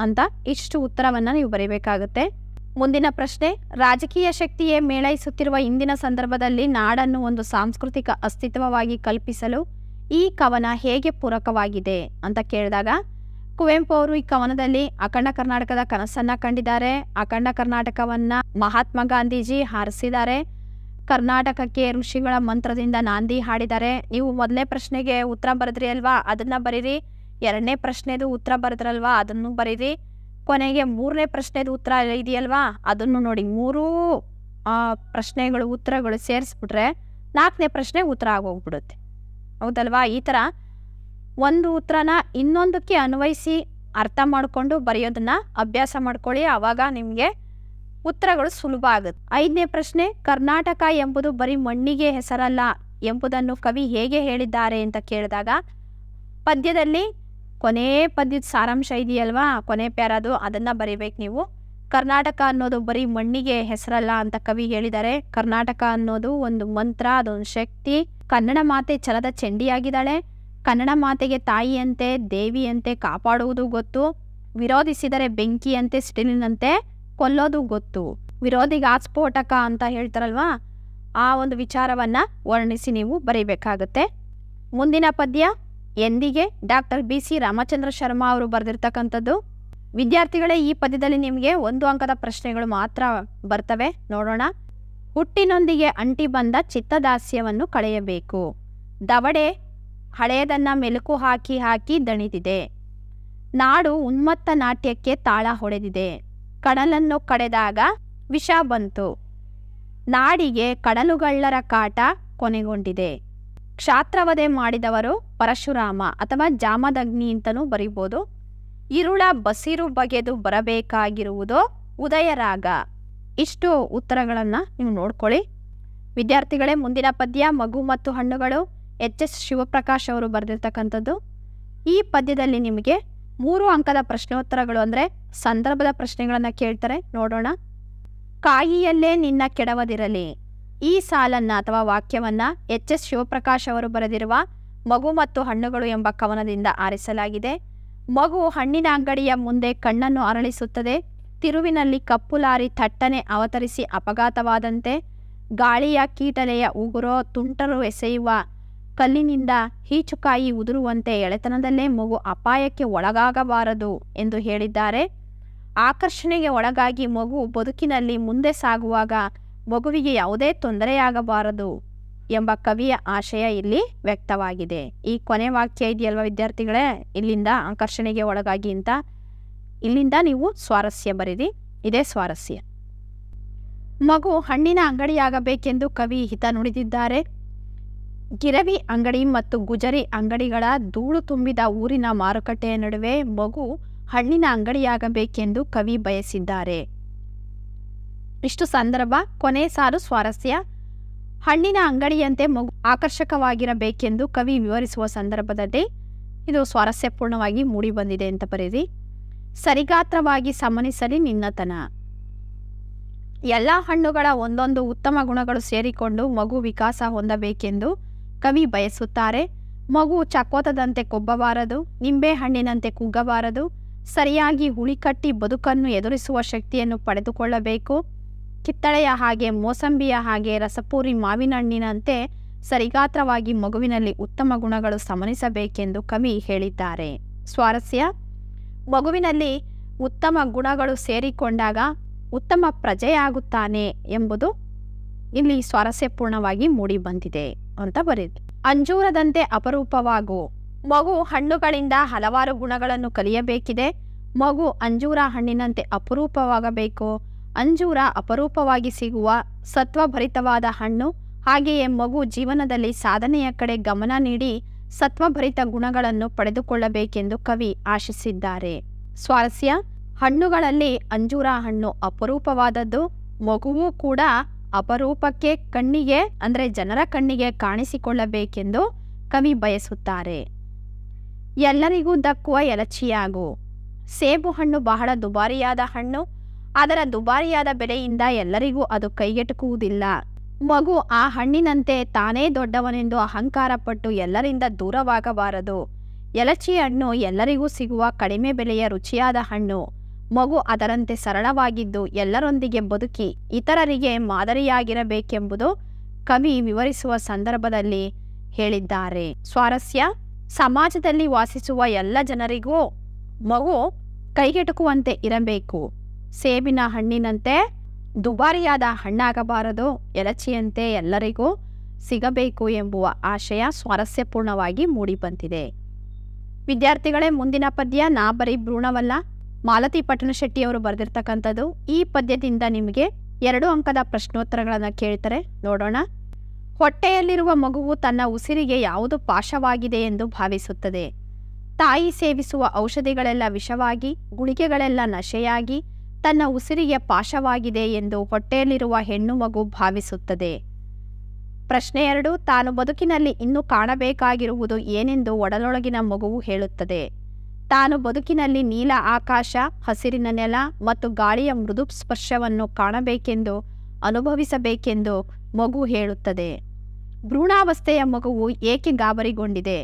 ಅಂತ ಇಷ್ಟು ಉತ್ತರವನ್ನು ನೀವು ಬರೀಬೇಕಾಗುತ್ತೆ. ಮುಂದಿನ ಪ್ರಶ್ನೆ, ರಾಜಕೀಯ ಶಕ್ತಿಯೇ ಮೇಳೈಸುತ್ತಿರುವ ಇಂದಿನ ಸಂದರ್ಭದಲ್ಲಿ ನಾಡನ್ನು ಒಂದು ಸಾಂಸ್ಕೃತಿಕ ಅಸ್ತಿತ್ವವಾಗಿ ಕಲ್ಪಿಸಲು ಈ ಕವನ ಹೇಗೆ ಪೂರಕವಾಗಿದೆ ಅಂತ ಕೇಳಿದಾಗ, ಕುವೆಂಪು ಅವರು ಈ ಕವನದಲ್ಲಿ ಅಖಂಡ ಕರ್ನಾಟಕದ ಕನಸನ್ನ ಕಂಡಿದ್ದಾರೆ. ಅಖಂಡ ಕರ್ನಾಟಕವನ್ನ ಮಹಾತ್ಮ ಗಾಂಧೀಜಿ ಹಾರಿಸಿದ್ದಾರೆ. ಕರ್ನಾಟಕಕ್ಕೆ ಋಷಿಗಳ ಮಂತ್ರದಿಂದ ನಾಂದಿ ಹಾಡಿದ್ದಾರೆ. ನೀವು ಮೊದಲನೇ ಪ್ರಶ್ನೆಗೆ ಉತ್ತರ ಬರೆದ್ರಿ ಅಲ್ವಾ, ಅದನ್ನ ಬರೀರಿ. ಎರಡನೇ ಪ್ರಶ್ನೆದು ಉತ್ತರ ಬರೆದ್ರಲ್ವಾ, ಅದನ್ನು ಬರೀರಿ. ಕೊನೆಗೆ ಮೂರನೇ ಪ್ರಶ್ನೆದು ಉತ್ತರ ಇದೆಯಲ್ವಾ, ಅದನ್ನು ನೋಡಿ. ಮೂರೂ ಪ್ರಶ್ನೆಗಳು ಉತ್ತರಗಳು ಸೇರಿಸ್ಬಿಟ್ರೆ ನಾಲ್ಕನೇ ಪ್ರಶ್ನೆ ಉತ್ತರ ಆಗೋಗ್ಬಿಡುತ್ತೆ, ಹೌದಲ್ವಾ? ಈ ಥರ ಒಂದು ಉತ್ತರನ ಇನ್ನೊಂದಕ್ಕೆ ಅನ್ವಯಿಸಿ ಅರ್ಥ ಮಾಡಿಕೊಂಡು ಬರೆಯೋದನ್ನ ಅಭ್ಯಾಸ ಮಾಡ್ಕೊಳ್ಳಿ. ಆವಾಗ ನಿಮಗೆ ಉತ್ತರಗಳು ಸುಲಭ ಆಗುತ್ತೆ. ಐದನೇ ಪ್ರಶ್ನೆ, ಕರ್ನಾಟಕ ಎಂಬುದು ಬರೀ ಮಣ್ಣಿಗೆ ಹೆಸರಲ್ಲ ಎಂಬುದನ್ನು ಕವಿ ಹೇಗೆ ಹೇಳಿದ್ದಾರೆ ಅಂತ ಕೇಳಿದಾಗ, ಪದ್ಯದಲ್ಲಿ ಕೊನೆ ಪದ್ಯದ ಸಾರಾಂಶ ಇದೆಯಲ್ವಾ, ಕೊನೆ ಪ್ಯಾರದು, ಅದನ್ನು ಬರೀಬೇಕು ನೀವು. ಕರ್ನಾಟಕ ಅನ್ನೋದು ಬರೀ ಮಣ್ಣಿಗೆ ಹೆಸರಲ್ಲ ಅಂತ ಕವಿ ಹೇಳಿದ್ದಾರೆ. ಕರ್ನಾಟಕ ಅನ್ನೋದು ಒಂದು ಮಂತ್ರ, ಅದೊಂದು ಶಕ್ತಿ. ಕನ್ನಡ ಮಾತೆ ಛಲದ ಚಂಡಿಯಾಗಿದ್ದಾಳೆ. ಕನ್ನಡ ಮಾತೆಗೆ ತಾಯಿಯಂತೆ ದೇವಿಯಂತೆ ಕಾಪಾಡುವುದು ಗೊತ್ತು. ವಿರೋಧಿಸಿದರೆ ಬೆಂಕಿಯಂತೆ ಸಿಡಿಲಿನಂತೆ ಕೊಲ್ಲೋದು ಗೊತ್ತು. ವಿರೋಧಿಗೆ ಆಸ್ಫೋಟಕ ಅಂತ ಹೇಳ್ತಾರಲ್ವಾ, ಆ ಒಂದು ವಿಚಾರವನ್ನ ವರ್ಣಿಸಿ ನೀವು ಬರೀಬೇಕಾಗತ್ತೆ. ಮುಂದಿನ ಪದ್ಯ ಎಂದಿಗೆ ಡಾಕ್ಟರ್ BC ರಾಮಚಂದ್ರ ಶರ್ಮಾ ಅವರು ಬರೆದಿರ್ತಕ್ಕಂಥದ್ದು. ವಿದ್ಯಾರ್ಥಿಗಳೇ, ಈ ಪದ್ಯದಲ್ಲಿ ನಿಮಗೆ 1 ಅಂಕದ ಪ್ರಶ್ನೆಗಳು ಮಾತ್ರ ಬರ್ತವೆ. ನೋಡೋಣ. ಹುಟ್ಟಿನೊಂದಿಗೆ ಅಂಟಿ ಬಂದ ಚಿತ್ತದಾಸ್ಯವನ್ನು ಕಳೆಯಬೇಕು. ದವಡೆ ಹಳೆಯದನ್ನ ಮೆಲುಕು ಹಾಕಿ ಹಾಕಿ ದಣಿದಿದೆ. ನಾಡು ಉನ್ಮತ್ತ ನಾಟ್ಯಕ್ಕೆ ತಾಳ ಹೊಡೆದಿದೆ. ಕಡಲನ್ನು ಕಡೆದಾಗ ವಿಷ ಬಂತು. ನಾಡಿಗೆ ಕಡಲುಗಳ್ಳರ ಕಾಟ ಕೊನೆಗೊಂಡಿದೆ. ಕ್ಷಾತ್ರವಧೆ ಮಾಡಿದವರು ಪರಶುರಾಮ ಅಥವಾ ಜಾಮದಗ್ನಿ ಅಂತಲೂ ಬರೀಬೋದು. ಇರುಳ ಬಸಿರು ಬಗೆದು ಬರಬೇಕಾಗಿರುವುದು ಉದಯರಾಗ. ಇಷ್ಟು ಉತ್ತರಗಳನ್ನು ನೀವು ನೋಡ್ಕೊಳ್ಳಿ. ವಿದ್ಯಾರ್ಥಿಗಳೇ, ಮುಂದಿನ ಪದ್ಯ ಮಗು ಮತ್ತು ಹಣ್ಣುಗಳು. HS ಶಿವಪ್ರಕಾಶ್ ಅವರು ಬರೆದಿರ್ತಕ್ಕಂಥದ್ದು. ಈ ಪದ್ಯದಲ್ಲಿ ನಿಮಗೆ 3 ಅಂಕದ ಪ್ರಶ್ನೋತ್ತರಗಳು ಅಂದರೆ ಸಂದರ್ಭದ ಪ್ರಶ್ನೆಗಳನ್ನು ಕೇಳ್ತಾರೆ. ನೋಡೋಣ. ಕಾಯಿಯಲ್ಲೇ ನಿನ್ನ ಕೆಡವದಿರಲಿ. ಈ ಸಾಲನ್ನು ಅಥವಾ ವಾಕ್ಯವನ್ನು HS ಶಿವಪ್ರಕಾಶ್ ಅವರು ಬರೆದಿರುವ ಮಗು ಮತ್ತು ಹಣ್ಣುಗಳು ಎಂಬ ಕವನದಿಂದ ಆರಿಸಲಾಗಿದೆ. ಮಗು ಹಣ್ಣಿನ ಅಂಗಡಿಯ ಮುಂದೆ ಕಣ್ಣನ್ನು ಅರಳಿಸುತ್ತದೆ. ತಿರುವಿನಲ್ಲಿ ಕಪ್ಪು ಲಾರಿ ಥಟ್ಟನೆ ಅವತರಿಸಿ ಅಪಘಾತವಾದಂತೆ, ಗಾಳಿಯ ಕೀಟಲೆಯ ಉಗುರೋ ತುಂಟರು ಎಸೆಯುವ ಕಲ್ಲಿನಿಂದ ಹೀಚುಕಾಯಿ ಉದುರುವಂತೆ ಎಳೆತನದಲ್ಲೇ ಮಗು ಅಪಾಯಕ್ಕೆ ಒಳಗಾಗಬಾರದು ಎಂದು ಹೇಳಿದ್ದಾರೆ. ಆಕರ್ಷಣೆಗೆ ಒಳಗಾಗಿ ಮಗು ಬದುಕಿನಲ್ಲಿ ಮುಂದೆ ಸಾಗುವಾಗ ಮಗುವಿಗೆ ಯಾವುದೇ ತೊಂದರೆಯಾಗಬಾರದು ಎಂಬ ಕವಿಯ ಆಶಯ ಇಲ್ಲಿ ವ್ಯಕ್ತವಾಗಿದೆ. ಈ ಕೊನೆ ವಾಕ್ಯ ಇದೆಯಲ್ವ ವಿದ್ಯಾರ್ಥಿಗಳೇ, ಇಲ್ಲಿಂದ ಆಕರ್ಷಣೆಗೆ ಒಳಗಾಗಿ ಅಂತ, ಇಲ್ಲಿಂದ ನೀವು ಸ್ವಾರಸ್ಯ ಬರೀರಿ. ಇದೇ ಸ್ವಾರಸ್ಯ. ಮಗು ಹಣ್ಣಿನ ಅಂಗಡಿಯಾಗಬೇಕೆಂದು ಕವಿ ಹಿತ ನುಡಿದಿದ್ದಾರೆ. ಗಿರವಿ ಅಂಗಡಿ ಮತ್ತು ಗುಜರಿ ಅಂಗಡಿಗಳ ಧೂಳು ತುಂಬಿದ ಊರಿನ ಮಾರುಕಟ್ಟೆಯ ನಡುವೆ ಮಗು ಹಣ್ಣಿನ ಅಂಗಡಿಯಾಗಬೇಕೆಂದು ಕವಿ ಬಯಸಿದ್ದಾರೆ. ಇಷ್ಟು ಸಂದರ್ಭ. ಕೊನೆ ಸಾಲು ಸ್ವಾರಸ್ಯ. ಹಣ್ಣಿನ ಅಂಗಡಿಯಂತೆ ಮಗು ಆಕರ್ಷಕವಾಗಿರಬೇಕೆಂದು ಕವಿ ವಿವರಿಸುವ ಸಂದರ್ಭದಲ್ಲಿ ಇದು ಸ್ವಾರಸ್ಯಪೂರ್ಣವಾಗಿ ಮೂಡಿಬಂದಿದೆ ಅಂತ ಬರೀರಿ. ಸರಿಗಾತ್ರವಾಗಿ ಸಮನಿಸಲಿ ನಿನ್ನತನ. ಎಲ್ಲ ಹಣ್ಣುಗಳ ಒಂದೊಂದು ಉತ್ತಮ ಗುಣಗಳು ಸೇರಿಕೊಂಡು ಮಗು ವಿಕಾಸ ಹೊಂದಬೇಕೆಂದು ಕವಿ ಬಯಸುತ್ತಾರೆ. ಮಗು ಚಕ್ಕೋತದಂತೆ ಕೊಬ್ಬಬಾರದು, ನಿಂಬೆ ಹಣ್ಣಿನಂತೆ ಕುಗ್ಗಬಾರದು. ಸರಿಯಾಗಿ ಹುಳಿಕಟ್ಟಿ ಬದುಕನ್ನು ಎದುರಿಸುವ ಶಕ್ತಿಯನ್ನು ಪಡೆದುಕೊಳ್ಳಬೇಕು. ಕಿತ್ತಳೆಯ ಹಾಗೆ, ಮೋಸಂಬಿಯ ಹಾಗೆ, ರಸಪೂರಿ ಮಾವಿನ ಹಣ್ಣಿನಂತೆ ಸರಿಗಾತ್ರವಾಗಿ ಮಗುವಿನಲ್ಲಿ ಉತ್ತಮ ಗುಣಗಳು ಸಮನಿಸಬೇಕೆಂದು ಕವಿ ಹೇಳಿದ್ದಾರೆ. ಸ್ವಾರಸ್ಯ. ಮಗುವಿನಲ್ಲಿ ಉತ್ತಮ ಗುಣಗಳು ಸೇರಿಕೊಂಡಾಗ ಉತ್ತಮ ಪ್ರಜೆಯಾಗುತ್ತಾನೆ ಎಂಬುದು ಇಲ್ಲಿ ಸ್ವಾರಸ್ಯಪೂರ್ಣವಾಗಿ ಮೂಡಿಬಂದಿದೆ ಅಂತ ಬರೆದಿದೆ. ಅಂಜೂರದಂತೆ ಅಪರೂಪವಾಗು. ಮಗು ಹಣ್ಣುಗಳಿಂದ ಹಲವಾರು ಗುಣಗಳನ್ನು ಕಲಿಯಬೇಕಿದೆ. ಮಗು ಅಂಜೂರ ಹಣ್ಣಿನಂತೆ ಅಪರೂಪವಾಗಬೇಕು. ಅಂಜೂರ ಅಪರೂಪವಾಗಿ ಸಿಗುವ ಸತ್ವಭರಿತವಾದ ಹಣ್ಣು. ಹಾಗೆಯೇ ಮಗು ಜೀವನದಲ್ಲಿ ಸಾಧನೆಯ ಕಡೆ ಗಮನ ನೀಡಿ ಸತ್ವಭರಿತ ಗುಣಗಳನ್ನು ಪಡೆದುಕೊಳ್ಳಬೇಕೆಂದು ಕವಿ ಆಶಿಸಿದ್ದಾರೆ. ಸ್ವಾರಸ್ಯ, ಹಣ್ಣುಗಳಲ್ಲಿ ಅಂಜೂರ ಹಣ್ಣು ಅಪರೂಪವಾದದ್ದು. ಮಗುವೂ ಕೂಡ ಅಪರೂಪಕ್ಕೆ ಕಣ್ಣಿಗೆ ಅಂದರೆ ಜನರ ಕಣ್ಣಿಗೆ ಕಾಣಿಸಿಕೊಳ್ಳಬೇಕೆಂದು ಕವಿ ಬಯಸುತ್ತಾರೆ. ಎಲ್ಲರಿಗೂ ದಕ್ಕುವ ಎಲಚಿಯಾಗು. ಸೇಬು ಹಣ್ಣು ಬಹಳ ದುಬಾರಿಯಾದ ಹಣ್ಣು. ಅದರ ದುಬಾರಿಯಾದ ಬೆಲೆಯಿಂದ ಎಲ್ಲರಿಗೂ ಅದು ಕೈಗೆಟುಕುವುದಿಲ್ಲ. ಮಗು ಆ ಹಣ್ಣಿನಂತೆ ತಾನೇ ದೊಡ್ಡವನೆಂದು ಅಹಂಕಾರಪಟ್ಟು ಎಲ್ಲರಿಂದ ದೂರವಾಗಬಾರದು. ಎಲಚಿ ಹಣ್ಣು ಎಲ್ಲರಿಗೂ ಸಿಗುವ ಕಡಿಮೆ ಬೆಲೆಯ ರುಚಿಯಾದ ಹಣ್ಣು. ಮಗು ಅದರಂತೆ ಸರಳವಾಗಿದ್ದು ಎಲ್ಲರೊಂದಿಗೆ ಬದುಕಿ ಇತರರಿಗೆ ಮಾದರಿಯಾಗಿರಬೇಕೆಂಬುದು ಕವಿ ವಿವರಿಸುವ ಸಂದರ್ಭದಲ್ಲಿ ಹೇಳಿದ್ದಾರೆ. ಸ್ವಾರಸ್ಯ, ಸಮಾಜದಲ್ಲಿ ವಾಸಿಸುವ ಎಲ್ಲ ಜನರಿಗೂ ಮಗು ಕೈಗೆಟುಕುವಂತೆ ಇರಬೇಕು. ಸೇಬಿನ ಹಣ್ಣಿನಂತೆ ದುಬಾರಿಯಾದ ಹಣ್ಣಾಗಬಾರದು. ಎಲಚಿಯಂತೆ ಎಲ್ಲರಿಗೂ ಸಿಗಬೇಕು ಎಂಬುವ ಆಶಯ ಸ್ವಾರಸ್ಯಪೂರ್ಣವಾಗಿ ಮೂಡಿಬಂದಿದೆ. ವಿದ್ಯಾರ್ಥಿಗಳೇ, ಮುಂದಿನ ಪದ್ಯ ನಾ ಬರೀ ಭ್ರೂಣವಲ್ಲ, ಮಾಲತಿ ಪಟ್ಟಣಶೆಟ್ಟಿಯವರು ಬರೆದಿರ್ತಕ್ಕಂಥದ್ದು. ಈ ಪದ್ಯದಿಂದ ನಿಮಗೆ 2 ಅಂಕದ ಪ್ರಶ್ನೋತ್ತರಗಳನ್ನು ಕೇಳ್ತಾರೆ, ನೋಡೋಣ. ಹೊಟ್ಟೆಯಲ್ಲಿರುವ ಮಗುವು ತನ್ನ ಉಸಿರಿಗೆ ಯಾವುದು ಪಾಶವಾಗಿದೆ ಎಂದು ಭಾವಿಸುತ್ತದೆ. ತಾಯಿ ಸೇವಿಸುವ ಔಷಧಿಗಳೆಲ್ಲ ವಿಷವಾಗಿ, ಗುಳಿಗೆಗಳೆಲ್ಲ ನಶೆಯಾಗಿ ತನ್ನ ಉಸಿರಿಗೆ ಪಾಶವಾಗಿದೆ ಎಂದು ಹೊಟ್ಟೆಯಲ್ಲಿರುವ ಹೆಣ್ಣು ಮಗು ಭಾವಿಸುತ್ತದೆ. ಪ್ರಶ್ನೆ 2, ತಾನು ಬದುಕಿನಲ್ಲಿ ಇನ್ನೂ ಕಾಣಬೇಕಾಗಿರುವುದು ಏನೆಂದು ಒಡಲೊಳಗಿನ ಮಗುವು ಹೇಳುತ್ತದೆ. ತಾನು ಬದುಕಿನಲ್ಲಿ ನೀಲ ಆಕಾಶ, ಹಸಿರಿನ ನೆಲ ಮತ್ತು ಗಾಳಿಯ ಮೃದು ಸ್ಪರ್ಶವನ್ನು ಕಾಣಬೇಕೆಂದು, ಅನುಭವಿಸಬೇಕೆಂದು ಮಗು ಹೇಳುತ್ತದೆ. ಭ್ರೂಣಾವಸ್ಥೆಯ ಮಗುವು ಏಕೆ ಗಾಬರಿಗೊಂಡಿದೆ?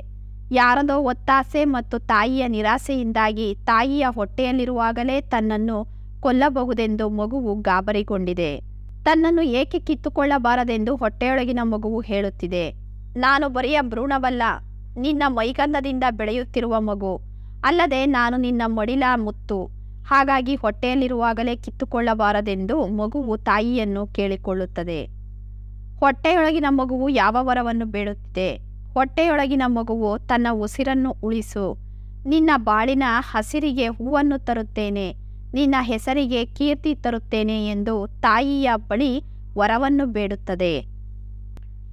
ಯಾರದೋ ಒತ್ತಾಸೆ ಮತ್ತು ತಾಯಿಯ ನಿರಾಸೆಯಿಂದಾಗಿ ತಾಯಿಯ ಹೊಟ್ಟೆಯಲ್ಲಿರುವಾಗಲೇ ತನ್ನನ್ನು ಕೊಲ್ಲಬಹುದೆಂದು ಮಗುವು ಗಾಬರಿಗೊಂಡಿದೆ. ತನ್ನನ್ನು ಏಕೆ ಕಿತ್ತುಕೊಳ್ಳಬಾರದೆಂದು ಹೊಟ್ಟೆಯೊಳಗಿನ ಮಗುವು ಹೇಳುತ್ತಿದೆ. ನಾನು ಬರಿಯ ಭ್ರೂಣವಲ್ಲ, ನಿನ್ನ ಮೈಗಂಧದಿಂದ ಬೆಳೆಯುತ್ತಿರುವ ಮಗು. ಅಲ್ಲದೆ ನಾನು ನಿನ್ನ ಮಡಿಲ ಮುತ್ತು. ಹಾಗಾಗಿ ಹೊಟ್ಟೆಯಲ್ಲಿರುವಾಗಲೇ ಕಿತ್ತುಕೊಳ್ಳಬಾರದೆಂದು ಮಗುವು ತಾಯಿಯನ್ನು ಕೇಳಿಕೊಳ್ಳುತ್ತದೆ. ಹೊಟ್ಟೆಯೊಳಗಿನ ಮಗುವು ಯಾವ ವರವನ್ನು ಬೇಡುತ್ತಿದೆ? ಹೊಟ್ಟೆಯೊಳಗಿನ ಮಗುವು ತನ್ನ ಉಸಿರನ್ನು ಉಳಿಸು, ನಿನ್ನ ಬಾಳಿನ ಹಸಿರಿಗೆ ಹೂವನ್ನು ತರುತ್ತೇನೆ, ನಿನ್ನ ಹೆಸರಿಗೆ ಕೀರ್ತಿ ತರುತ್ತೇನೆ ಎಂದು ತಾಯಿಯ ಬಳಿ ವರವನ್ನು ಬೇಡುತ್ತದೆ.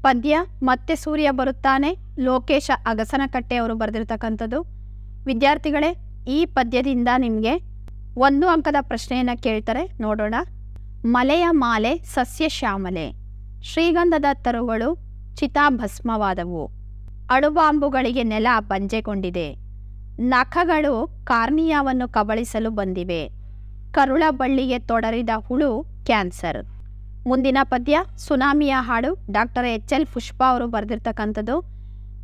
ಪದ್ಯ ಮತ್ತೆ ಸೂರ್ಯ ಬರುತ್ತಾನೆ, ಲೋಕೇಶ ಅಗಸನಕಟ್ಟೆ ಅವರು ಬರೆದಿರ್ತಕ್ಕಂಥದ್ದು. ವಿದ್ಯಾರ್ಥಿಗಳೇ, ಈ ಪದ್ಯದಿಂದ ನಿಮಗೆ 1 ಅಂಕದ ಪ್ರಶ್ನೆಯನ್ನು ಕೇಳ್ತಾರೆ, ನೋಡೋಣ. ಮಲೆಯ ಮಾಲೆ ಸಸ್ಯ ಶ್ಯಾಮಲೆ, ಶ್ರೀಗಂಧದ ತರುಗಳು ಚಿತಾಭಸ್ಮವಾದವು, ಅಣುಬಾಂಬುಗಳಿಗೆ ನೆಲ ಬಂಜೆಗೊಂಡಿದೆ, ನಖಗಳು ಕಾರ್ನಿಯಾವನ್ನು ಕಬಳಿಸಲು ಬಂದಿವೆ, ಕರುಳ ಬಳ್ಳಿಗೆ ತೊಡರಿದ ಹುಳು ಕ್ಯಾನ್ಸರ್. ಮುಂದಿನ ಪದ್ಯ ಸುನಾಮಿಯ ಹಾಡು, ಡಾಕ್ಟರ್ ಎಚ್.ಎಲ್. ಪುಷ್ಪಾ ಅವರು ಬರೆದಿರ್ತಕ್ಕಂಥದ್ದು.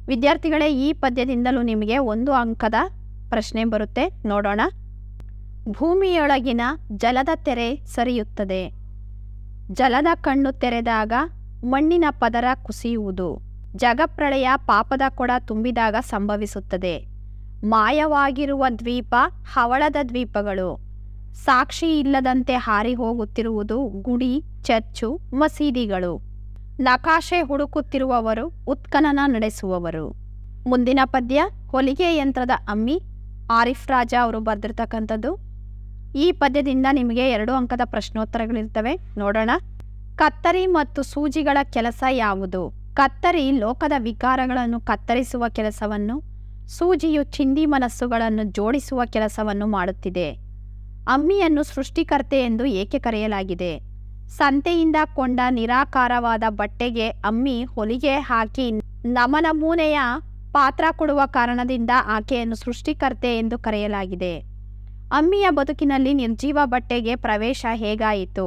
ವಿದ್ಯಾರ್ಥಿಗಳೇ, ಈ ಪದ್ಯದಿಂದಲೂ ನಿಮಗೆ 1 ಅಂಕದ ಪ್ರಶ್ನೆ ಬರುತ್ತೆ, ನೋಡೋಣ. ಭೂಮಿಯೊಳಗಿನ ಜಲದ ತೆರೆ ಸರಿಯುತ್ತದೆ, ಜಲದ ಕಣ್ಣು ತೆರೆದಾಗ ಮಣ್ಣಿನ ಪದರ ಕುಸಿಯುವುದು, ಜಗಪ್ರಳಯ ಪಾಪದ ಕೊಡ ತುಂಬಿದಾಗ ಸಂಭವಿಸುತ್ತದೆ, ಮಾಯವಾಗಿರುವ ದ್ವೀಪ ಹವಳದ ದ್ವೀಪಗಳು, ಸಾಕ್ಷಿ ಇಲ್ಲದಂತೆ ಹಾರಿ ಹೋಗುತ್ತಿರುವುದು ಗುಡಿ, ಚರ್ಚು, ಮಸೀದಿಗಳು, ನಕಾಶೆ ಹುಡುಕುತ್ತಿರುವವರು ಉತ್ಖನನ ನಡೆಸುವವರು. ಮುಂದಿನ ಪದ್ಯ ಹೊಲಿಗೆ ಯಂತ್ರದ ಅಮ್ಮಿ, ಆರಿಫ್ ರಾಜಾ ಅವರು ಬರೆದಿರ್ತಕ್ಕಂಥದ್ದು. ಈ ಪದ್ಯದಿಂದ ನಿಮಗೆ 2 ಅಂಕದ ಪ್ರಶ್ನೋತ್ತರಗಳಿರ್ತವೆ, ನೋಡೋಣ. ಕತ್ತರಿ ಮತ್ತು ಸೂಜಿಗಳ ಕೆಲಸ ಯಾವುದು? ಕತ್ತರಿ ಲೋಕದ ವಿಕಾರಗಳನ್ನು ಕತ್ತರಿಸುವ ಕೆಲಸವನ್ನು, ಸೂಜಿಯು ಚಿಂದಿ ಮನಸ್ಸುಗಳನ್ನು ಜೋಡಿಸುವ ಕೆಲಸವನ್ನು ಮಾಡುತ್ತಿದೆ. ಅಮ್ಮಿಯನ್ನು ಸೃಷ್ಟಿಕರ್ತೆ ಎಂದು ಏಕೆ ಕರೆಯಲಾಗಿದೆ? ಸಂತೆಯಿಂದ ಕೊಂಡ ನಿರಾಕಾರವಾದ ಬಟ್ಟೆಗೆ ಅಮ್ಮಿ ಹೊಲಿಗೆ ಹಾಕಿ ನಮನಮೂನೆಯ ಪಾತ್ರ ಕೊಡುವ ಕಾರಣದಿಂದ ಆಕೆಯನ್ನು ಸೃಷ್ಟಿಕರ್ತೆ ಎಂದು ಕರೆಯಲಾಗಿದೆ. ಅಮ್ಮಿಯ ಬದುಕಿನಲ್ಲಿ ನಿರ್ಜೀವ ಬಟ್ಟೆಗೆ ಪ್ರವೇಶ ಹೇಗಾಯಿತು?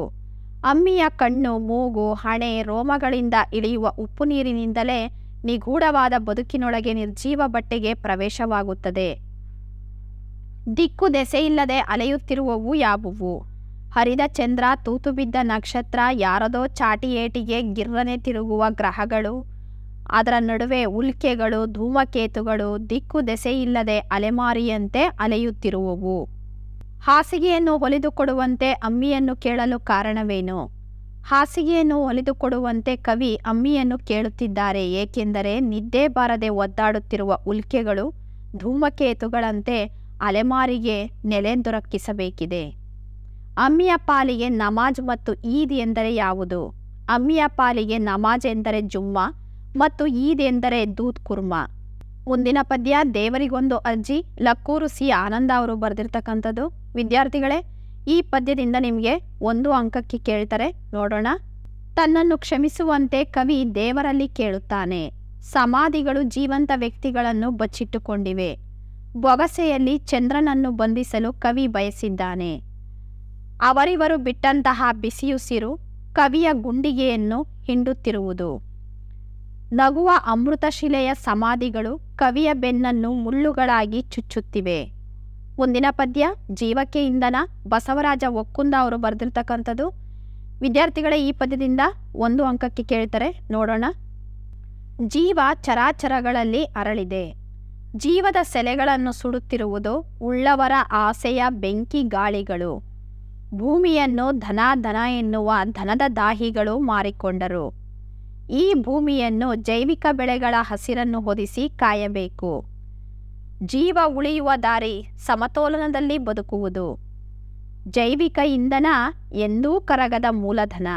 ಅಮ್ಮಿಯ ಕಣ್ಣು, ಮೂಗು, ಹಣೆ, ರೋಮಗಳಿಂದ ಇಳಿಯುವ ಉಪ್ಪು ನೀರಿನಿಂದಲೇ ನಿಗೂಢವಾದ ಬದುಕಿನೊಳಗೆ ನಿರ್ಜೀವ ಬಟ್ಟೆಗೆ ಪ್ರವೇಶವಾಗುತ್ತದೆ. ದಿಕ್ಕು ದೆಸೆಯಿಲ್ಲದೆ ಅಲೆಯುತ್ತಿರುವವು ಯಾವುವು? ಹರಿದ ಚಂದ್ರ, ತೂತು ಬಿದ್ದ ನಕ್ಷತ್ರ, ಯಾರದೋ ಚಾಟಿ ಏಟಿಗೆ ಗಿರ್ರನೆ ತಿರುಗುವ ಗ್ರಹಗಳು, ಅದರ ನಡುವೆ ಉಲ್ಕೆಗಳು, ಧೂಮಕೇತುಗಳು ದಿಕ್ಕು ದೆಸೆಯಿಲ್ಲದೆ ಅಲೆಮಾರಿಯಂತೆ ಅಲೆಯುತ್ತಿರುವವು. ಹಾಸಿಗೆಯನ್ನು ಹೊಲಿದುಕೊಡುವಂತೆ ಅಮ್ಮಿಯನ್ನು ಕೇಳಲು ಕಾರಣವೇನು? ಹಾಸಿಗೆಯನ್ನು ಹೊಲಿದುಕೊಡುವಂತೆ ಕವಿ ಅಮ್ಮಿಯನ್ನು ಕೇಳುತ್ತಿದ್ದಾರೆ, ಏಕೆಂದರೆ ನಿದ್ದೆ ಬಾರದೆ ಒದ್ದಾಡುತ್ತಿರುವ ಉಲ್ಕೆಗಳು ಧೂಮಕೇತುಗಳಂತೆ ಅಲೆಮಾರಿಗೆ ನೆಲೆ ದೊರಕಿಸಬೇಕಿದೆ. ಅಮ್ಮಿಯ ಪಾಲಿಗೆ ನಮಾಜ್ ಮತ್ತು ಈದ್ ಎಂದರೆ ಯಾವುದು? ಅಮ್ಮಿಯ ಪಾಲಿಗೆ ನಮಾಜ್ ಎಂದರೆ ಜುಮ್ಮಾ ಮತ್ತು ಈದ್ ಎಂದರೆ ದೂದ್ ಕುರ್ಮಾ. ಮುಂದಿನ ಪದ್ಯ ದೇವರಿಗೊಂದು ಅರ್ಜಿ, ಲಕ್ಕೂರು ಸಿ ಆನಂದ ಅವರು ಬರೆದಿರ್ತಕ್ಕಂಥದ್ದು. ವಿದ್ಯಾರ್ಥಿಗಳೇ, ಈ ಪದ್ಯದಿಂದ ನಿಮಗೆ 1 ಅಂಕಕ್ಕೆ ಕೇಳ್ತಾರೆ, ನೋಡೋಣ. ತನ್ನನ್ನು ಕ್ಷಮಿಸುವಂತೆ ಕವಿ ದೇವರಲ್ಲಿ ಕೇಳುತ್ತಾನೆ. ಸಮಾಧಿಗಳು ಜೀವಂತ ವ್ಯಕ್ತಿಗಳನ್ನು ಬಚ್ಚಿಟ್ಟುಕೊಂಡಿವೆ. ಬೊಗಸೆಯಲ್ಲಿ ಚಂದ್ರನನ್ನು ಬಂಧಿಸಲು ಕವಿ ಬಯಸಿದ್ದಾನೆ. ಅವರಿವರು ಬಿಟ್ಟಂತಹ ಬಿಸಿಯುಸಿರು ಕವಿಯ ಗುಂಡಿಗೆಯನ್ನು ಹಿಂಡುತ್ತಿರುವುದು. ನಗುವ ಅಮೃತಶಿಲೆಯ ಸಮಾಧಿಗಳು ಕವಿಯ ಬೆನ್ನನ್ನು ಮುಳ್ಳುಗಳಾಗಿ ಚುಚ್ಚುತ್ತಿವೆ. ಮುಂದಿನ ಪದ್ಯ ಜೀವಕ್ಕೆ ಇಂಧನ, ಬಸವರಾಜ ಒಕ್ಕುಂದ ಅವರು ಬರೆದಿರ್ತಕ್ಕಂಥದ್ದು. ವಿದ್ಯಾರ್ಥಿಗಳೇ, ಈ ಪದ್ಯದಿಂದ 1 ಅಂಕಕ್ಕೆ ಕೇಳ್ತಾರೆ, ನೋಡೋಣ. ಜೀವ ಚರಾಚರಗಳಲ್ಲಿ ಅರಳಿದೆ. ಜೀವದ ಸೆಲೆಗಳನ್ನು ಸುಡುತ್ತಿರುವುದು ಉಳ್ಳವರ ಆಸೆಯ ಬೆಂಕಿ ಗಾಳಿಗಳು. ಭೂಮಿಯನ್ನು ಧನ ಧನ ಎನ್ನುವ ಧನದ ದಾಹಿಗಳು ಮಾರಿಕೊಂಡರು. ಈ ಭೂಮಿಯನ್ನು ಜೈವಿಕ ಬೆಳೆಗಳ ಹಸಿರನ್ನು ಹೊದಿಸಿ ಕಾಯಬೇಕು. ಜೀವ ಉಳಿಯುವ ದಾರಿ ಸಮತೋಲನದಲ್ಲಿ ಬದುಕುವುದು. ಜೈವಿಕ ಇಂಧನ ಎಂದೂ ಕರಗದ ಮೂಲಧನ.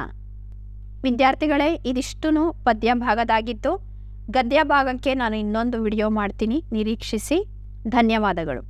ವಿದ್ಯಾರ್ಥಿಗಳೇ, ಇದಿಷ್ಟೂ ಪದ್ಯ ಭಾಗದಾಗಿತ್ತು. ಗದ್ಯ ಭಾಗಕ್ಕೆ ನಾನು ಇನ್ನೊಂದು ವಿಡಿಯೋ ಮಾಡ್ತೀನಿ, ನಿರೀಕ್ಷಿಸಿ. ಧನ್ಯವಾದಗಳು.